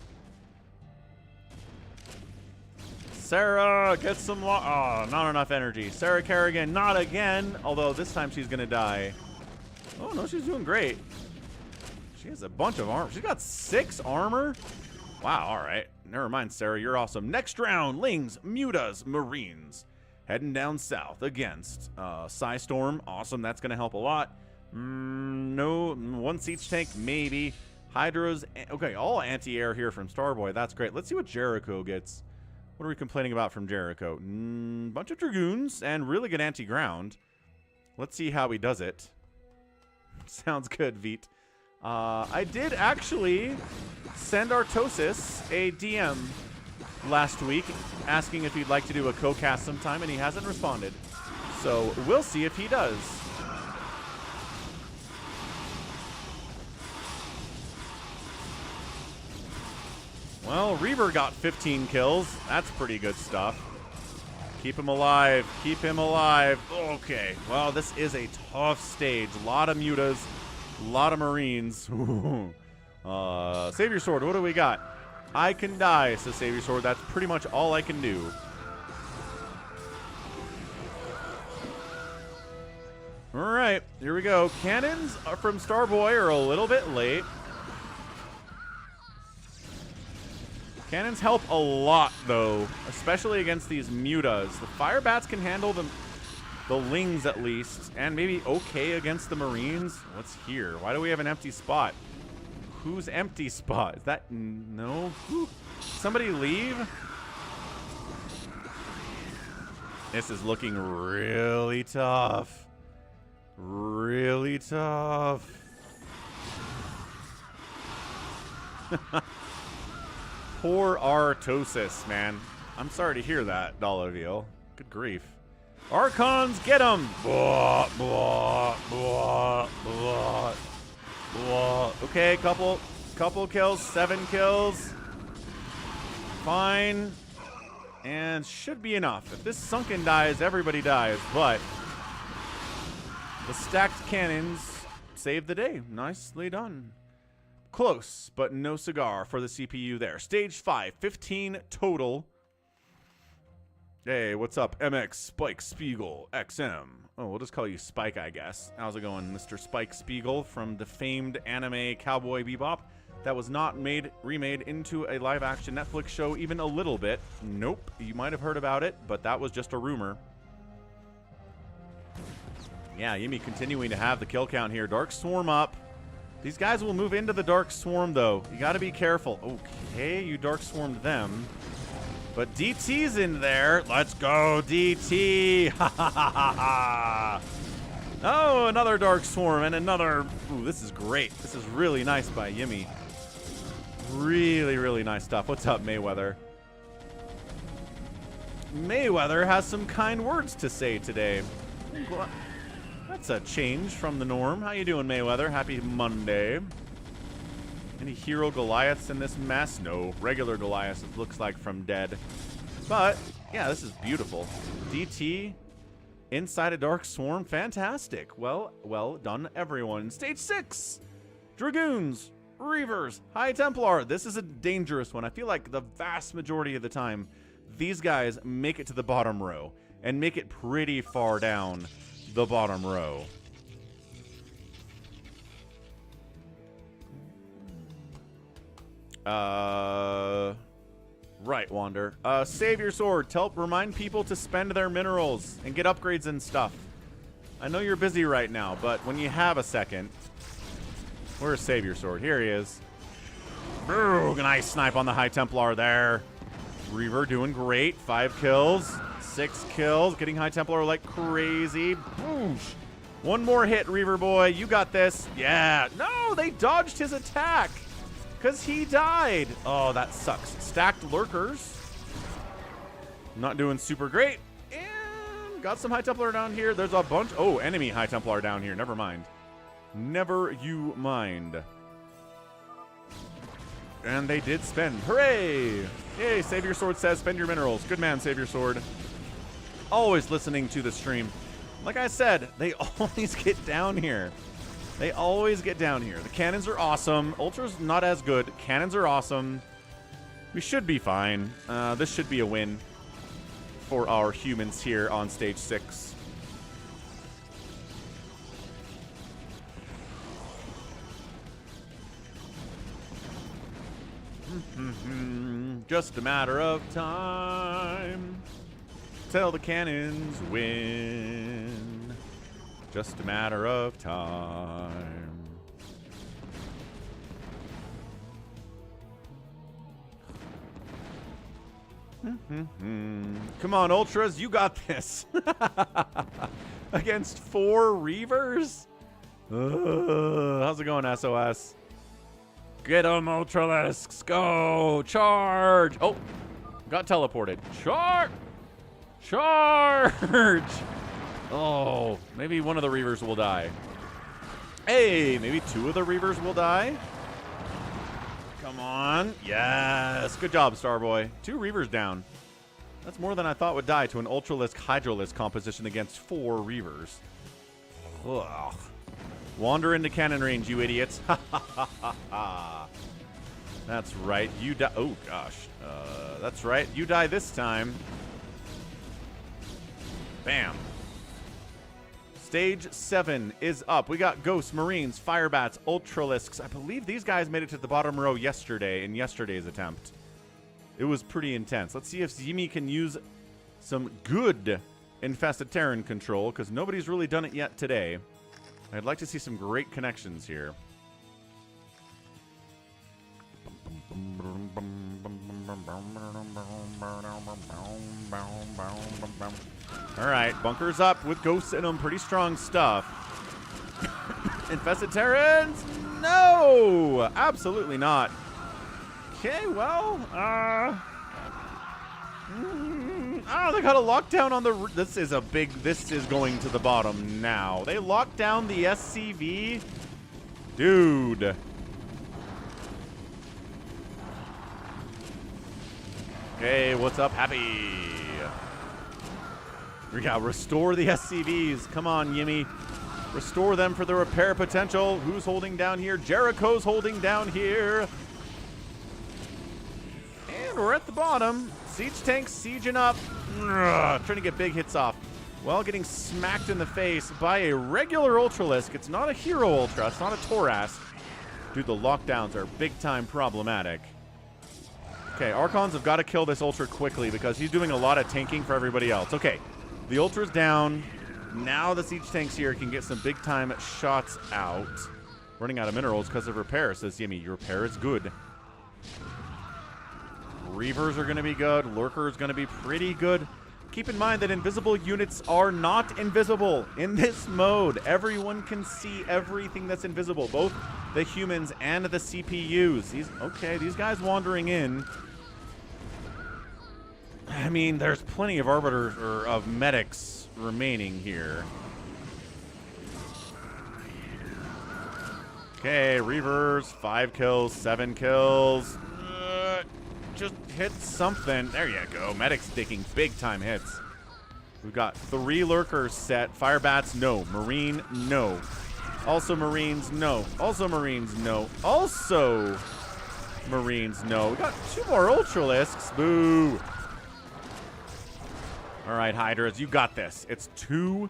Sarah gets some oh, not enough energy. Sarah Kerrigan, not again. Although this time she's gonna die. Oh no, she's doing great. She has a bunch of armor. She's got 6 armor. Wow, all right. Never mind, Sarah, you're awesome. Next round, Lings, Mutas, Marines. Heading down south against Psystorm. Awesome, that's going to help a lot. No, 1 Siege Tank, maybe. Hydras. Okay, all anti-air here from Starboy. That's great. Let's see what Jericho gets. What are we complaining about from Jericho? Bunch of Dragoons and really good anti-ground. Let's see how he does it. Sounds good, Veet. I did actually send Artosis a DM last week asking if he'd like to do a co-cast sometime, and he hasn't responded. So we'll see if he does. Well, Reaver got 15 kills. That's pretty good stuff. Keep him alive. Keep him alive. Okay. Well, this is a tough stage. A lot of mutas. A lot of Marines. Savior Sword, what do we got? I can die, says Savior Sword. That's pretty much all I can do. All right, here we go. Cannons from Starboy are a little bit late. Cannons help a lot, though, especially against these mutas. The fire bats can handle them, the Lings at least, and maybe okay against the Marines. What's here? Why do we have an empty spot? Whose empty spot? Is that... No? Somebody leave? This is looking really tough. Really tough. Poor Artosis, man. I'm sorry to hear that, Dollarville. Good grief. Archons, get him! Blah, blah, blah, blah, blah. Okay, couple. Couple kills, 7 kills. Fine. And should be enough. If this sunken dies, everybody dies. But the stacked cannons save the day. Nicely done. Close, but no cigar for the CPU there. Stage 5, 15 total. Hey, what's up, MX Spike Spiegel XM? Oh, we'll just call you Spike, I guess. How's it going, Mr. Spike Spiegel from the famed anime Cowboy Bebop? That was not remade into a live-action Netflix show even a little bit. Nope, you might have heard about it, but that was just a rumor. Yeah, Yimi continuing to have the kill count here. Dark Swarm up. These guys will move into the Dark Swarm, though. You got to be careful. Okay, you Dark Swarmed them. But DT's in there. Let's go, DT. Ha ha ha ha ha. Oh, another Dark Swarm and another. Ooh, this is great. This is really nice by Yimi. Really, really nice stuff. What's up, Mayweather? Mayweather has some kind words to say today. That's a change from the norm. How you doing, Mayweather? Happy Monday. Any hero Goliaths in this mess? No. Regular Goliaths, it looks like, from Dead. But, yeah, this is beautiful. DT inside a Dark Swarm. Fantastic. Well done, everyone. Stage 6. Dragoons. Reavers. High Templar. This is a dangerous one. I feel like the vast majority of the time, these guys make it to the bottom row. And make it pretty far down the bottom row. Right, Wander. Save your sword. Remind people to spend their minerals and get upgrades and stuff. I know you're busy right now, but when you have a second, where's Save your sword? Here he is. Ooh, nice snipe on the High Templar there. Reaver doing great. 5 kills. 6 kills. Getting High Templar like crazy. Boosh. One more hit, Reaver boy. You got this. Yeah. No, they dodged his attack. Because he died. Oh, that sucks. Stacked lurkers. Not doing super great. And got some High Templar down here. There's a bunch. Oh, enemy High Templar down here. Never mind. Never you mind. And they did spend. Hooray! Yay, Save Your Sword says spend your minerals. Good man, Save Your Sword. Always listening to the stream. Like I said, they always get down here. They always get down here. The cannons are awesome. Ultra's not as good. Cannons are awesome. We should be fine. This should be a win for our humans here on stage 6. Just a matter of time till the cannons win. Just a matter of time. Come on, Ultras, you got this. Against 4 Reavers? How's it going, SOS? Get them, Ultralisks. Go. Charge. Oh, got teleported. Charge. Charge. Oh, maybe one of the Reavers will die. Hey, maybe 2 of the Reavers will die. Come on. Yes. Good job, Starboy. 2 Reavers down. That's more than I thought would die to an Ultralisk Hydrolisk composition against 4 Reavers. Ugh. Wander into cannon range, you idiots. Ha ha ha ha ha. That's right. You die. Oh, gosh. That's right. You die this time. Bam. Stage 7 is up. We got Ghosts, Marines, Firebats, Ultralisks. I believe these guys made it to the bottom row yesterday in yesterday's attempt. It was pretty intense. Let's see if Yimi can use some good Infested Terran control, because nobody's really done it yet today. I'd like to see some great connections here. All right, bunkers up with ghosts in them. Pretty strong stuff. Infested Terrans? No, absolutely not. Okay, well, oh, they got a lockdown on the. This is a big. This is going to the bottom now. They locked down the SCV, dude. Hey, what's up, Happy? We got restore the SCVs. Come on, Yimmy. Restore them for the repair potential. Who's holding down here? Jericho's holding down here. And we're at the bottom. Siege tanks sieging up. Trying to get big hits off. Well, getting smacked in the face by a regular Ultralisk. It's not a Hero Ultra. It's not a Torask. Dude, the lockdowns are big time problematic. Okay, Archons have got to kill this Ultra quickly because he's doing a lot of tanking for everybody else. Okay, the Ultra's down. Now the siege tanks here can get some big time shots out. Running out of minerals because of repair, says Yimmy. Your repair is good. Reavers are going to be good. Lurker is going to be pretty good. Keep in mind that invisible units are not invisible in this mode. Everyone can see everything that's invisible, both the humans and the CPUs. These guys wandering in. I mean, there's plenty of arbiters or of medics remaining here. Okay, Reavers, 5 kills, 7 kills. Just hit something. There you go. Medics taking big time hits. We've got 3 lurkers set. Firebats, no. Marine, no. Also Marines, no. Also Marines, no. Also Marines, no. We got 2 more Ultralisks. Boo. All right, Hydras, you got this. It's 2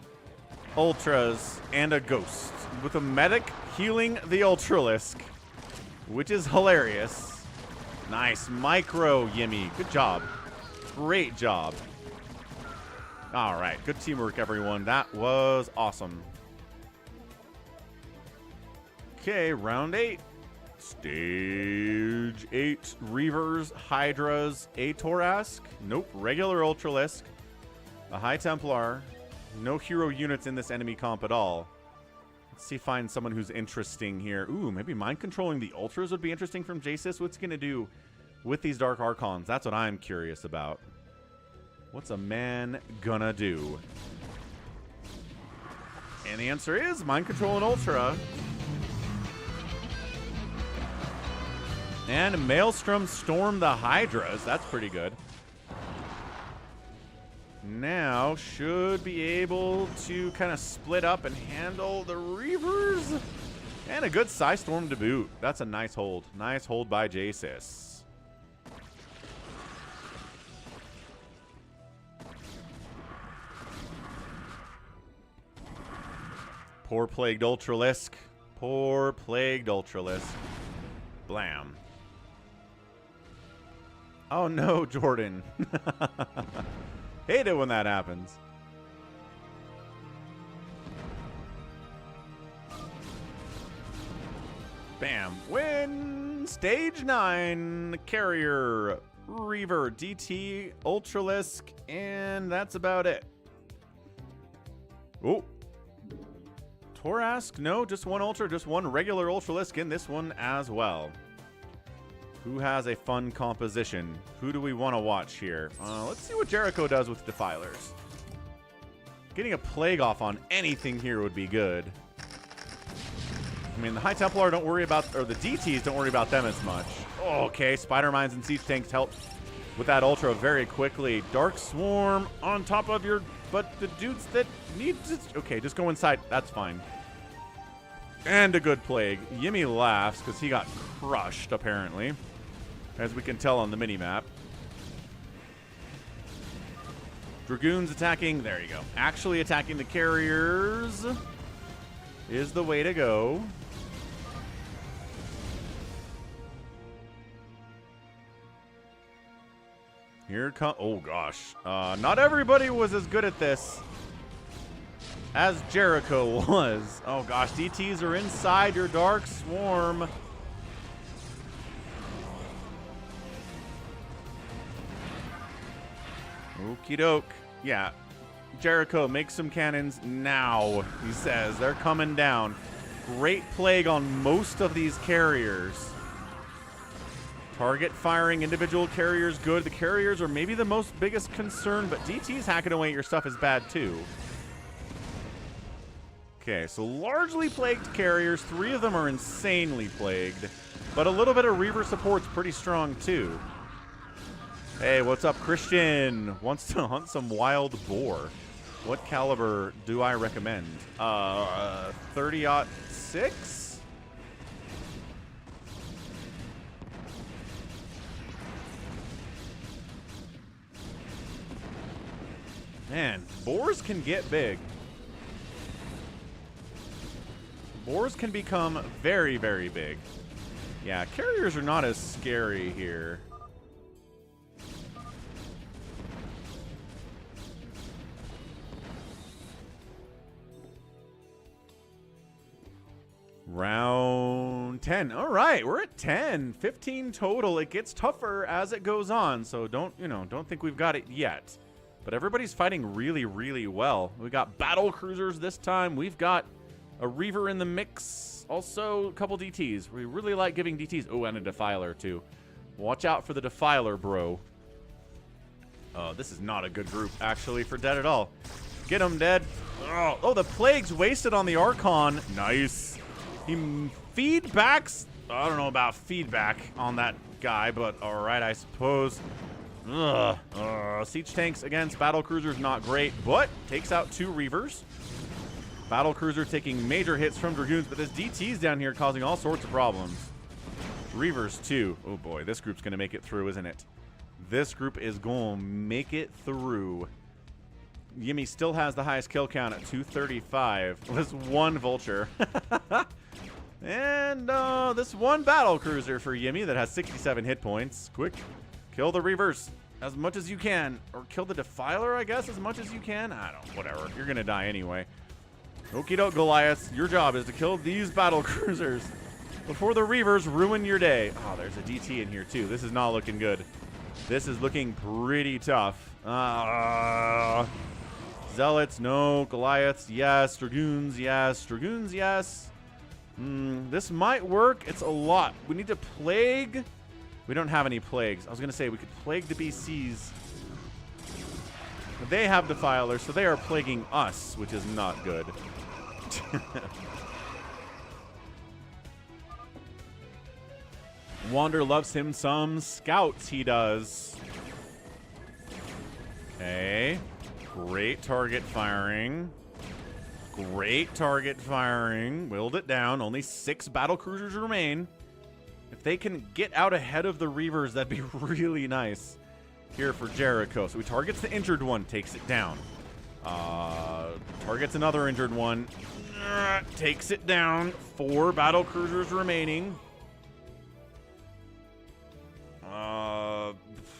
Ultras and a Ghost with a medic healing the Ultralisk, which is hilarious. Nice micro, Yimmy. Good job. Great job. All right. Good teamwork, everyone. That was awesome. Okay, round 8. Stage 8. Reavers, Hydras, a Torask. Nope. Regular Ultralisk. A High Templar. No hero units in this enemy comp at all. Let's see, find someone who's interesting here. Ooh, maybe mind controlling the Ultras would be interesting from Jasis. What's he going to do with these Dark Archons? That's what I'm curious about. What's a man gonna do? And the answer is mind control and Ultra. And Maelstrom storm the Hydras. That's pretty good. Now should be able to kind of split up and handle the Reavers. And a good Psy Storm to boot. That's a nice hold. Nice hold by Jasis. Poor Plagued Ultralisk. Poor Plagued Ultralisk. Blam. Oh no, Jordan. Hate it when that happens. Bam. Win. Stage 9. Carrier, Reaver, DT, Ultralisk, and that's about it. Oh. Torask? No, just one Ultra, just one regular Ultralisk in this one as well. Who has a fun composition? Who do we want to watch here? Let's see what Jericho does with Defilers. Getting a Plague off on anything here would be good. I mean, the High Templar don't worry about, or the DTs don't worry about them as much. Oh, okay, Spider Mines and Siege Tanks help with that Ultra very quickly. Dark Swarm on top of your, but the dudes that need to, okay, just go inside. That's fine. And a good Plague. Yimmy laughs because he got crushed, apparently, as we can tell on the minimap. Dragoons attacking. There you go. Actually attacking the carriers is the way to go. Here come. Oh, gosh. Not everybody was as good at this as Jericho was. Oh, gosh. DTs are inside your Dark Swarm. Okie doke. Yeah. Jericho, make some cannons now, he says. They're coming down. Great Plague on most of these carriers. Target firing individual carriers good. The carriers are maybe the most biggest concern, but DTs hacking away at your stuff is bad too. Okay, so largely plagued carriers. 3 of them are insanely plagued, but a little bit of Reaver support's pretty strong too. Hey, what's up, Christian? Wants to hunt some wild boar. What caliber do I recommend? 30-06? Man, boars can get big. Boars can become very, very big. Yeah, carriers are not as scary here. Round 10. All right, we're at 10. 15 total. It gets tougher as it goes on, so don't think we've got it yet. But everybody's fighting really, really well. We got battle cruisers this time. We've got a Reaver in the mix. Also, a couple DTs. We really like giving DTs. Oh, and a Defiler, too. Watch out for the Defiler, bro. This is not a good group, actually, for Dead at all. Get him, Dead. Oh, the Plague's wasted on the Archon. Nice. He feedbacks. I don't know about feedback on that guy, but all right, I suppose. Siege tanks against battle cruisers, not great, but takes out 2 Reavers. Battle cruiser taking major hits from Dragoons, but this DT's down here causing all sorts of problems. Reavers too. Oh boy, this group's gonna make it through, isn't it? This group is gonna make it through. Yimmy still has the highest kill count at 235. This one Vulture. And this one battle cruiser for Yimmy that has 67 hit points. Quick, kill the Reavers as much as you can. Or kill the Defiler, I guess, as much as you can. I don't, whatever. You're going to die anyway. Okie doke, Goliath. Your job is to kill these battle cruisers before the Reavers ruin your day. Oh, there's a DT in here, too. This is not looking good. This is looking pretty tough. Zealots, no. Goliaths, yes. Dragoons, yes. Dragoons, yes. This might work. It's a lot. We need to plague. We don't have any plagues. I was going to say we could plague the BCs. But they have Defilers, so they are plaguing us, which is not good. Wander loves him some scouts, he does. Okay. Great target firing. Great target firing. Willed it down. Only 6 battle cruisers remain. If they can get out ahead of the Reavers, that'd be really nice here for Jericho. So he targets the injured one, takes it down. Targets another injured one. Takes it down. 4 battle cruisers remaining.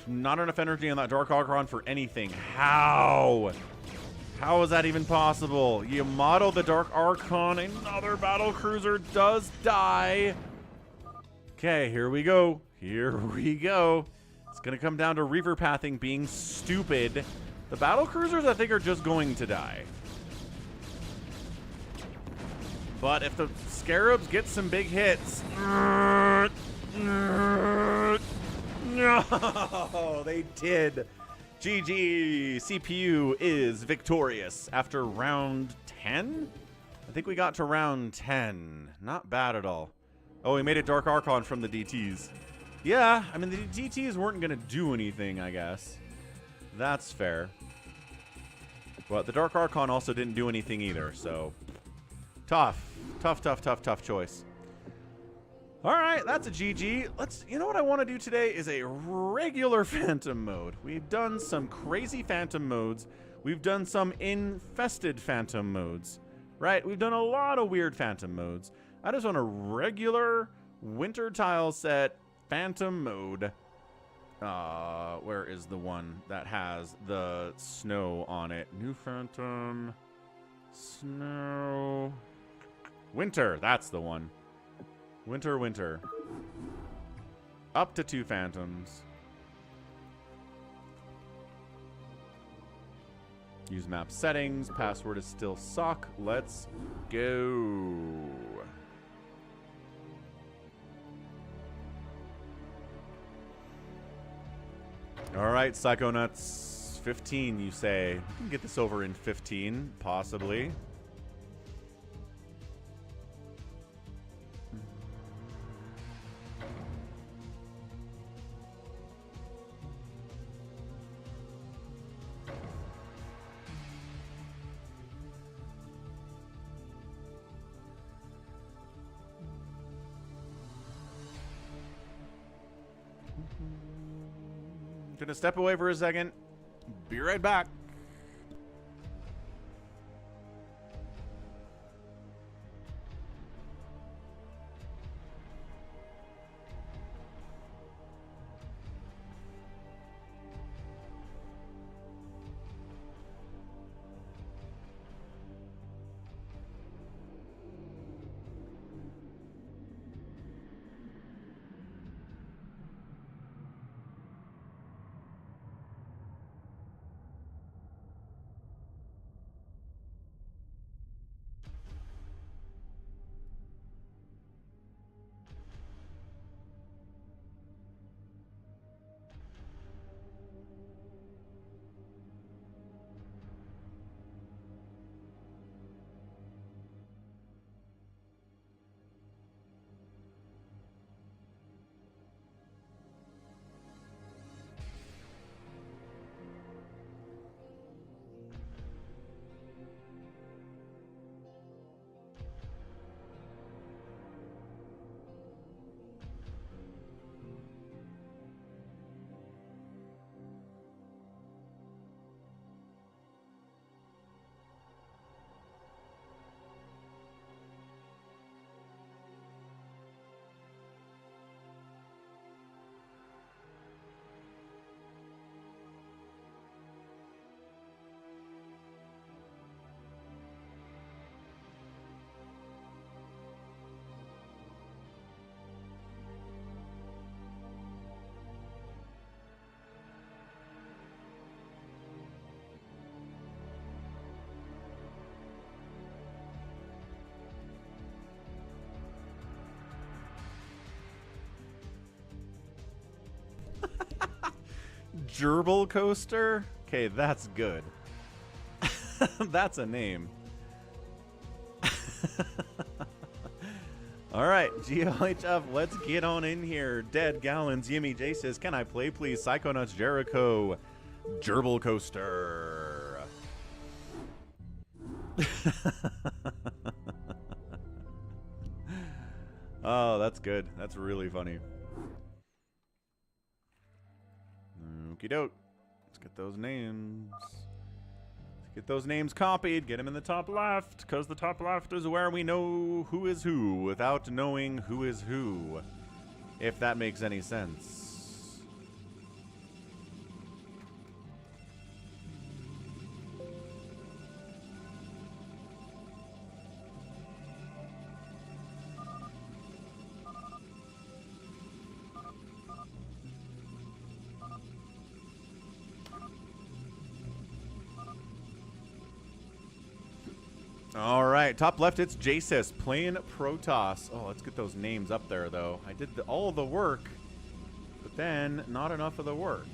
Not enough energy on that Dark Archon for anything. How? How is that even possible? You model the Dark Archon, another battle cruiser does die. Okay, here we go. Here we go. It's going to come down to Reaver pathing being stupid. The battle cruisers, I think, are just going to die. But if the Scarabs get some big hits... No, they did. GG. CPU is victorious after round 10? I think we got to round 10. Not bad at all. Oh, we made a Dark Archon from the DTs. Yeah, I mean, the DTs weren't going to do anything, I guess. That's fair. But the Dark Archon also didn't do anything either, so... Tough. Tough choice. All right, that's a GG. You know what I want to do today is a regular Phantom mode. We've done some crazy Phantom modes. We've done some infested Phantom modes, right? We've done a lot of weird Phantom modes. I just want a regular winter tile set Phantom mode. Where is the one that has the snow on it? New Phantom, snow, winter. That's the one. Winter. Up to 2 Phantoms. Use map settings. Password is still sock. Let's go. All right, Psychonauts. 15, you say. We can get this over in 15, possibly. I'm gonna step away for a second. Be right back. Gerbil Coaster? Okay, that's good. That's a name. All right, GLHF, let's get on in here. Dead Gallons, Yimmy J says, can I play, please? Psychonauts Jericho, Gerbil Coaster. Oh, that's good. That's really funny. Okie doke. Let's get those names. Let's get those names copied. Get them in the top left, because the top left is where we know who is who without knowing who is who. If that makes any sense. All right, top left, it's Jasis playing Protoss. Oh, let's get those names up there, though. I did all the work, but then not enough of the work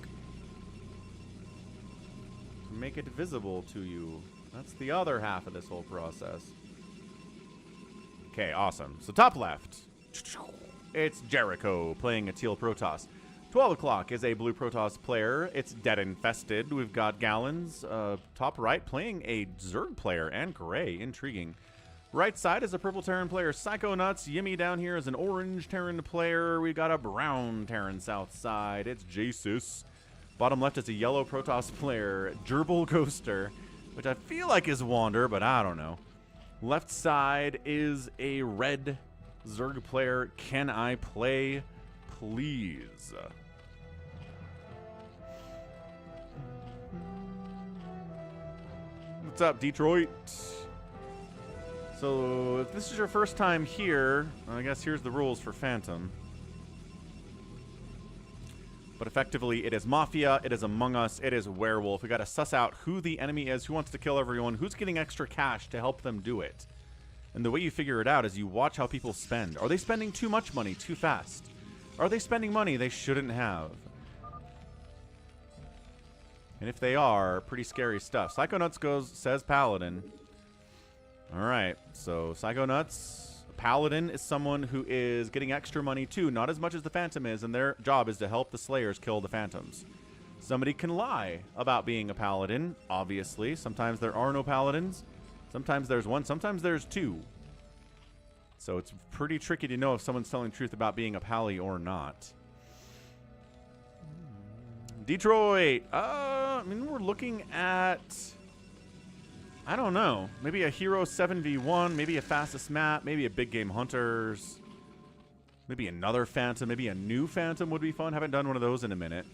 to make it visible to you. That's the other half of this whole process. Okay, awesome. So top left, it's Jericho playing a teal Protoss. 12 o'clock is a blue Protoss player. It's dead infested. We've got Gallons. Top right playing a Zerg player and gray. Intriguing. Right side is a purple Terran player. Psychonauts. Yimmy down here is an orange Terran player. We got a brown Terran south side. It's Jasis. Bottom left is a yellow Protoss player. Gerbil Coaster, which I feel like is Wander, but I don't know. Left side is a red Zerg player. Can I play, please? What's up, Detroit? So, if this is your first time here, I guess here's the rules for Phantom. But effectively, it is Mafia, it is Among Us, it is Werewolf. We gotta suss out who the enemy is, who wants to kill everyone, who's getting extra cash to help them do it. And the way you figure it out is you watch how people spend. Are they spending too much money too fast? Are they spending money they shouldn't have? And if they are, pretty scary stuff. Psychonauts says Paladin. Alright, so Psychonauts. Paladin is someone who is getting extra money too, not as much as the Phantom is, and their job is to help the Slayers kill the Phantoms. Somebody can lie about being a Paladin, obviously. Sometimes there are no Paladins. Sometimes there's one, sometimes there's two. So it's pretty tricky to know if someone's telling the truth about being a Pally or not. Detroit. I mean, we're looking at, I don't know, maybe a Hero 7v1, maybe a Fastest Map, maybe a Big Game Hunters, maybe another Phantom, maybe a new Phantom would be fun. Haven't done one of those in a minute.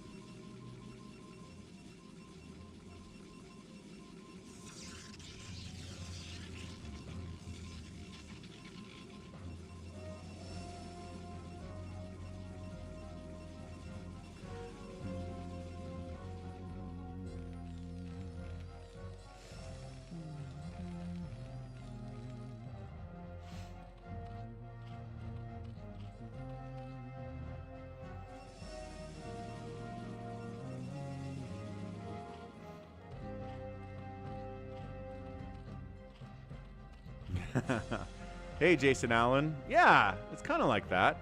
Hey, Jason Allen. Yeah, it's kind of like that.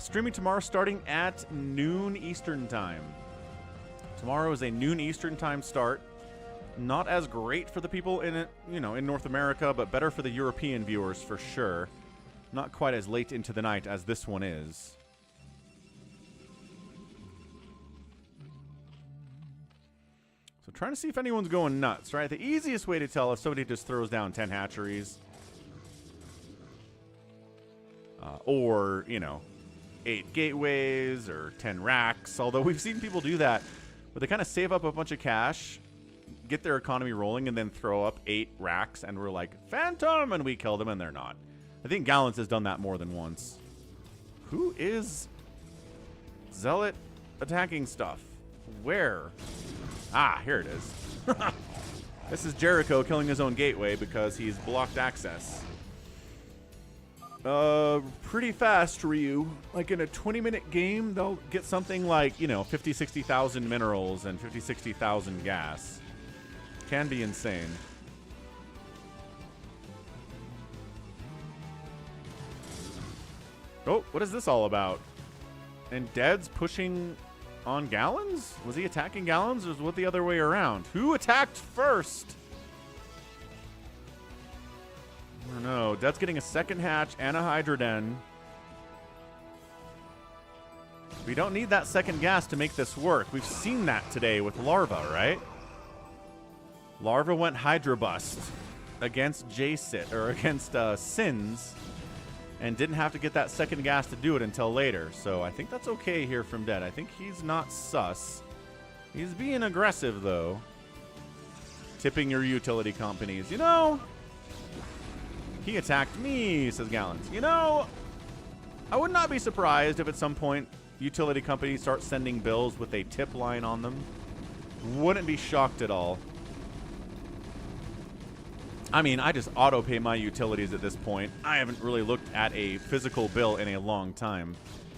Streaming tomorrow starting at noon Eastern time. Tomorrow is a noon Eastern time start. Not as great for the people in it, you know, in North America, but better for the European viewers for sure. Not quite as late into the night as this one is. So trying to see if anyone's going nuts, right? The easiest way to tell if somebody just throws down 10 hatcheries. Or, you know, 8 gateways or 10 racks. Although we've seen people do that, but they kind of save up a bunch of cash, get their economy rolling, and then throw up 8 racks, and we're like, Phantom! And we kill them, and they're not. I think Gallants has done that more than once. Who is Zealot attacking stuff? Where? Ah, here it is. This is Jericho killing his own gateway because he's blocked access. Pretty fast, Ryu. Like in a 20-minute game, they'll get something like, you know, 50, 60,000 minerals and 50, 60,000 gas. Can be insane. Oh, what is this all about? And Dead's pushing on Gallons? Was he attacking Gallons, or was it the other way around? Who attacked first? I don't know. Dead's getting a second hatch and a Hydra Den. We don't need that second gas to make this work. We've seen that today with Larva, right? Larva went Hydra Bust against J-Sit, or against ssinz, and didn't have to get that second gas to do it until later. So I think that's okay here from Dead. I think he's not sus. He's being aggressive, though. Tipping your utility companies. You know, he attacked me, says Gallants. You know, I would not be surprised if at some point utility companies start sending bills with a tip line on them. Wouldn't be shocked at all. I mean, I just auto-pay my utilities at this point. I haven't really looked at a physical bill in a long time.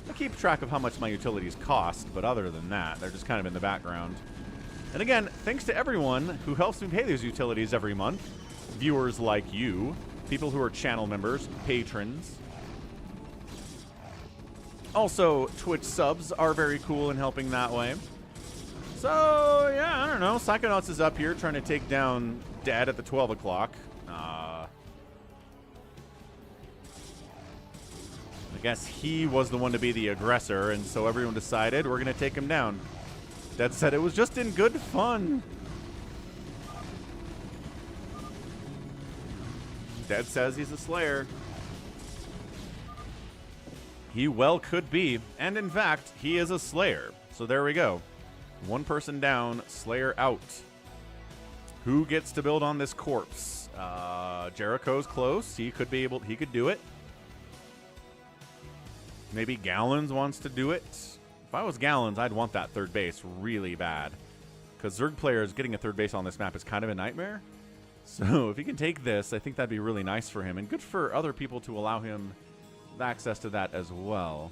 I keep track of how much my utilities cost, but other than that, they're just kind of in the background. And again, thanks to everyone who helps me pay those utilities every month. Viewers like you, people who are channel members, patrons. Also, Twitch subs are very cool in helping that way. So, yeah, I don't know. Psychonauts is up here trying to take down Dead at the 12 o'clock. I guess he was the one to be the aggressor, and so everyone decided we're going to take him down. Dead said it was just in good fun. Dead says he's a Slayer. He well could be, and in fact, he is a Slayer. So there we go. One person down, Slayer out. Who gets to build on this corpse? Jericho's close. He could be able. He could do it. Maybe Gallons wants to do it. If I was Gallons, I'd want that third base really bad, because Zerg players getting a third base on this map is kind of a nightmare. So if he can take this, I think that'd be really nice for him, and good for other people to allow him access to that as well.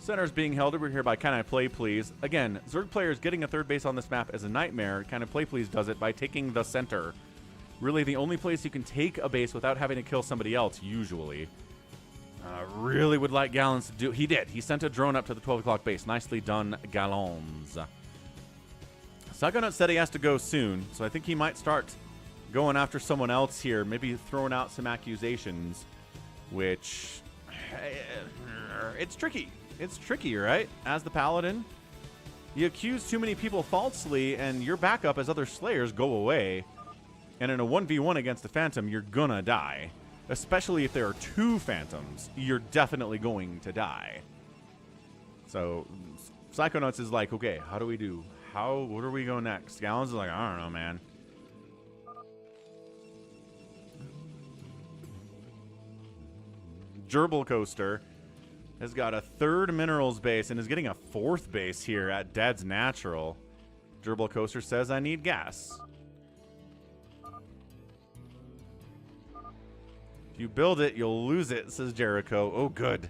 Center's being held over here by Can I Play Please. Again, Zerg players getting a third base on this map is a nightmare. Can I Play Please does it by taking the center. Really the only place you can take a base without having to kill somebody else, usually. Really would like Gallons to do. He did. He sent a drone up to the 12 o'clock base. Nicely done, Gallons. Psychonaut said he has to go soon, so I think he might start going after someone else here. Maybe throwing out some accusations, which it's tricky. It's tricky, right? As the Paladin, you accuse too many people falsely, and your backup as other Slayers go away. And in a 1v1 against a Phantom, you're gonna die. Especially if there are two Phantoms, you're definitely going to die. So, Psychonauts is like, okay, how do we do? What do we go next? Gallons is like, I don't know, man. Gerbil Coaster has got a 3rd minerals base and is getting a 4th base here at Dead's Natural. Gerbil Coaster says, I need gas. If you build it, you'll lose it, says Jericho. Oh, good.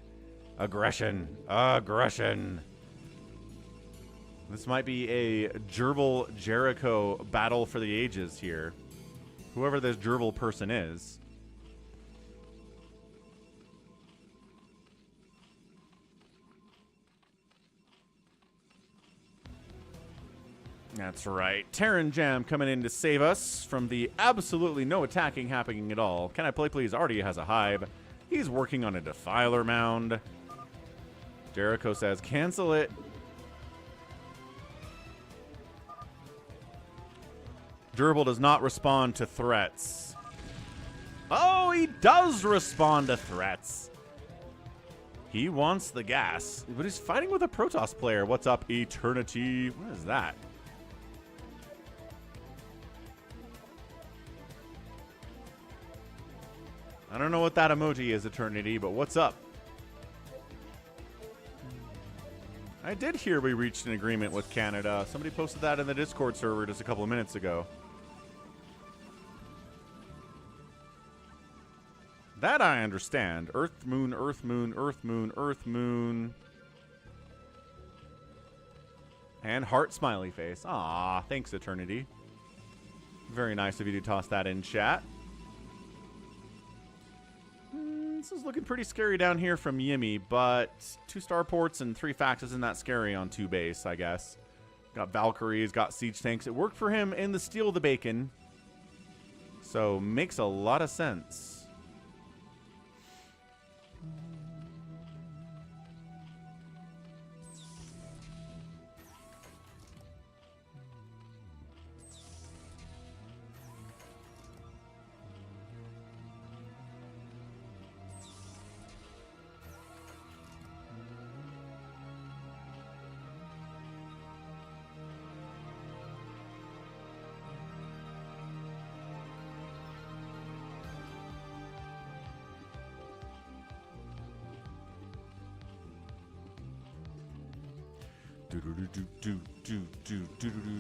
Aggression. Aggression. This might be a Gerbil Jericho battle for the ages here. Whoever this Gerbil person is. That's right. Terran Jam coming in to save us from the absolutely no attacking happening at all. Can I play, please? Already has a hive. He's working on a Defiler mound. Jericho says, cancel it. Gerbil does not respond to threats. Oh, he does respond to threats. He wants the gas, but he's fighting with a Protoss player. What's up, Eternity? What is that? I don't know what that emoji is, Eternity, but what's up? I did hear we reached an agreement with Canada. Somebody posted that in the Discord server just a couple of minutes ago. That I understand. Earth, moon, Earth, moon, Earth, moon, Earth, moon. And heart smiley face. Aw, thanks, Eternity. Very nice of you to toss that in chat. This is looking pretty scary down here from Yimmy, but 2 starports and 3 facts isn't that scary on 2 base, I guess. Got Valkyries, got siege tanks. It worked for him in the Steal the Bacon. So, makes a lot of sense.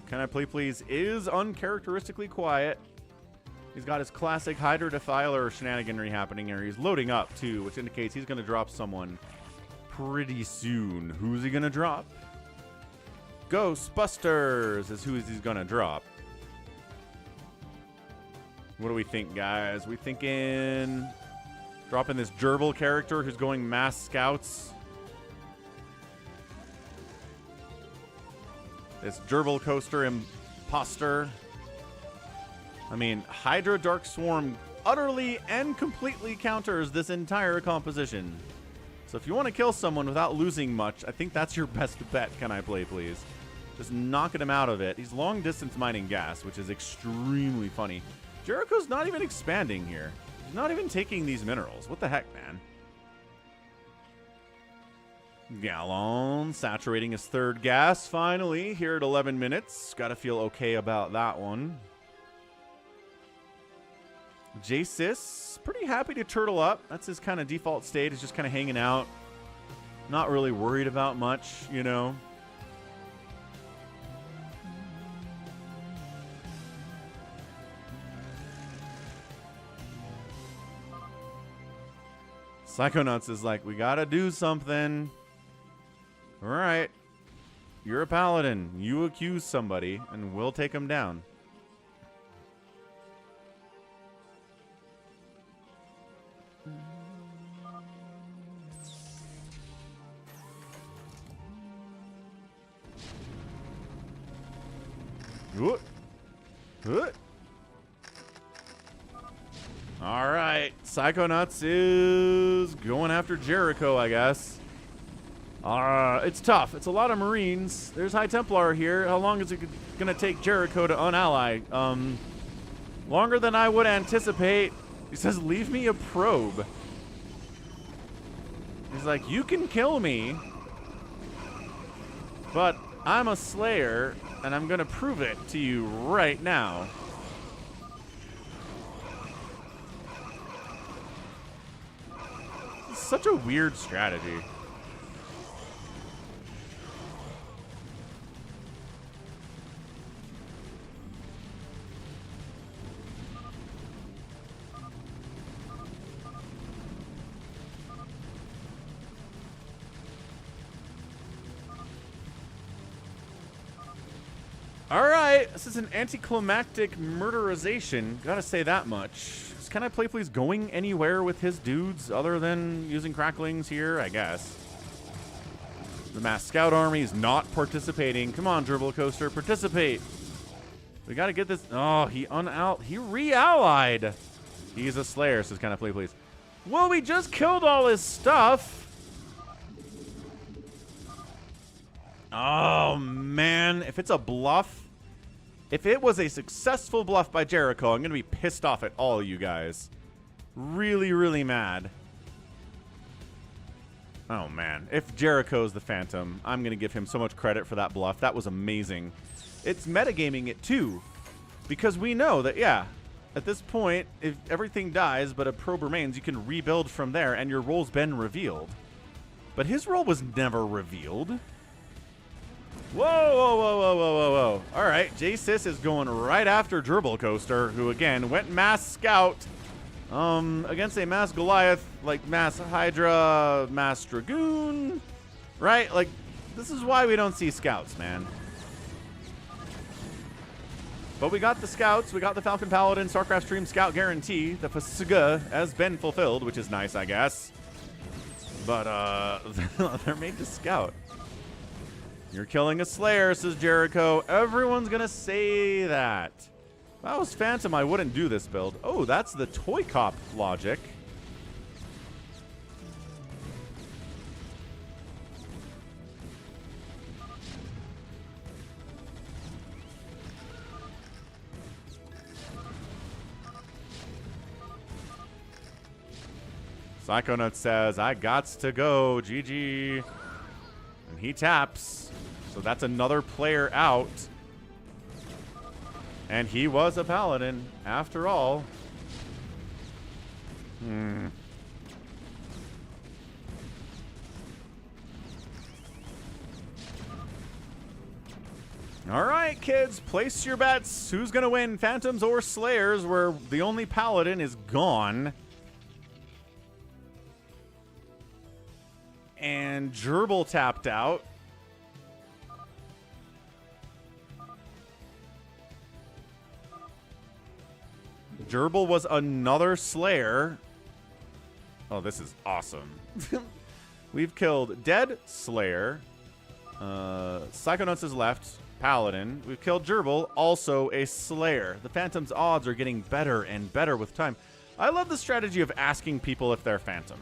Can I play, please? Is uncharacteristically quiet. He's got his classic Hydra Defiler shenaniganry happening here. He's loading up, too, which indicates he's going to drop someone pretty soon. Who's he going to drop? Ghostbusters is who he's going to drop. What do we think, guys? We thinking dropping this Gerbil character who's going mass scouts? This Gerbil Coaster imposter. I mean, Hydra Dark Swarm utterly and completely counters this entire composition. So if you want to kill someone without losing much, I think that's your best bet. Can I play, please? Just knocking him out of it. He's long distance mining gas, which is extremely funny. Jericho's not even expanding here. He's not even taking these minerals. What the heck, man? Gallon saturating his 3rd gas finally here at 11 minutes. Gotta feel okay about that one. J-Sis, pretty happy to turtle up. That's his kind of default state, is just kind of hanging out. Not really worried about much, you know. Psychonauts is like, we gotta do something. All right. You're a paladin. You accuse somebody, and we'll take him down. All right, Psychonauts is going after Jericho, I guess. It's tough. It's a lot of Marines. There's High Templar here. How long is it going to take Jericho to unally? Longer than I would anticipate. He says, leave me a probe. He's like, you can kill me, but I'm a Slayer, and I'm going to prove it to you right now. It's such a weird strategy. Alright, this is an anticlimactic murderization. Gotta say that much. Is Can I Play Please going anywhere with his dudes other than using cracklings here? I guess. The Mass Scout Army is not participating. Come on, Dribble Coaster, participate. We gotta get this. Oh, he re-allied. He's a Slayer, says Can I Play Please. Well, we just killed all his stuff. Oh, man. If it's a bluff, if it was a successful bluff by Jericho, I'm going to be pissed off at all you guys. Really, really mad. Oh, man. If Jericho's the Phantom, I'm going to give him so much credit for that bluff. That was amazing. It's metagaming it, too. Because we know that, yeah, at this point, if everything dies but a probe remains, you can rebuild from there, and your role's been revealed. But his role was never revealed. Whoa, whoa, whoa, whoa, whoa, whoa, whoa. All right, J-Sis is going right after Dribble Coaster, who, again, went Mass Scout against a Mass Goliath, like Mass Hydra, Mass Dragoon, right? Like, this is why we don't see Scouts, man. But we got the Scouts. We got the Falcon Paladin StarCraft Stream Scout Guarantee. The FSG has been fulfilled, which is nice, I guess. But, they're made to Scout. You're killing a Slayer, says Jericho. Everyone's going to say that. If I was Phantom, I wouldn't do this build. Oh, that's the Toy Cop logic. Psychonaut says, I gots to go. GG. And he taps. So that's another player out. And he was a Paladin, after all. All right, kids, place your bets. Who's going to win, Phantoms or Slayers, where the only Paladin is gone? And Gerbil tapped out. Gerbil was another Slayer. Oh, this is awesome. We've killed Dead Slayer. Psychonauts is left. Paladin. We've killed Gerbil, also a Slayer. The Phantom's odds are getting better and better with time. I love the strategy of asking people if they're Phantom.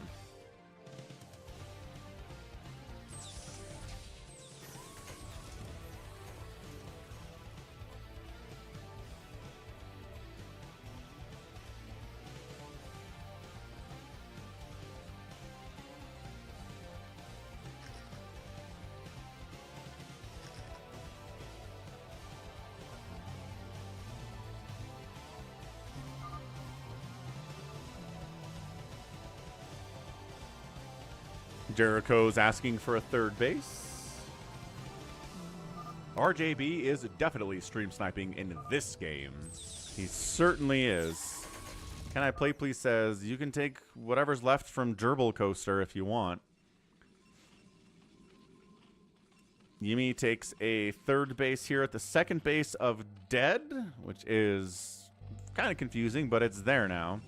Jericho's asking for a third base. RJB is definitely stream sniping in this game. He certainly is. Can I Play Please says, you can take whatever's left from Gerbil Coaster if you want. Yimi takes a third base here at the second base of Dead, which is kind of confusing, but it's there now.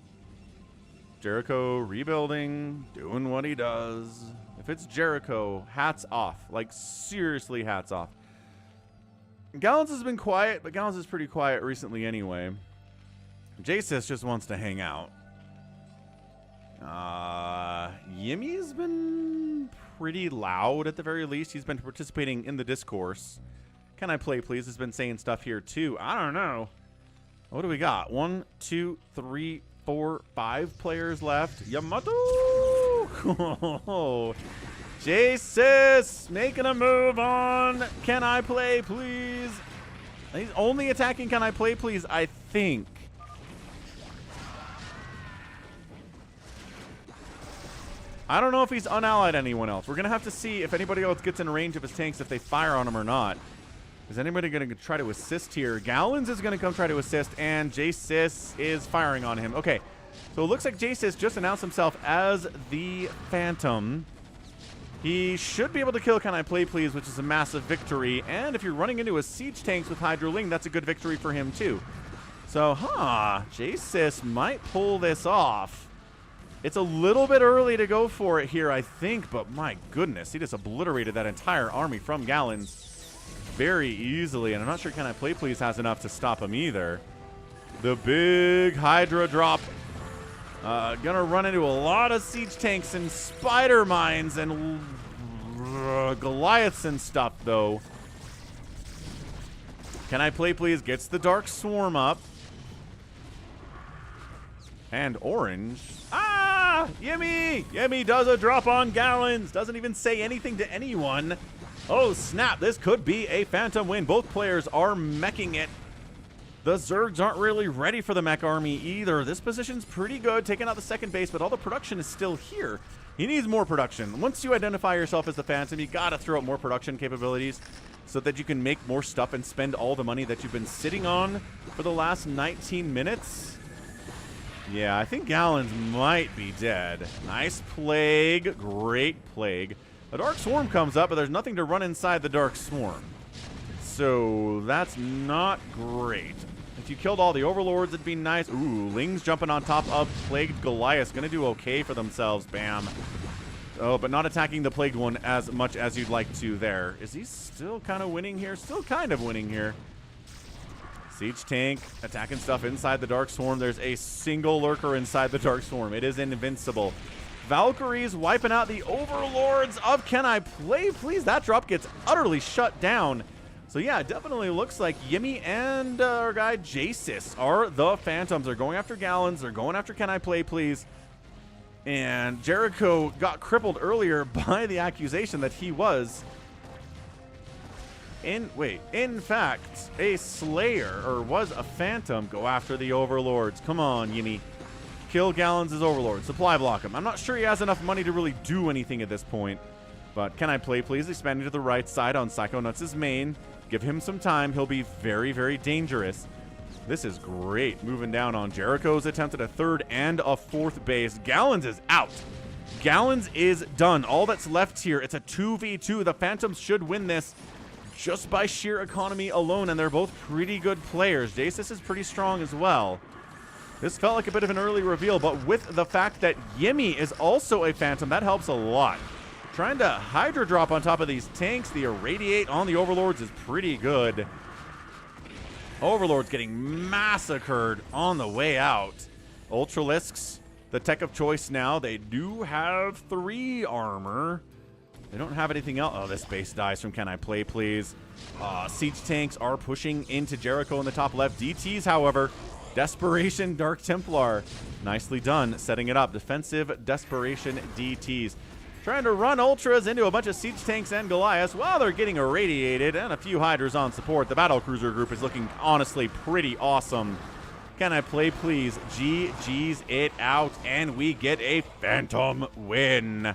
Jericho rebuilding, doing what he does. If it's Jericho, hats off. Like, seriously, hats off. Gallons has been quiet, but Gallons is pretty quiet recently anyway. Jasis just wants to hang out. Yimmy's been pretty loud at the very least. He's been participating in the discourse. Can I play, please? Has been saying stuff here too. I don't know. What do we got? 1, 2, 3, 4, 5 players left. Yamato! Jasis making a move on. Can I play, please? He's only attacking Can I play, please, I think. I don't know if he's unallied anyone else. We're going to have to see if anybody else gets in range of his tanks, if they fire on him or not. Is anybody going to try to assist here? Gallons is going to come try to assist, and Jasis is firing on him. Okay, so it looks like Jasis just announced himself as the Phantom. He should be able to kill Can I Play Please, which is a massive victory. And if you're running into a siege tanks with Hydroling, that's a good victory for him too. So, Jasis might pull this off. It's a little bit early to go for it here, I think, but my goodness, he just obliterated that entire army from Gallons very easily, and I'm not sure Can I Play Please has enough to stop him either. The big Hydra drop. Gonna run into a lot of siege tanks and spider mines and Goliaths and stuff, though. Can I Play Please gets the Dark Swarm up. And Orange. Yimmy! Yimmy does a drop on Gallons. Doesn't even say anything to anyone. Oh, snap. This could be a Phantom win. Both players are meching it. The Zergs aren't really ready for the mech army either. This position's pretty good, taking out the second base, but all the production is still here. He needs more production. Once you identify yourself as the Phantom, you gotta throw up more production capabilities so that you can make more stuff and spend all the money that you've been sitting on for the last 19 minutes. Yeah, I think Gallons might be dead. Nice Plague. Great Plague. A Dark Swarm comes up, but there's nothing to run inside the Dark Swarm. So that's not great. If you killed all the Overlords, it'd be nice. Ooh, Ling's jumping on top of Plagued Goliath. Gonna do okay for themselves. Bam. Oh, but not attacking the Plagued one as much as you'd like to there. Is he still kind of winning here? Still kind of winning here. Siege tank attacking stuff inside the Dark Swarm. There's a single lurker inside the Dark Swarm. It is invincible. Valkyries wiping out the Overlords of Can I Play Please? That drop gets utterly shut down. So yeah, it definitely looks like Yimmy and our guy Jasis are the Phantoms. They're going after Gallons. They're going after Can I Play Please? And Jericho got crippled earlier by the accusation that he was in fact, a Slayer, or was a Phantom. Go after the Overlords. Come on, Yimmy. Kill Gallons as Overlord. Supply block him. I'm not sure he has enough money to really do anything at this point. But Can I Play Please? Expanding to the right side on Psychonuts' main. Give him some time. He'll be very, very dangerous. This is great. Moving down on Jericho's attempt at a third and a fourth base. Gallons is out. Gallons is done. All that's left here, it's a 2v2. The Phantoms should win this just by sheer economy alone, and they're both pretty good players. Jasis is pretty strong as well. This felt like a bit of an early reveal, but with the fact that Yimmy is also a Phantom, that helps a lot. Trying to Hydra drop on top of these tanks, the Irradiate on the Overlords is pretty good. Overlord's getting massacred on the way out. Ultralisks, the tech of choice now. They do have 3 armor. They don't have anything else. Oh, this base dies from Can I Play Please? Siege tanks are pushing into Jericho in the top left. DTs, however, Desperation Dark Templar. Nicely done, setting it up. Defensive Desperation DTs. Trying to run Ultras into a bunch of Siege tanks and Goliaths while they're getting irradiated, and a few Hydras on support. The Battle Cruiser group is looking, honestly, pretty awesome. Can I Play Please? GG's it out, and we get a Phantom win.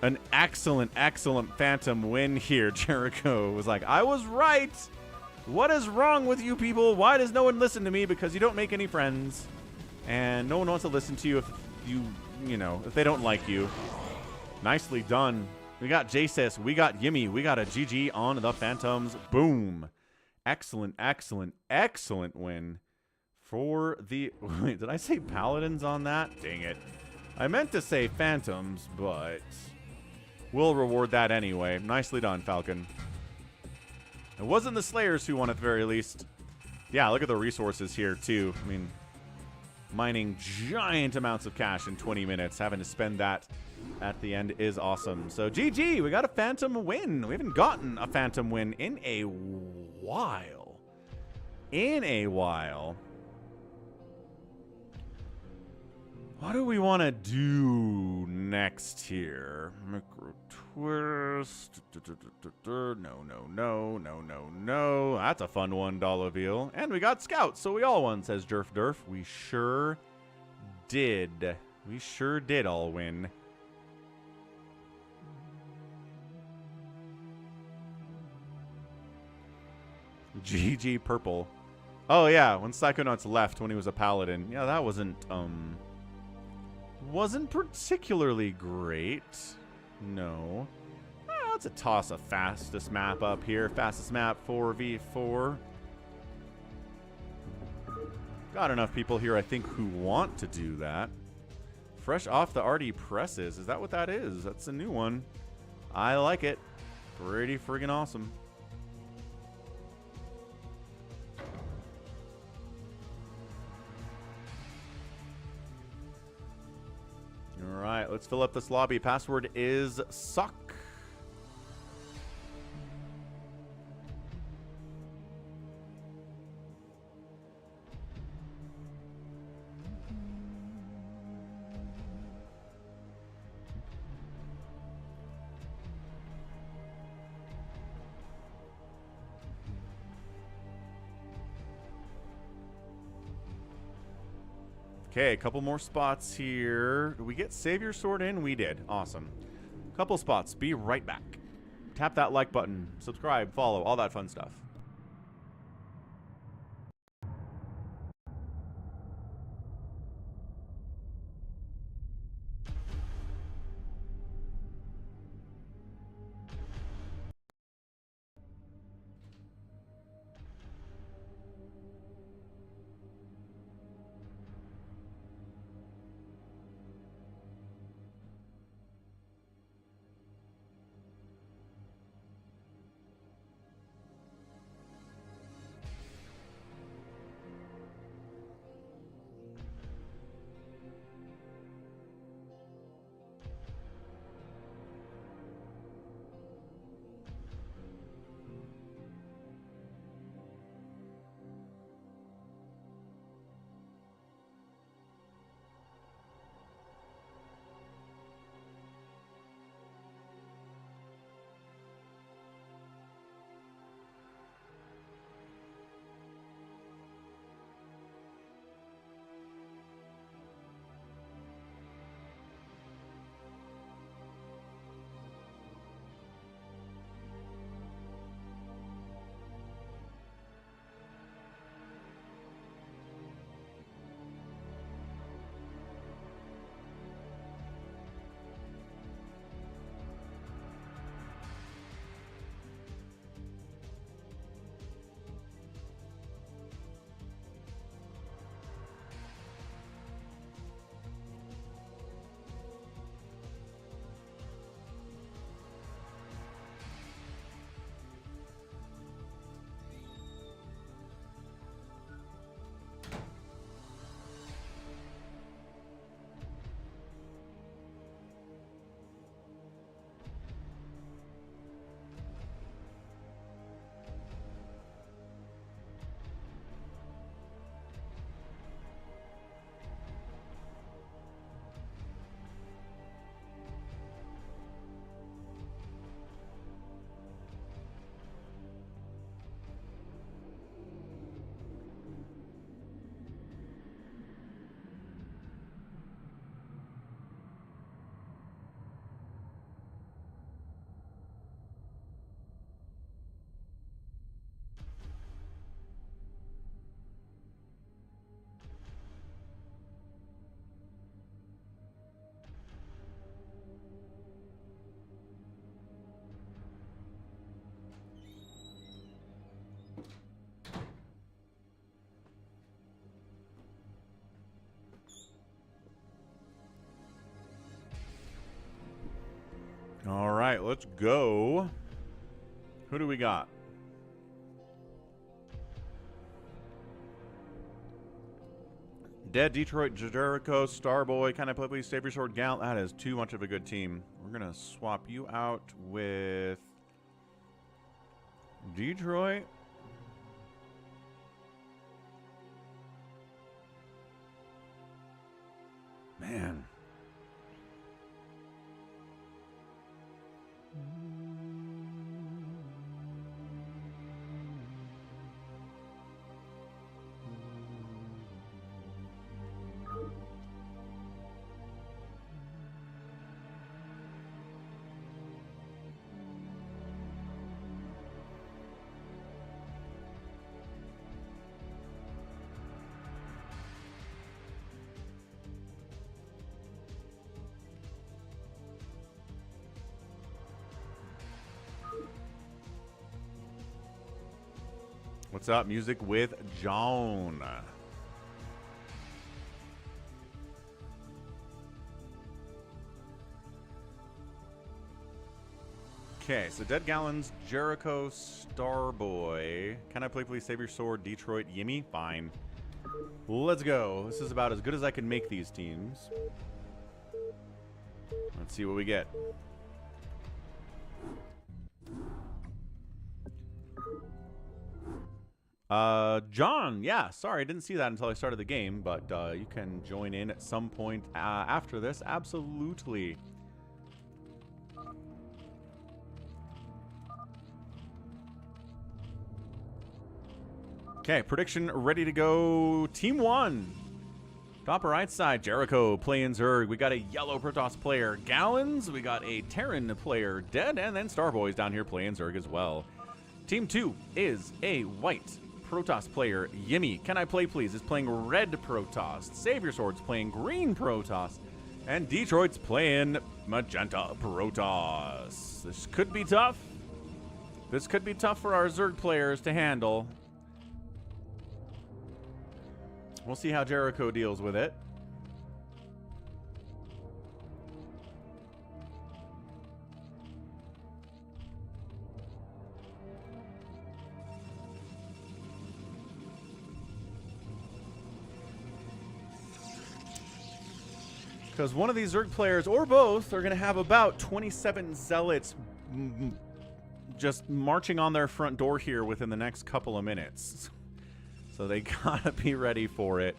An excellent, excellent Phantom win here. Jericho was like, I was right. What is wrong with you people? Why does no one listen to me? Because you don't make any friends. And no one wants to listen to you if if they don't like you. Nicely done. We got Jasis. We got Yimmy. We got a GG on the Phantoms. Boom. Excellent, excellent, excellent win for the... Wait, did I say Paladins on that? Dang it. I meant to say Phantoms, but... we'll reward that anyway. Nicely done, Falcon. It wasn't the Slayers who won at the very least. Yeah, look at the resources here, too. I mean, mining giant amounts of cash in 20 minutes. Having to spend that at the end is awesome. So, GG, we got a Phantom win. We haven't gotten a Phantom win in a while. What do we want to do next here? Micro twist. No. That's a fun one, Dollarville. And we got Scouts, so we all won, says Jerf Durf. We sure did. We sure did all win. GG Purple. Oh, yeah, when Psychonauts left when he was a paladin. Yeah, that wasn't particularly great. No. Let's toss a fastest map up here. Fastest map 4v4. Got enough people here, I think, who want to do that. Fresh off the RD presses. Is that what that is? That's a new one. I like it. Pretty friggin' awesome. All right, let's fill up this lobby. Password is suck. Okay, a couple more spots here. Did we get Savior Sword in? We did. Awesome. Couple spots. Be right back. Tap that like button. Subscribe, follow, all that fun stuff. All right, let's go. Who do we got? Dead, Detroit, Jericho, Starboy. Can I play please? Save your sword, Gal. That is too much of a good team. We're going to swap you out with Detroit. Man. What's up? Music with John. Okay, so Dead Gallons, Jericho, Starboy. Can I play please? Save your sword, Detroit, Yimmy? Fine. Let's go. This is about as good as I can make these teams. Let's see what we get. John, yeah, sorry, I didn't see that until I started the game, but you can join in at some point after this, absolutely. Okay, prediction ready to go. Team 1. Top right side, Jericho playing Zerg. We got a yellow Protoss player, Gallons. We got a Terran player, Dead, and then Starboy's down here playing Zerg as well. Team 2 is a white Protoss player, Yimmy. Can I play please? Is playing red Protoss. Save your sword's playing green Protoss. And Detroit's playing magenta Protoss. This could be tough. This could be tough for our Zerg players to handle. We'll see how Jericho deals with it. Because one of these Zerg players, or both, are going to have about 27 Zealots just marching on their front door here within the next couple of minutes. So they gotta be ready for it.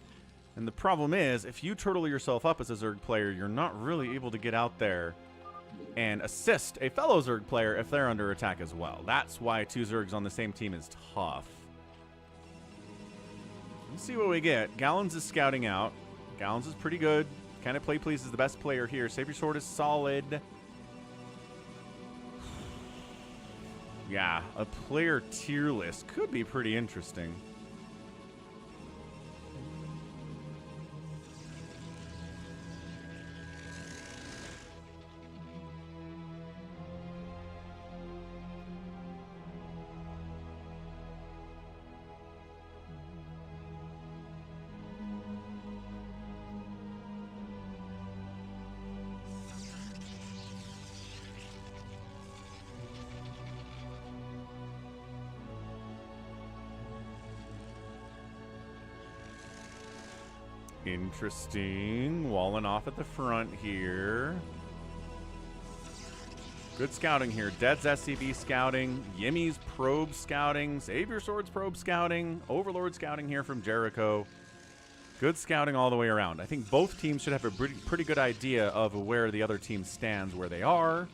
And the problem is, if you turtle yourself up as a Zerg player, you're not really able to get out there and assist a fellow Zerg player if they're under attack as well. That's why 2 Zergs on the same team is tough. Let's see what we get. Gallons is scouting out. Gallons is pretty good. Kind of play please is the best player here. Save your sword is solid. Yeah, a player tier list could be pretty interesting. Interesting. Walling off at the front here. Good scouting here. Dead's SCV scouting. Yimmy's probe scouting. Save your sword's probe scouting. Overlord scouting here from Jericho. Good scouting all the way around. I think both teams should have a pretty good idea of where the other team stands, where they are,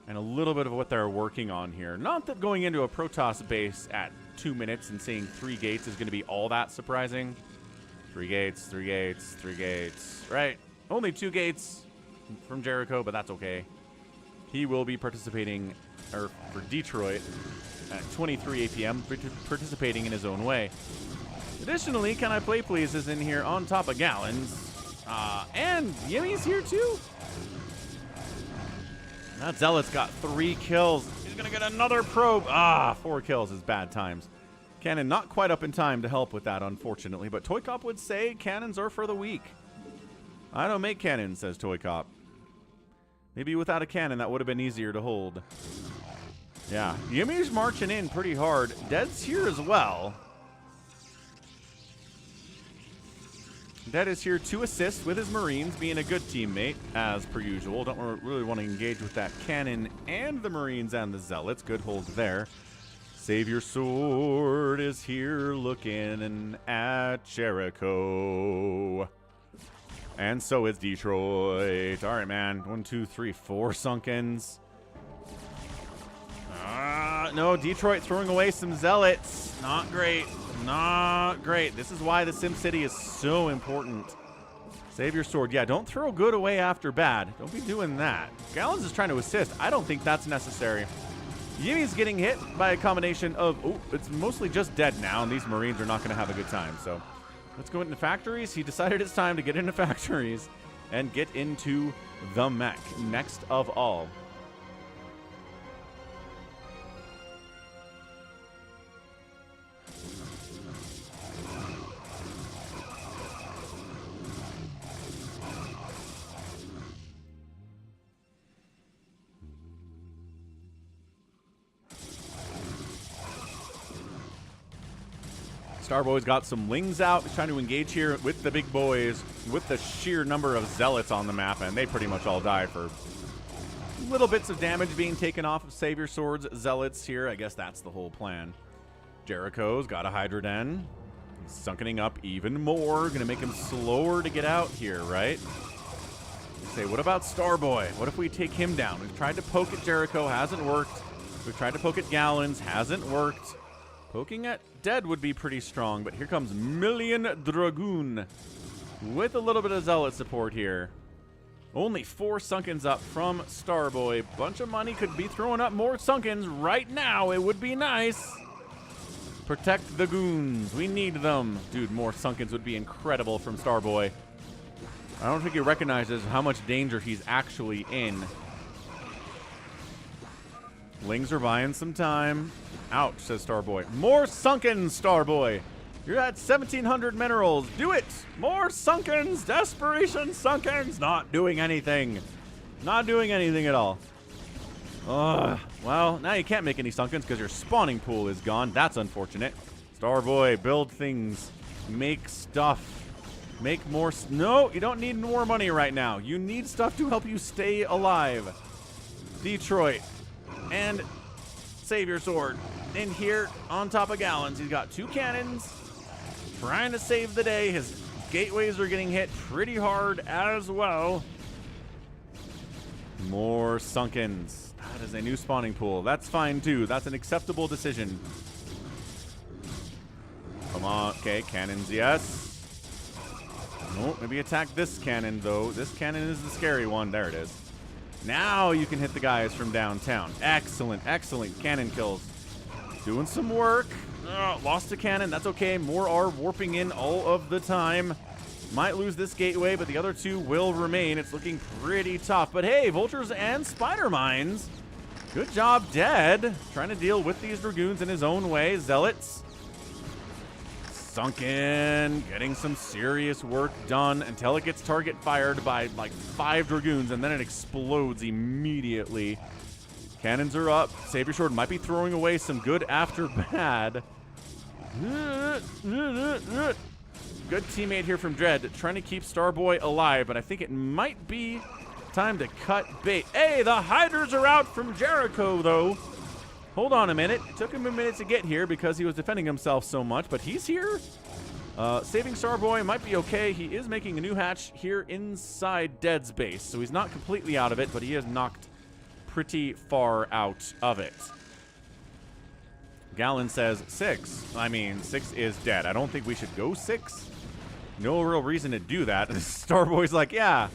and a little bit of what they're working on here. Not that going into a Protoss base at 2 minutes and seeing 3 gates is going to be all that surprising. 3 gates, 3 gates, 3 gates. Right. Only 2 gates from Jericho, but that's okay. He will be participating, or for Detroit, at 23 APM, participating in his own way. Additionally, Can I Play Please is in here on top of Gallons. And Yimmy's here too. That Zealot's got 3 kills. He's going to get another probe. 4 kills is bad times. Cannon not quite up in time to help with that, unfortunately. But Toy Cop would say cannons are for the weak. I don't make cannons, says Toy Cop. Maybe without a cannon, that would have been easier to hold. Yeah, Yimmy's marching in pretty hard. Dead's here as well. Dead is here to assist with his Marines, being a good teammate, as per usual. Don't really want to engage with that cannon and the Marines and the Zealots. Good hold there. Savior Sword is here looking at Jericho. And so is Detroit. All right, man. 1, 2, 3, 4 Sunkens. No, Detroit throwing away some Zealots. Not great. Not great. This is why the Sim City is so important. Save your sword. Yeah, don't throw good away after bad. Don't be doing that. Gallons is trying to assist. I don't think that's necessary. Yumi's getting hit by a combination of... Oh, it's mostly just dead now, and these Marines are not going to have a good time. So let's go into factories. He decided it's time to get into factories and get into the mech next of all. Starboy's got some wings out. He's trying to engage here with the big boys with the sheer number of Zealots on the map, and they pretty much all die for little bits of damage being taken off of Savior Sword's Zealots here. I guess that's the whole plan. Jericho's got a Hydra Den. He's sunkening up even more. Going to make him slower to get out here, right? Say, what about Starboy? What if we take him down? We've tried to poke at Jericho. Hasn't worked. We've tried to poke at Gallons. Hasn't worked. Poking at Dead would be pretty strong, but here comes Million Dragoon with a little bit of Zealot support here. Only 4 Sunkens up from Starboy. Bunch of money. Could be throwing up more Sunkens right now. It would be nice. Protect the goons. We need them. Dude, more Sunkens would be incredible from Starboy. I don't think he recognizes how much danger he's actually in. Lings are buying some time. Ouch, says Starboy. More Sunkens, Starboy. You're at 1,700 minerals. Do it. More Sunkens. Desperation Sunkens. Not doing anything. Not doing anything at all. Well, now you can't make any Sunkens because your spawning pool is gone. That's unfortunate. Starboy, build things. Make stuff. Make more. No, you don't need more money right now. You need stuff to help you stay alive. Detroit. And Savior Sword in here on top of Gallons. He's got 2 cannons trying to save the day. His gateways are getting hit pretty hard as well. More Sunkens. That is a new spawning pool. That's fine too. That's an acceptable decision. Come on. Okay, cannons, yes. Oh, maybe attack this cannon though. This cannon is the scary one. There it is. Now you can hit the guys from downtown. Excellent, excellent cannon kills. Doing some work. Lost a cannon. That's okay. More are warping in all of the time. Might lose this gateway, but the other 2 will remain. It's looking pretty tough. But hey, Vultures and Spider Mines. Good job, Dead. Trying to deal with these Dragoons in his own way. Zealots. Sunken, getting some serious work done until it gets target fired by like 5 Dragoons, and then it explodes immediately. Cannons are up. Savior Sword might be throwing away some good after bad. Good teammate here from Dread, trying to keep Starboy alive, but I think it might be time to cut bait. Hey, the Hydras are out from Jericho, though. Hold on a minute. It took him a minute to get here because he was defending himself so much, but he's here. Saving Starboy might be okay. He is making a new hatch here inside Dead's base, so he's not completely out of it, but he is knocked pretty far out of it. Gallon says 6. I mean, 6 is dead. I don't think we should go 6. No real reason to do that. Starboy's like, yeah.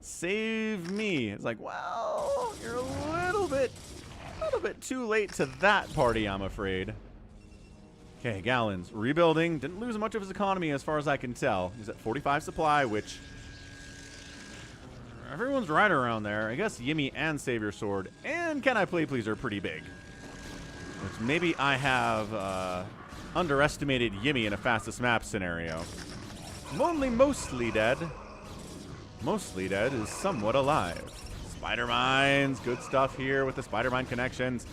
Save me. It's like, well, you're a little bit too late to that party, I'm afraid. Okay, Gallons rebuilding. Didn't lose much of his economy as far as I can tell. He's at 45 supply, which everyone's right around there. I guess Yimmy and Savior Sword and Can I Play Please are pretty big. Which maybe I have underestimated Yimmy in a fastest map scenario. Only mostly dead. Mostly dead is somewhat alive. Spider Mines, good stuff here with the Spider Mine connections.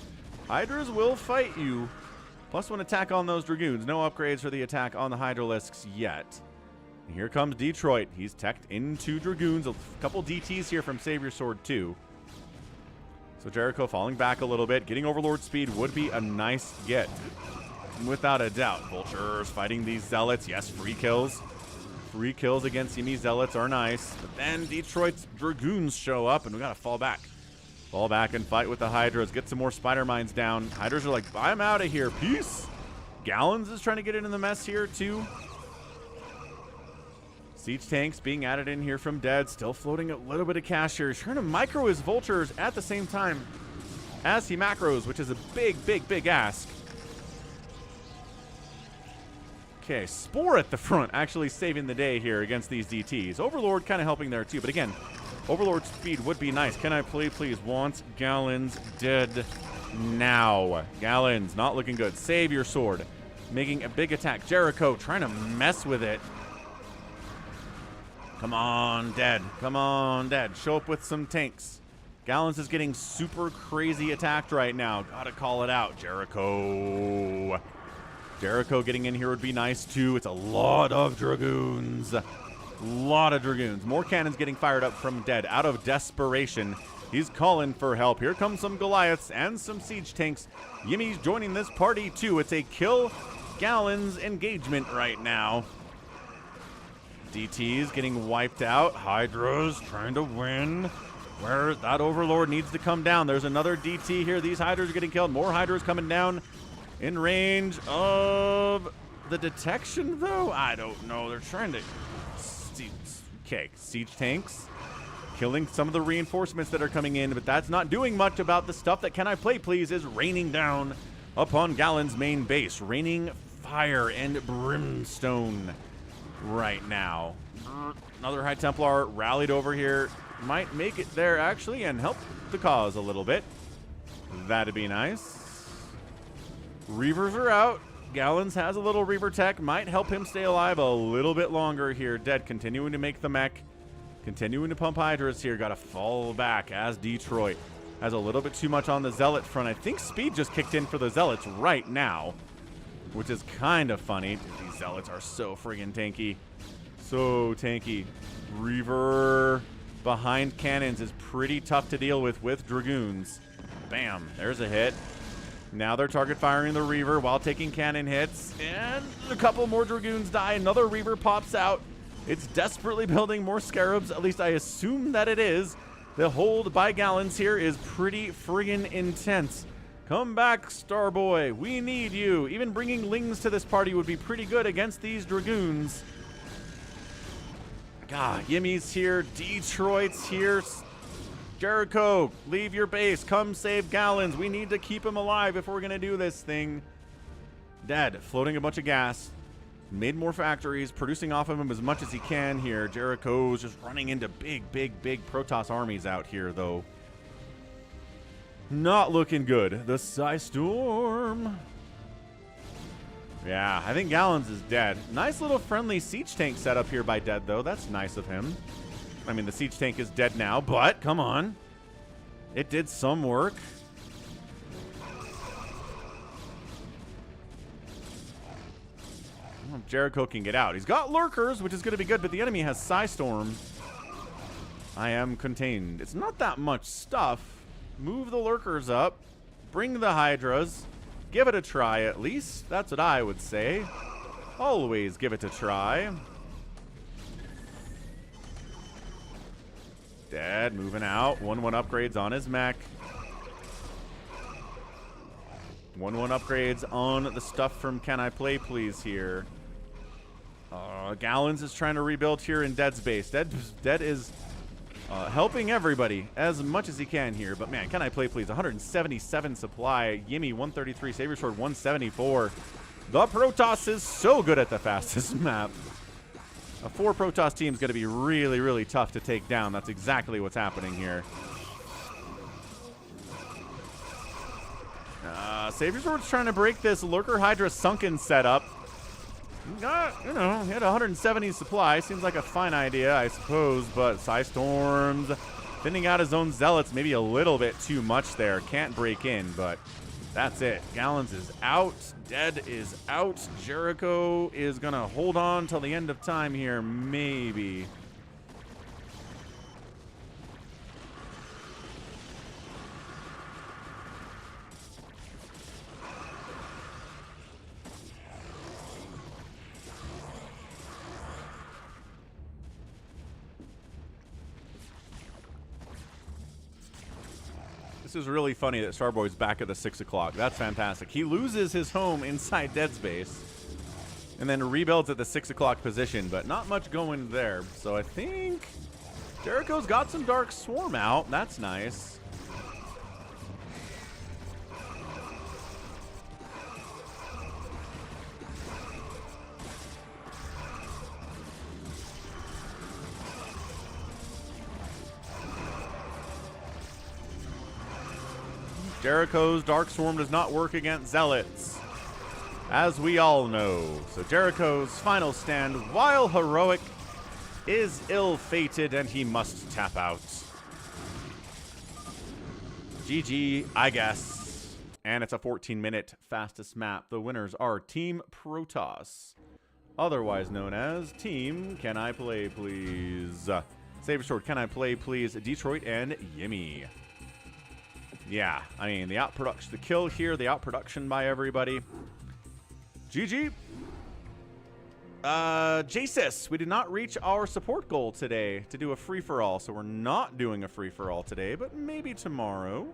Hydras will fight you. +1 attack on those Dragoons. No upgrades for the attack on the Hydralisks yet. And here comes Detroit. He's teched into Dragoons. A couple DTs here from Savior Sword too. So Jericho falling back a little bit. Getting Overlord speed would be a nice get. Without a doubt. Vultures fighting these Zealots. Yes, free kills. Free kills against Yimi Zealots are nice. But then Detroit's Dragoons show up and we gotta fall back. Fall back and fight with the Hydras. Get some more Spider Mines down. Hydras are like, I'm out of here. Peace. Gallons is trying to get into the mess here too. Siege tanks being added in here from Dead. Still floating a little bit of cash here. He's trying to micro his Vultures at the same time as he macros, which is a big ask. Okay, Spore at the front actually saving the day here against these DTs. Overlord kind of helping there too, but again, Overlord speed would be nice. Can I play, please? Want Gallons dead now. Gallons not looking good. Savior Sword making a big attack. Jericho trying to mess with it. Come on, Dead. Come on, Dead. Show up with some tanks. Gallons is getting super crazy attacked right now. Gotta call it out. Jericho. Jericho getting in here would be nice too. It's a lot of Dragoons. Lot of Dragoons. More cannons getting fired up from Dead. Out of desperation, he's calling for help. Here comes some Goliaths and some siege tanks. Yimi's joining this party too. It's a kill Gallons engagement right now. DT's getting wiped out. Hydra's trying to win. Where that Overlord needs to come down. There's another DT here. These Hydras are getting killed. More Hydras coming down in range of the detection, though. I don't know. They're trying to... Okay, siege tanks killing some of the reinforcements that are coming in, but that's not doing much about the stuff that Can I Play Please is raining down upon Gallon's main base. Raining fire and brimstone right now. Another High Templar rallied over here. Might make it there, actually, and help the cause a little bit. That'd be nice. Reavers are out. Gallons has a little Reaver tech. Might help him stay alive a little bit longer here. Dead continuing to make the mech. Continuing to pump Hydras here. Got to fall back as Detroit has a little bit too much on the Zealot front. I think speed just kicked in for the Zealots right now, which is kind of funny. These Zealots are so friggin' tanky. So tanky. Reaver behind cannons is pretty tough to deal with Dragoons. Bam. There's a hit. Now they're target firing the Reaver while taking cannon hits. And a couple more Dragoons die. Another Reaver pops out. It's desperately building more Scarabs. At least I assume that it is. The hold by Gallons here is pretty friggin' intense. Come back, Starboy. We need you. Even bringing Lings to this party would be pretty good against these Dragoons. God, Yimi's here. Detroit's here. Jericho, leave your base. Come save Gallons. We need to keep him alive if we're going to do this thing. Dead. Floating a bunch of gas. Made more factories. Producing off of him as much as he can here. Jericho's just running into big Protoss armies out here, though. Not looking good. The Psystorm. Yeah, I think Gallons is dead. Nice little friendly siege tank setup here by Dead, though. That's nice of him. I mean, the siege tank is dead now, but come on. It did some work. Well, Jericho can get out. He's got lurkers, which is going to be good, but the enemy has Psystorm. I am contained. It's not that much stuff. Move the lurkers up. Bring the Hydras. Give it a try, at least. That's what I would say. Always give it a try. Dead, moving out. 1-1 upgrades on his mech. 1-1 upgrades on the stuff from Can I Play Please here. Gallons is trying to rebuild here in Dead's base. Dead is helping everybody as much as he can here. But man, Can I Play Please? 177 supply. Yimi 133. Savior Sword 174. The Protoss is so good at the fastest map. A 4 Protoss team is going to be really tough to take down. That's exactly what's happening here. Savior Sword's trying to break this Lurker Hydra sunken setup. He had 170 supply. Seems like a fine idea, I suppose, but Psystorms thinning out his own Zealots maybe a little bit too much there. Can't break in, but That's it. Gallons is out. Dead is out. Jericho is going to hold on till the end of time here, maybe. This is really funny that Starboy's back at the 6 o'clock. That's fantastic. He loses his home inside Dead Space and then rebuilds at the 6 o'clock position, but not much going there. So I think Jericho's got some Dark Swarm out. That's nice. Jericho's Dark Swarm does not work against Zealots, as we all know. So Jericho's final stand, while heroic, is ill-fated and he must tap out. GG, I guess. And it's a 14-minute fastest map. The winners are Team Protoss, otherwise known as Team Can I Play Please? Saber Sword, Can I Play Please? Detroit and Yimmy. Yeah, I mean, the outproduction, the kill here, the outproduction by everybody. GG. JSIS, we did not reach our support goal today to do a free-for-all, so we're not doing a free-for-all today, but maybe tomorrow.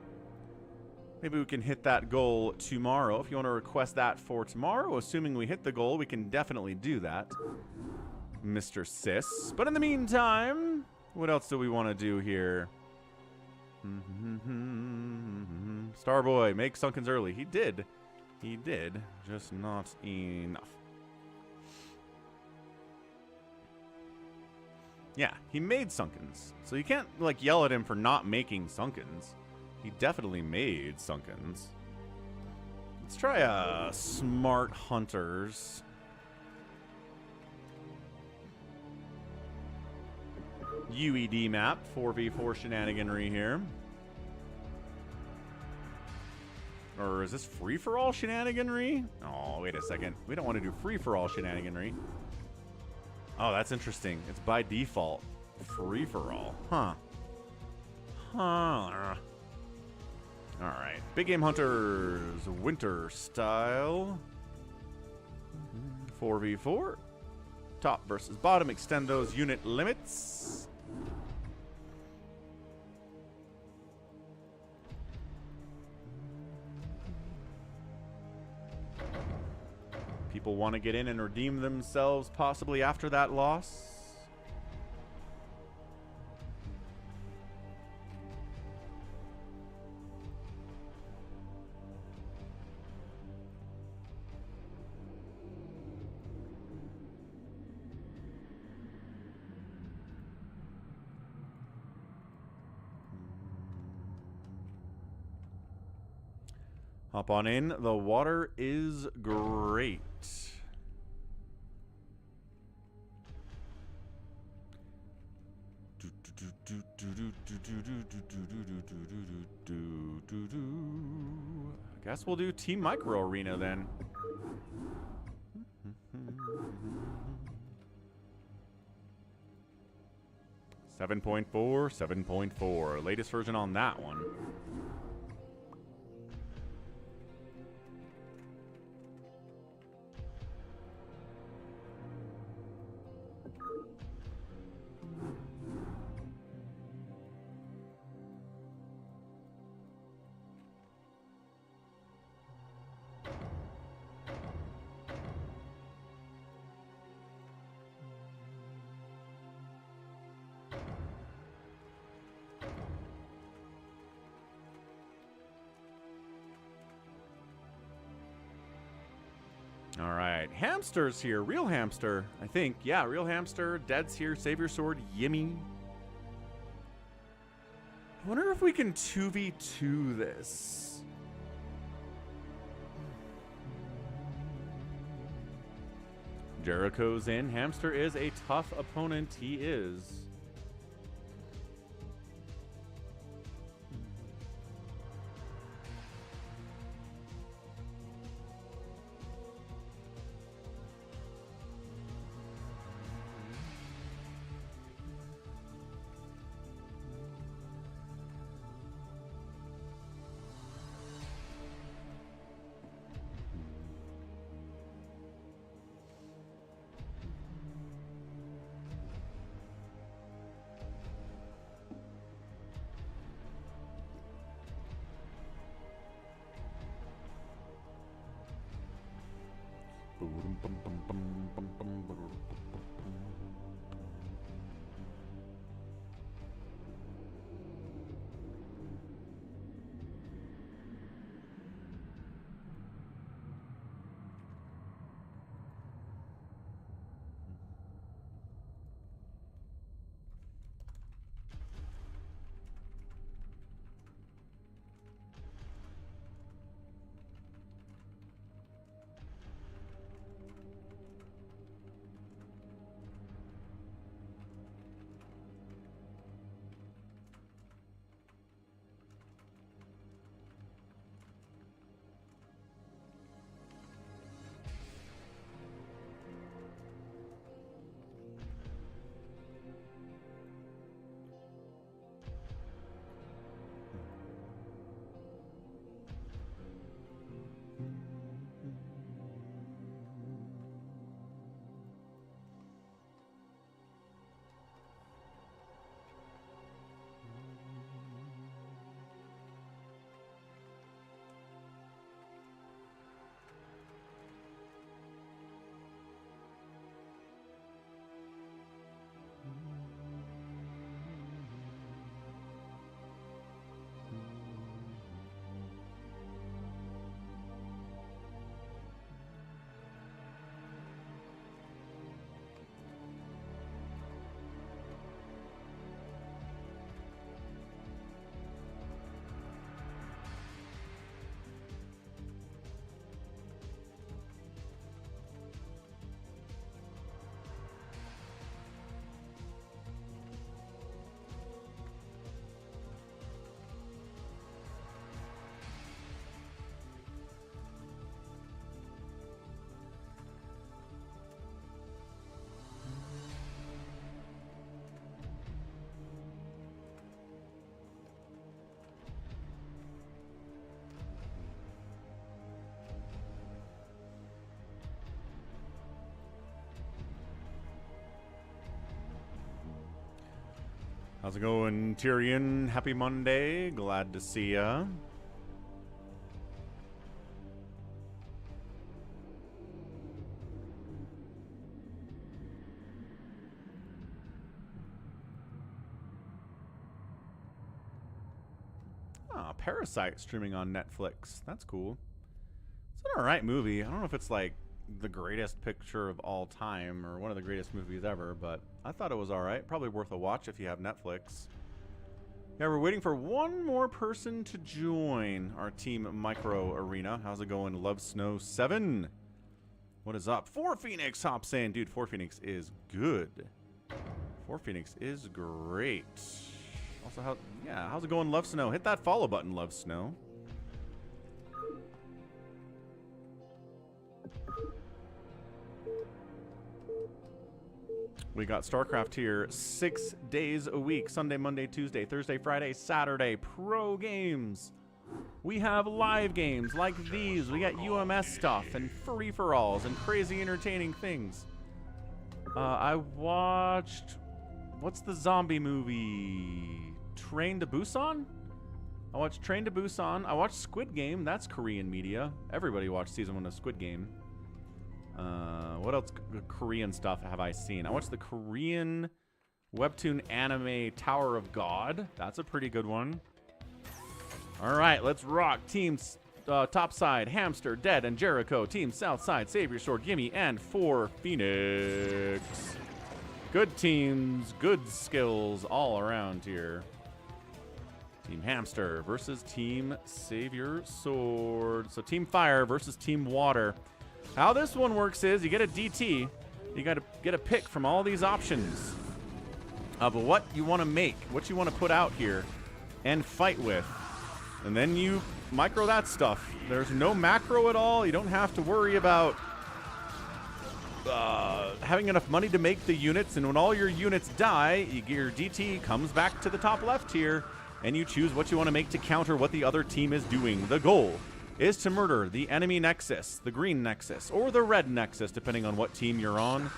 Maybe we can hit that goal tomorrow. If you want to request that for tomorrow, assuming we hit the goal, we can definitely do that, Mr. Sis. But in the meantime, what else do we want to do here? Starboy, make Sunkens early. He did. He did, just not enough. Yeah, he made Sunkens. So you can't, like, yell at him for not making Sunkens. He definitely made Sunkens. Let's try Smart Hunters. UED map, 4v4 shenaniganry here. Or is this free-for-all shenaniganry? Oh, wait a second. We don't want to do free-for-all shenaniganry. Oh, that's interesting. It's by default free-for-all. Huh. Huh. Alright. Big Game Hunters, winter style. 4v4. Top versus bottom. Extend those unit limits. People want to get in and redeem themselves possibly after that loss. Hop on in. The water is great. I guess we'll do Team Micro Arena then. 7.4, 7.4. Latest version on that one. All right, Hamster's here. Real Hamster, I think. Yeah, Real Hamster. Dead's here. Savior Sword. Yimmy. I wonder if we can 2v2 this. Jericho's in. Hamster is a tough opponent. He is. How's it going, Tyrion? Happy Monday. Glad to see ya. Ah, Parasite streaming on Netflix. That's cool. It's an alright movie. I don't know if it's like the greatest picture of all time or one of the greatest movies ever, but I thought it was alright. Probably worth a watch if you have Netflix. Yeah, we're waiting for one more person to join our Team Micro Arena. How's it going, Love Snow 7? What is up? 4 Phoenix hops in. Dude, 4 Phoenix is good. 4 Phoenix is great. Also, how's it going, Love Snow? Hit that follow button, Love Snow. We got StarCraft here 6 days a week. Sunday, Monday, Tuesday, Thursday, Friday, Saturday. Pro games. We have live games like these. We got UMS stuff and free-for-alls and crazy entertaining things. I watched... What's the zombie movie? Train to Busan? I watched Train to Busan. I watched Squid Game. That's Korean media. Everybody watched season 1 of Squid Game. What else Korean stuff have I seen? I watched the Korean webtoon anime Tower of God. That's a pretty good one. All right, let's rock. Teams top side, Hamster, Dead, and Jericho. Team south side, Savior Sword, Gimme, and 4 Phoenix. Good teams, good skills all around here. Team Hamster versus Team Savior Sword. So Team Fire versus Team Water. How this one works is you get a DT. You got to get a pick from all these options of what you want to make, what you want to put out here and fight with. And then you micro that stuff. There's no macro at all. You don't have to worry about having enough money to make the units. And when all your units die, your DT comes back to the top left here, and you choose what you want to make to counter what the other team is doing. The goal is to murder the enemy Nexus, the green Nexus, or the red Nexus, depending on what team you're on.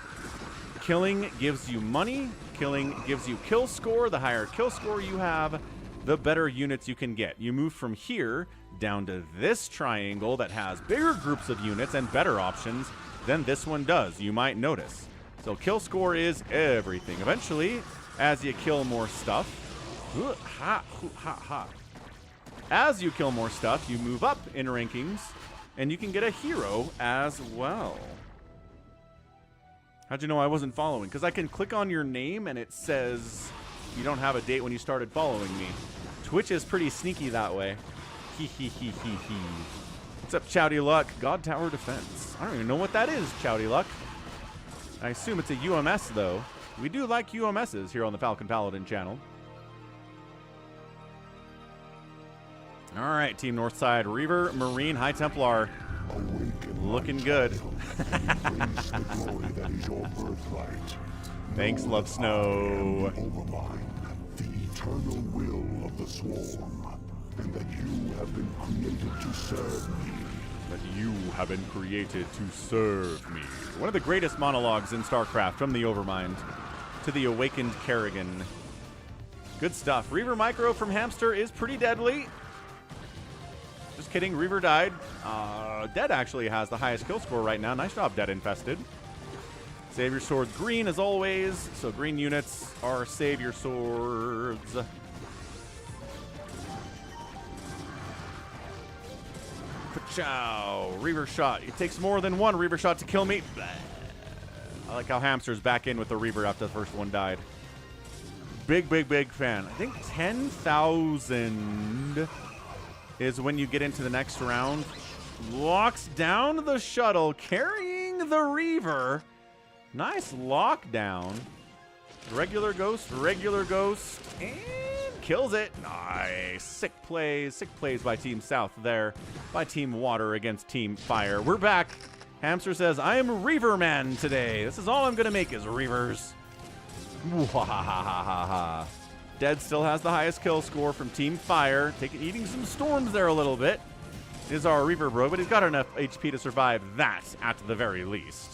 Killing gives you money. Killing gives you kill score. The higher kill score you have, the better units you can get. You move from here down to this triangle that has bigger groups of units and better options than this one does, you might notice. So kill score is everything. Eventually, as you kill more stuff, as you kill more stuff, you move up in rankings, and you can get a hero as well. How'd you know I wasn't following? Because I can click on your name, and it says you don't have a date when you started following me. Twitch is pretty sneaky that way. What's up, Chowdy Luck? God Tower Defense. I don't even know what that is, Chowdy Luck. I assume it's a UMS, though. We do like UMSs here on the Falcon Paladin channel. All right, Team Northside, Reaver, Marine, High Templar. Looking good. Thanks, Love Snow. The eternal will of the swarm, and that you have been created to serve me. That you have been created to serve me. One of the greatest monologues in StarCraft, from the Overmind to the Awakened Kerrigan. Good stuff. Reaver Micro from Hamster is pretty deadly. Just kidding, Reaver died. Dead actually has the highest kill score right now. Nice job, Dead Infested. Savior Sword green as always. So green units are Savior Swords. Ka-chow. Reaver shot. It takes more than one Reaver shot to kill me. I like how Hamster's back in with the Reaver after the first one died. Big fan. I think 10,000 is when you get into the next round. Locks down the shuttle, carrying the Reaver. Nice lockdown. Regular ghost, and kills it. Nice. Sick plays by Team South there. By Team Water against Team Fire. We're back. Hamster says, I am Reaver Man today. This is all I'm going to make is Reavers. Wahahaha. Dead still has the highest kill score from Team Fire. Eating some storms there a little bit. Is our Reaver bro, but he's got enough HP to survive that at the very least.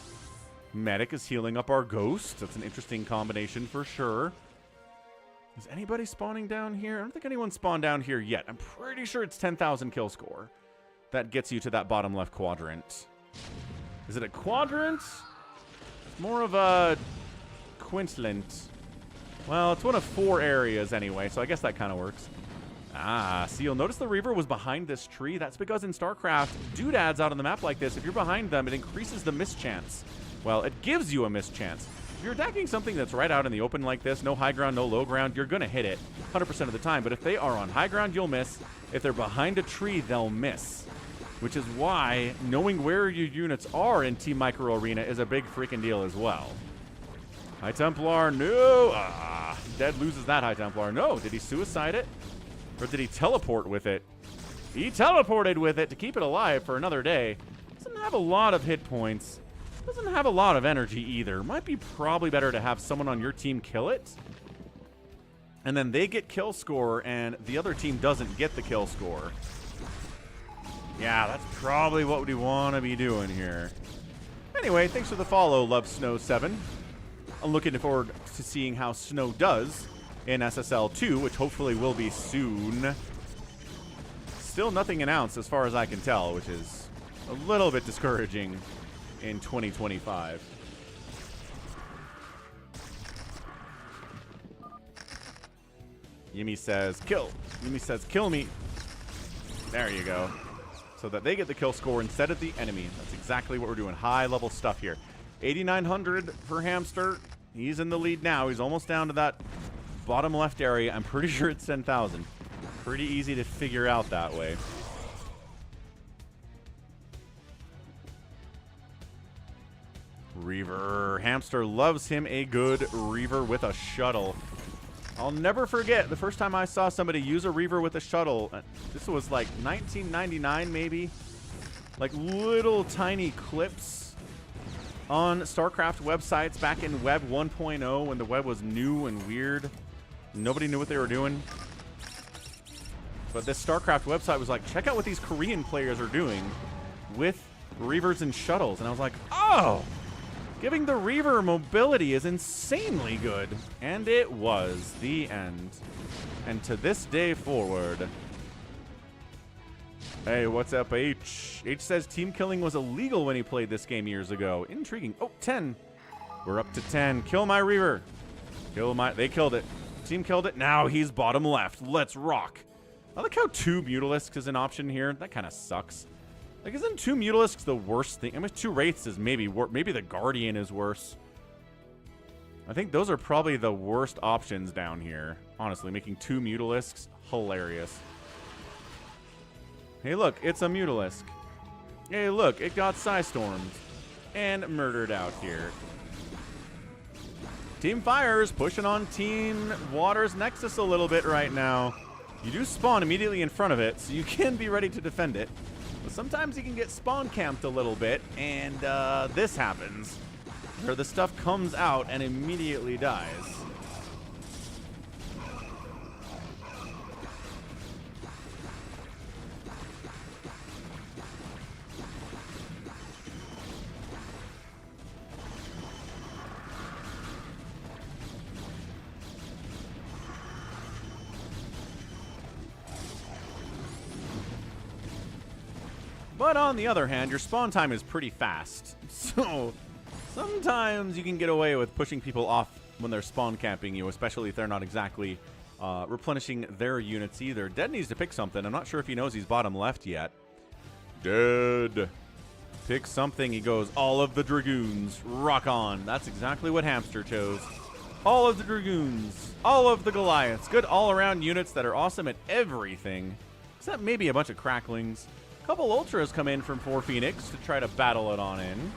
Medic is healing up our Ghost. That's an interesting combination for sure. Is anybody spawning down here? I don't think anyone's spawned down here yet. I'm pretty sure it's 10,000 kill score. That gets you to that bottom left quadrant. Is it a quadrant? It's more of a quintlant. Well, it's one of 4 areas anyway, so I guess that kind of works. Ah, so you'll notice the Reaver was behind this tree. That's because in StarCraft, doodads out on the map like this, if you're behind them, it increases the miss chance. Well, it gives you a miss chance. If you're attacking something that's right out in the open like this, no high ground, no low ground, you're going to hit it 100% of the time. But if they are on high ground, you'll miss. If they're behind a tree, they'll miss. Which is why knowing where your units are in Team Micro Arena is a big freaking deal as well. High Templar, no! Ah, Dead loses that High Templar. No, did he suicide it? Or did he teleport with it? He teleported with it to keep it alive for another day. Doesn't have a lot of hit points. Doesn't have a lot of energy either. Might be probably better to have someone on your team kill it. And then they get kill score and the other team doesn't get the kill score. Yeah, that's probably what we want to be doing here. Anyway, thanks for the follow, Love Snow 7. I'm looking forward to seeing how Snow does in SSL 2, which hopefully will be soon. Still nothing announced as far as I can tell, which is a little bit discouraging in 2025. Yimi says, kill. Yimi says, kill me. There you go. So that they get the kill score instead of the enemy. That's exactly what we're doing. High level stuff here. 8,900 for Hamster. He's in the lead now. He's almost down to that bottom left area. I'm pretty sure it's 10,000. Pretty easy to figure out that way. Reaver. Hamster loves him a good Reaver with a shuttle. I'll never forget the first time I saw somebody use a Reaver with a shuttle. This was like 1999 maybe. Like little tiny clips on StarCraft websites back in Web 1.0 when the web was new and weird. Nobody knew what they were doing. But this StarCraft website was like, check out what these Korean players are doing with Reavers and shuttles. And I was like, oh, giving the Reaver mobility is insanely good. And it was the end. And to this day forward. Hey, what's up, H? H says team killing was illegal when he played this game years ago. Intriguing. Oh, 10. We're up to 10. Kill my Reaver. They killed it. Team killed it. Now he's bottom left. Let's rock. I like how 2 Mutalisks is an option here. That kind of sucks. Like, isn't 2 Mutalisks the worst thing? I mean, 2 Wraiths is maybe worse. Maybe the Guardian is worse. I think those are probably the worst options down here. Honestly, making 2 Mutalisks, hilarious. Hey, look, it's a Mutalisk. Hey, look, it got Psystormed and murdered out here. Team Fire's pushing on Team Water's Nexus a little bit right now. You do spawn immediately in front of it, so you can be ready to defend it. But sometimes you can get spawn camped a little bit, and this happens, where the stuff comes out and immediately dies. But on the other hand, your spawn time is pretty fast. So sometimes you can get away with pushing people off when they're spawn camping you, especially if they're not exactly replenishing their units either. Dead needs to pick something. I'm not sure if he knows he's bottom left yet. Dead. Pick something. He goes, all of the Dragoons. Rock on. That's exactly what Hamster chose. All of the Dragoons. All of the Goliaths. Good all-around units that are awesome at everything. Except maybe a bunch of Cracklings. Couple Ultras come in from 4 Phoenix to try to battle it on in.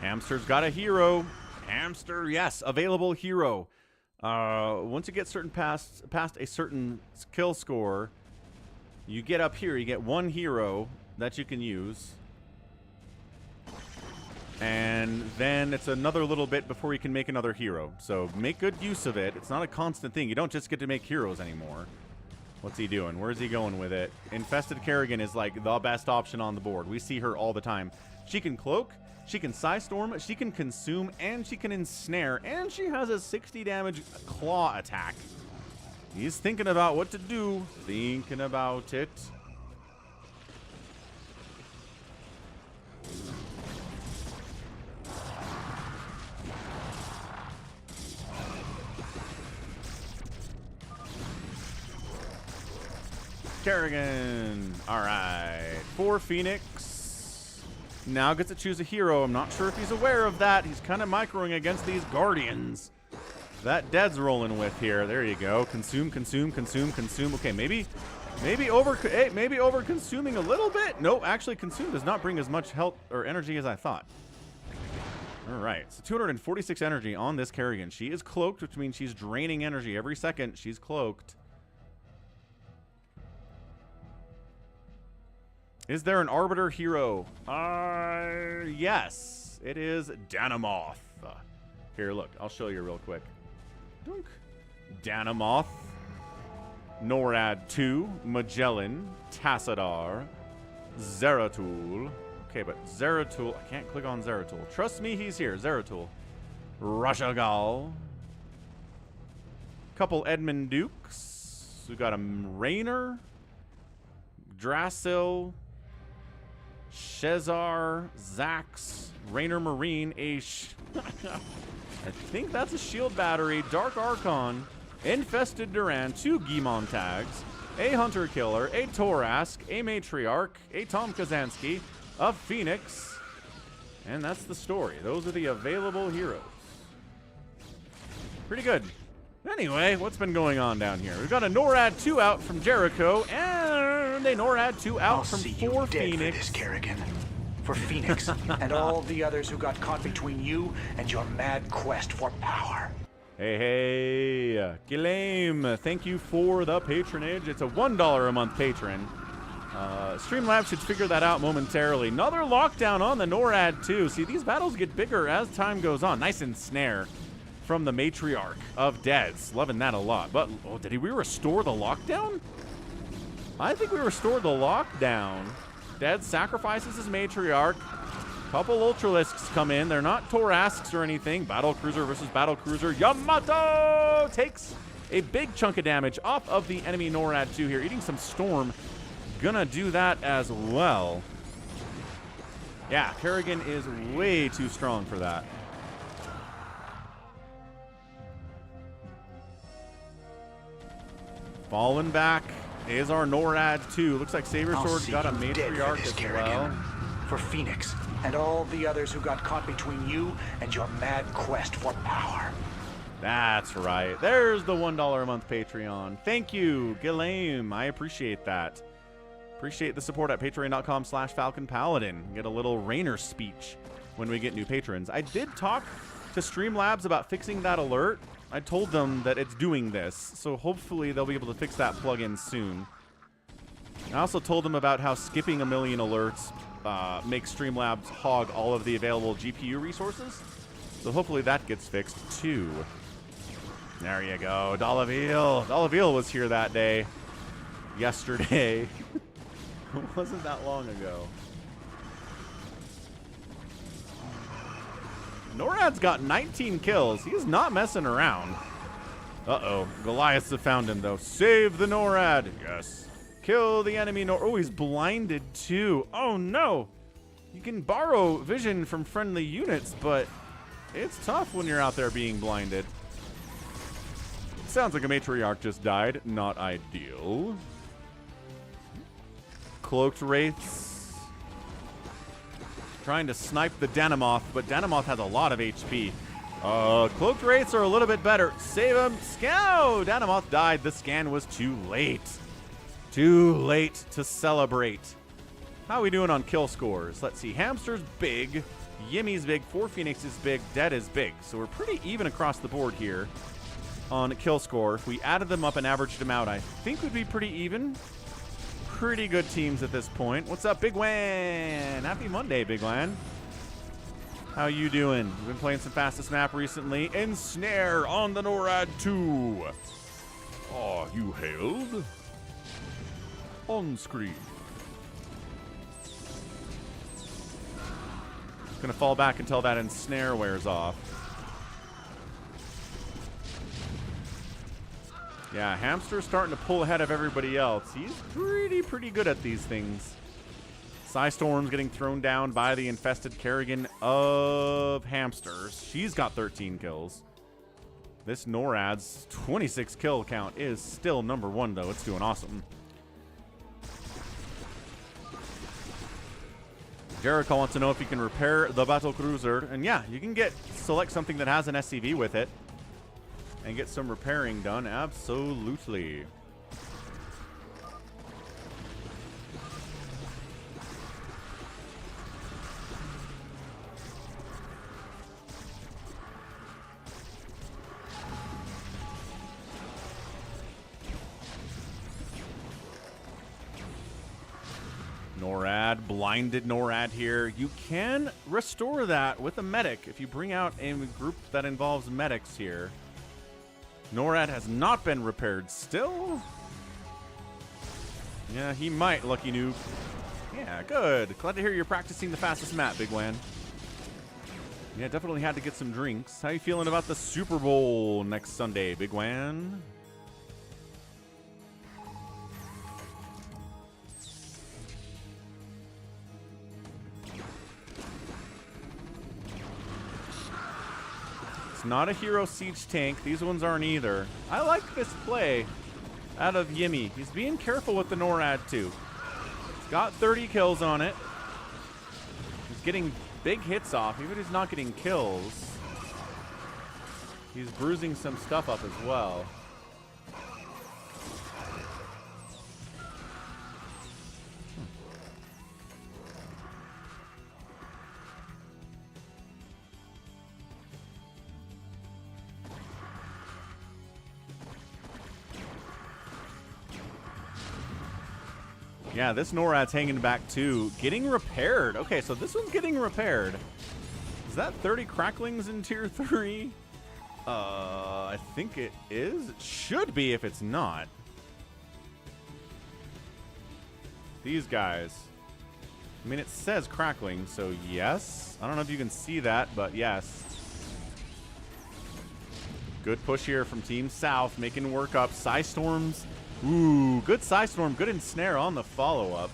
Hamster's got a hero. Hamster, yes, available hero. Once you get past a certain kill score, you get up here. You get one hero that you can use. And then it's another little bit before you can make another hero. So make good use of it. It's not a constant thing. You don't just get to make heroes anymore. What's he doing? Where's he going with it? Infested Kerrigan is like the best option on the board. We see her all the time. She can cloak, she can Psystorm, she can consume, and she can ensnare. And she has a 60 damage claw attack. He's thinking about what to do. Thinking about it. Kerrigan. All right. 4 Phoenix. Now gets to choose a hero. I'm not sure if he's aware of that. He's kind of microing against these Guardians that Dead's rolling with here. There you go. Consume, consume, consume, consume. Okay, maybe over consuming a little bit. Nope, actually consume does not bring as much health or energy as I thought. All right, so 246 energy on this Kerrigan. She is cloaked, which means she's draining energy every second. She's cloaked. Is there an Arbiter hero? Yes. It is Danamoth. Here, look. I'll show you real quick. Dunk. Danamoth. NORAD 2. Magellan. Tassadar. Zeratul. Okay, but Zeratul. I can't click on Zeratul. Trust me, he's here. Zeratul. Rashagal. Couple Edmund Dukes. We got a Raynor. Drasil. Shezar, Zax, Raynor Marine, I think that's a shield battery, Dark Archon, Infested Duran, 2 Guimon tags, a Hunter Killer, a Torask, a Matriarch, a Tom Kazansky, a Phoenix, and that's the story. Those are the available heroes. Pretty good. Anyway, what's been going on down here? We've got a NORAD 2 out from Jericho, and a NORAD 2 out from 4 Phoenix. For this, Kerrigan. For Phoenix and all the others who got caught between you and your mad quest for power. Hey, Gilame, thank you for the patronage. It's a $1 a month patron. Streamlabs should figure that out momentarily. Another lockdown on the NORAD 2. See, these battles get bigger as time goes on. Nice ensnare from the Matriarch of Deads. Loving that a lot. But, oh, did we restore the lockdown? I think we restored the lockdown. Dead sacrifices his Matriarch. Couple Ultralisks come in. They're not Torasks or anything. Battlecruiser versus Battlecruiser. Yamato takes a big chunk of damage off of the enemy NORAD 2 here. Eating some Storm. Gonna do that as well. Yeah, Kerrigan is way too strong for that. Fallen back is our NORAD 2. Looks like Saber Sword's got a Matriarch as well. For Phoenix and all the others who got caught between you and your mad quest for power. That's right. There's the $1 a month Patreon. Thank you, Gilame. I appreciate that. Appreciate the support at patreon.com/FalconPaladin. Get a little Raynor speech when we get new patrons. I did talk to Streamlabs about fixing that alert. I told them that it's doing this, so hopefully they'll be able to fix that plugin soon. I also told them about how skipping a million alerts makes Streamlabs hog all of the available GPU resources. So hopefully that gets fixed too. There you go, Dolaville. Dolaville was here that day. Yesterday. It wasn't that long ago. NORAD's got 19 kills. He's not messing around. Uh-oh. Goliaths have found him, though. Save the NORAD. Yes. Kill the enemy NORAD. Oh, he's blinded, too. Oh, no. You can borrow vision from friendly units, but it's tough when you're out there being blinded. Sounds like a Matriarch just died. Not ideal. Cloaked Wraiths. Trying to snipe the Danamoth, but Danamoth has a lot of HP. Cloaked Wraiths are a little bit better. Save him. Scow! Danamoth died. The scan was too late. Too late to celebrate. How are we doing on kill scores? Let's see. Hamster's big. Yimmy's big. 4 Phoenix is big. Dead is big. So we're pretty even across the board here. on kill score. If we added them up and averaged them out, I think we'd be pretty even. Pretty good teams at this point. What's up, Big Wan? Happy Monday, Big Wan. How you doing? We've been playing some fastest map recently. Ensnare on the NORAD 2. Are you hailed? On screen. Gonna fall back until that ensnare wears off. Yeah, Hamster's starting to pull ahead of everybody else. He's pretty good at these things. Psystorm's getting thrown down by the infested Kerrigan of Hamsters. She's got 13 kills. This NORAD's 26 kill count is still number 1, though. It's doing awesome. Jericho wants to know if you can repair the battle cruiser. And yeah, you can select something that has an SCV with it and get some repairing done. Absolutely. NORAD, blinded NORAD here. You can restore that with a medic if you bring out a group that involves medics here. NORAD has not been repaired still. Yeah, he might, lucky noob. Yeah, good. Glad to hear you're practicing the fastest map, Big Wan. Yeah, definitely had to get some drinks. How you feeling about the Super Bowl next Sunday, Big Wan? Not a hero siege tank. These ones aren't either. I like this play out of Yimmy. He's being careful with the NORAD too. He's got 30 kills on it. He's getting big hits off, even if he's not getting kills. He's bruising some stuff up as well. Yeah, this NORAD's hanging back too. Getting repaired. Okay, so this one's getting repaired. Is that 30 cracklings in tier 3? I think it is. It should be if it's not. These guys. I mean, it says crackling, so yes. I don't know if you can see that, but yes. Good push here from Team South, making work up. Psystorms. Ooh, good Psystorm, good ensnare on the follow-up.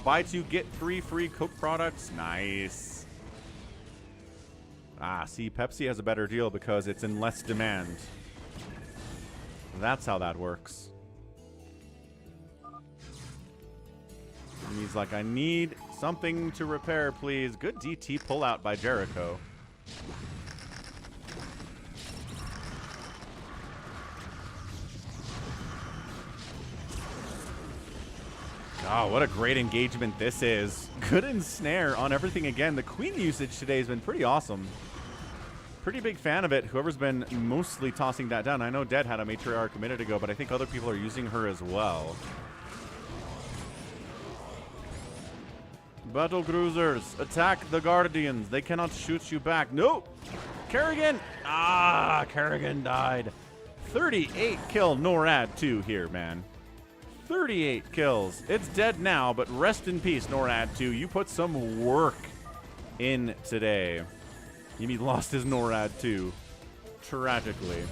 Buy 2, get 3 free Coke products. Nice. See, Pepsi has a better deal because it's in less demand. That's how that works. And he's like, I need something to repair, please. Good DT pullout by Jericho. Oh, what a great engagement this is. Good ensnare on everything again. The queen usage today has been pretty awesome. Pretty big fan of it. Whoever's been mostly tossing that down. I know Dead had a matriarch a minute ago, but I think other people are using her as well. Battle cruisers, attack the Guardians. They cannot shoot you back. Nope. Kerrigan. Kerrigan died. 38 kill NORAD 2 here, man. 38 kills. It's dead now, but rest in peace, NORAD 2. You put some work in today. Yimi lost his NORAD 2. Tragically.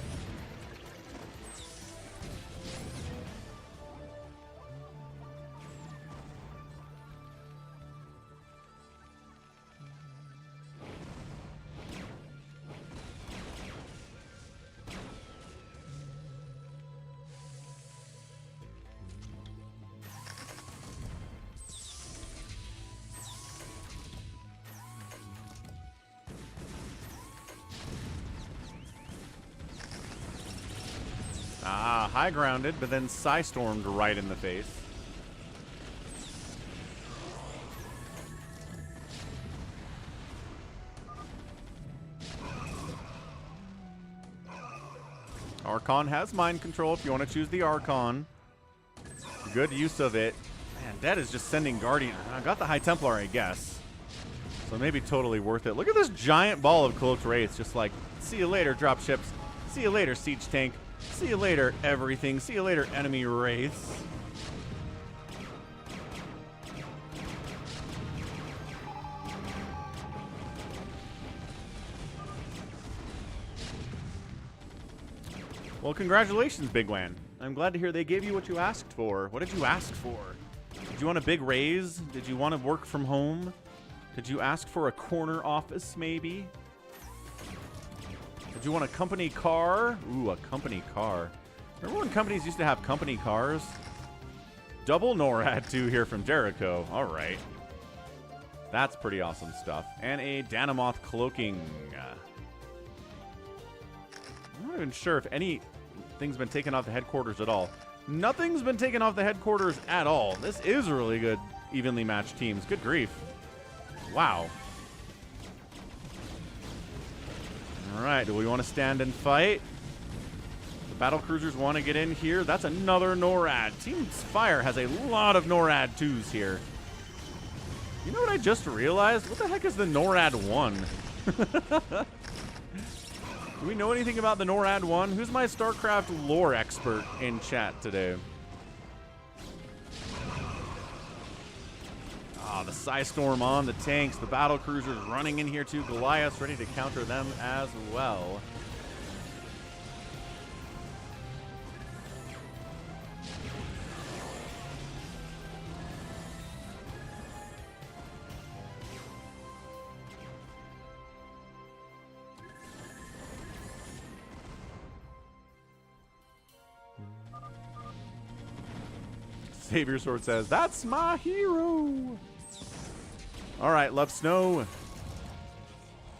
high grounded, but then Psystormed right in the face. Archon has mind control if you want to choose the Archon. Good use of it. Man, Dead is just sending Guardian. I got the High Templar, I guess. So maybe totally worth it. Look at this giant ball of Cloaked Wraiths. Just like, see you later, dropships. See you later, Siege Tank. See you later, everything. See you later, enemy Wraiths. Well, congratulations, Big Wan. I'm glad to hear they gave you what you asked for. What did you ask for? Did you want a big raise? Did you want to work from home? Did you ask for a corner office, maybe? Did you want a company car? Ooh, a company car. Remember when companies used to have company cars? Double NORAD 2 here from Jericho. All right. That's pretty awesome stuff. And a Danamoth cloaking. I'm not even sure if anything's been taken off the headquarters at all. Nothing's been taken off the headquarters at all. This is really good, evenly matched teams. Good grief. Wow. All right, do we want to stand and fight? The battle cruisers want to get in here. That's another NORAD. Team Fire has a lot of NORAD 2s here. You know what I just realized? What the heck is the NORAD 1? Do we know anything about the NORAD 1? Who's my StarCraft lore expert in chat today? Ah, the Psystorm on the tanks. The battle cruisers running in here too. Goliath's ready to counter them as well. Savior Sword says, "That's my hero." All right, Love Snow.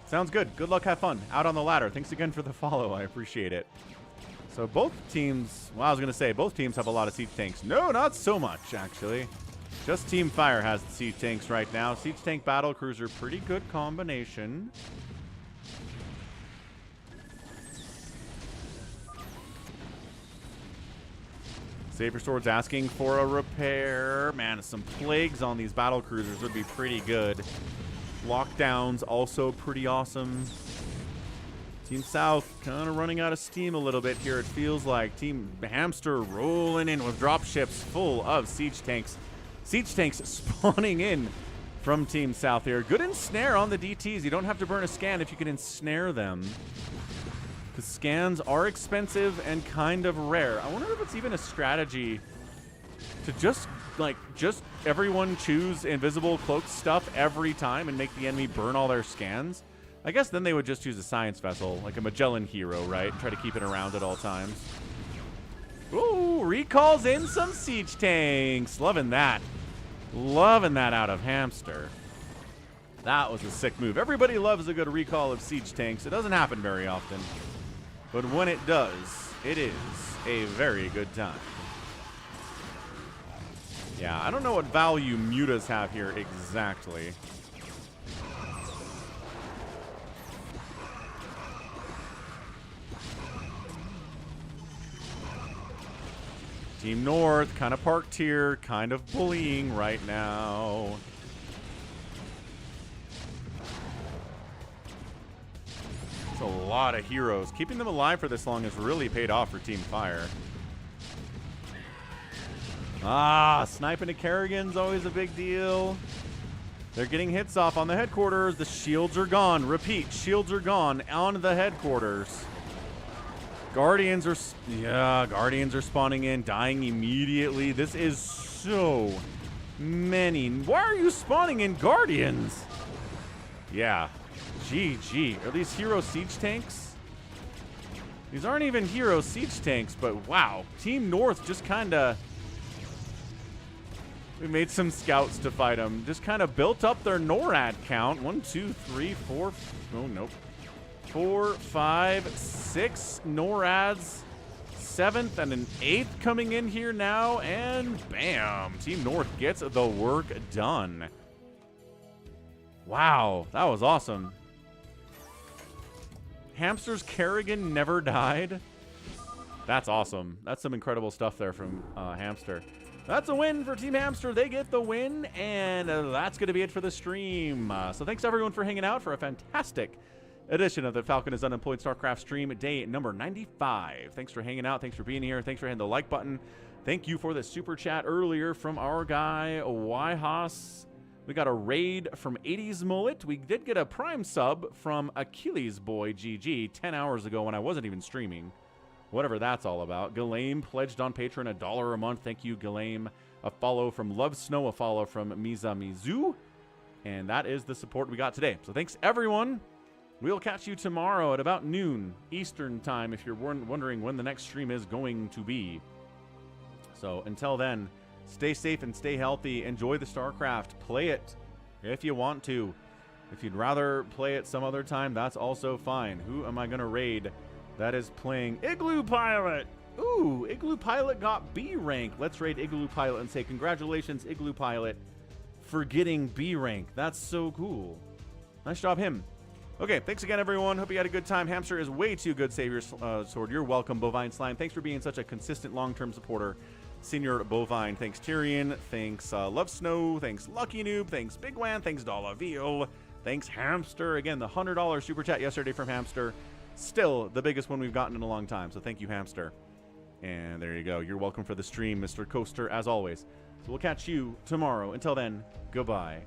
Sounds good. Good luck, have fun. Out on the ladder. Thanks again for the follow. I appreciate it. So both teams, well, I was going to say, both teams have a lot of siege tanks. No, not so much, actually. Just Team Fire has the siege tanks right now. Siege tank battle cruiser, pretty good combination. Saber Sword's asking for a repair. Man, some plagues on these battle cruisers would be pretty good. Lockdowns also pretty awesome. Team South kind of running out of steam a little bit here, it feels like. Team Hamster rolling in with dropships full of siege tanks. Siege tanks spawning in from Team South here. Good ensnare on the DTs. You don't have to burn a scan if you can ensnare them. Because scans are expensive and kind of rare. I wonder if it's even a strategy to just everyone choose invisible cloak stuff every time and make the enemy burn all their scans. I guess then they would just choose a science vessel, like a Magellan hero, right? And try to keep it around at all times. Ooh, recalls in some siege tanks. Loving that. Loving that out of Hamster. That was a sick move. Everybody loves a good recall of siege tanks. It doesn't happen very often. But when it does, it is a very good time. Yeah, I don't know what value mutas have here exactly. Team North kind of parked here, kind of bullying right now. It's a lot of heroes. Keeping them alive for this long has really paid off for Team Fire. Ah, sniping a Kerrigan's always a big deal. They're getting hits off on the headquarters. The shields are gone. Repeat, shields are gone on the headquarters. Guardians are spawning in, dying immediately. This is so many. Why are you spawning in Guardians? Yeah. GG. Are these hero siege tanks? These aren't even hero siege tanks, but wow. Team North just kind of... We made some scouts to fight them. Just kind of built up their NORAD count. 1, 2, 3, 4... Oh, nope. 4, 5, 6 NORADs 7th and an 8th coming in here now, and bam, Team North gets the work done. Wow, that was awesome. Hamster's Kerrigan never died. That's awesome. That's some incredible stuff there from Hamster. That's a win for Team Hamster. They get the win, and that's going to be it for the stream. So thanks everyone for hanging out for a fantastic edition of the Falcon is Unemployed StarCraft stream, day number 95. Thanks for hanging out. Thanks for being here. Thanks for hitting the like button. Thank you for the super chat earlier from our guy, Wyhas. We got a raid from 80s Mullet. We did get a prime sub from Achilles Boy GG 10 hours ago when I wasn't even streaming. Whatever that's all about. Galame pledged on Patreon $1 a month. Thank you, Galame. A follow from Love Snow, a follow from Miza Mizu. And that is the support we got today. So thanks, everyone. We'll catch you tomorrow at about noon Eastern time if you're wondering when the next stream is going to be. So until then, stay safe and stay healthy. Enjoy the StarCraft. Play it if you want to. If you'd rather play it some other time, that's also fine. Who am I going to raid that is playing Igloo Pilot? Ooh, Igloo Pilot got B rank. Let's raid Igloo Pilot and say congratulations, Igloo Pilot, for getting B rank. That's so cool. Nice job, him. Okay, thanks again, everyone. Hope you had a good time. Hamster is way too good, Savior Sword. You're welcome, Bovine Slime. Thanks for being such a consistent long-term supporter. Senior Bovine. Thanks, Tyrion. Thanks, Love Snow. Thanks, Lucky Noob. Thanks, Big Wan. Thanks, Dollar Veal. Thanks, Hamster. Again, the $100 super chat yesterday from Hamster. Still the biggest one we've gotten in a long time. So thank you, Hamster. And there you go. You're welcome for the stream, Mr. Coaster, as always. So we'll catch you tomorrow. Until then, goodbye.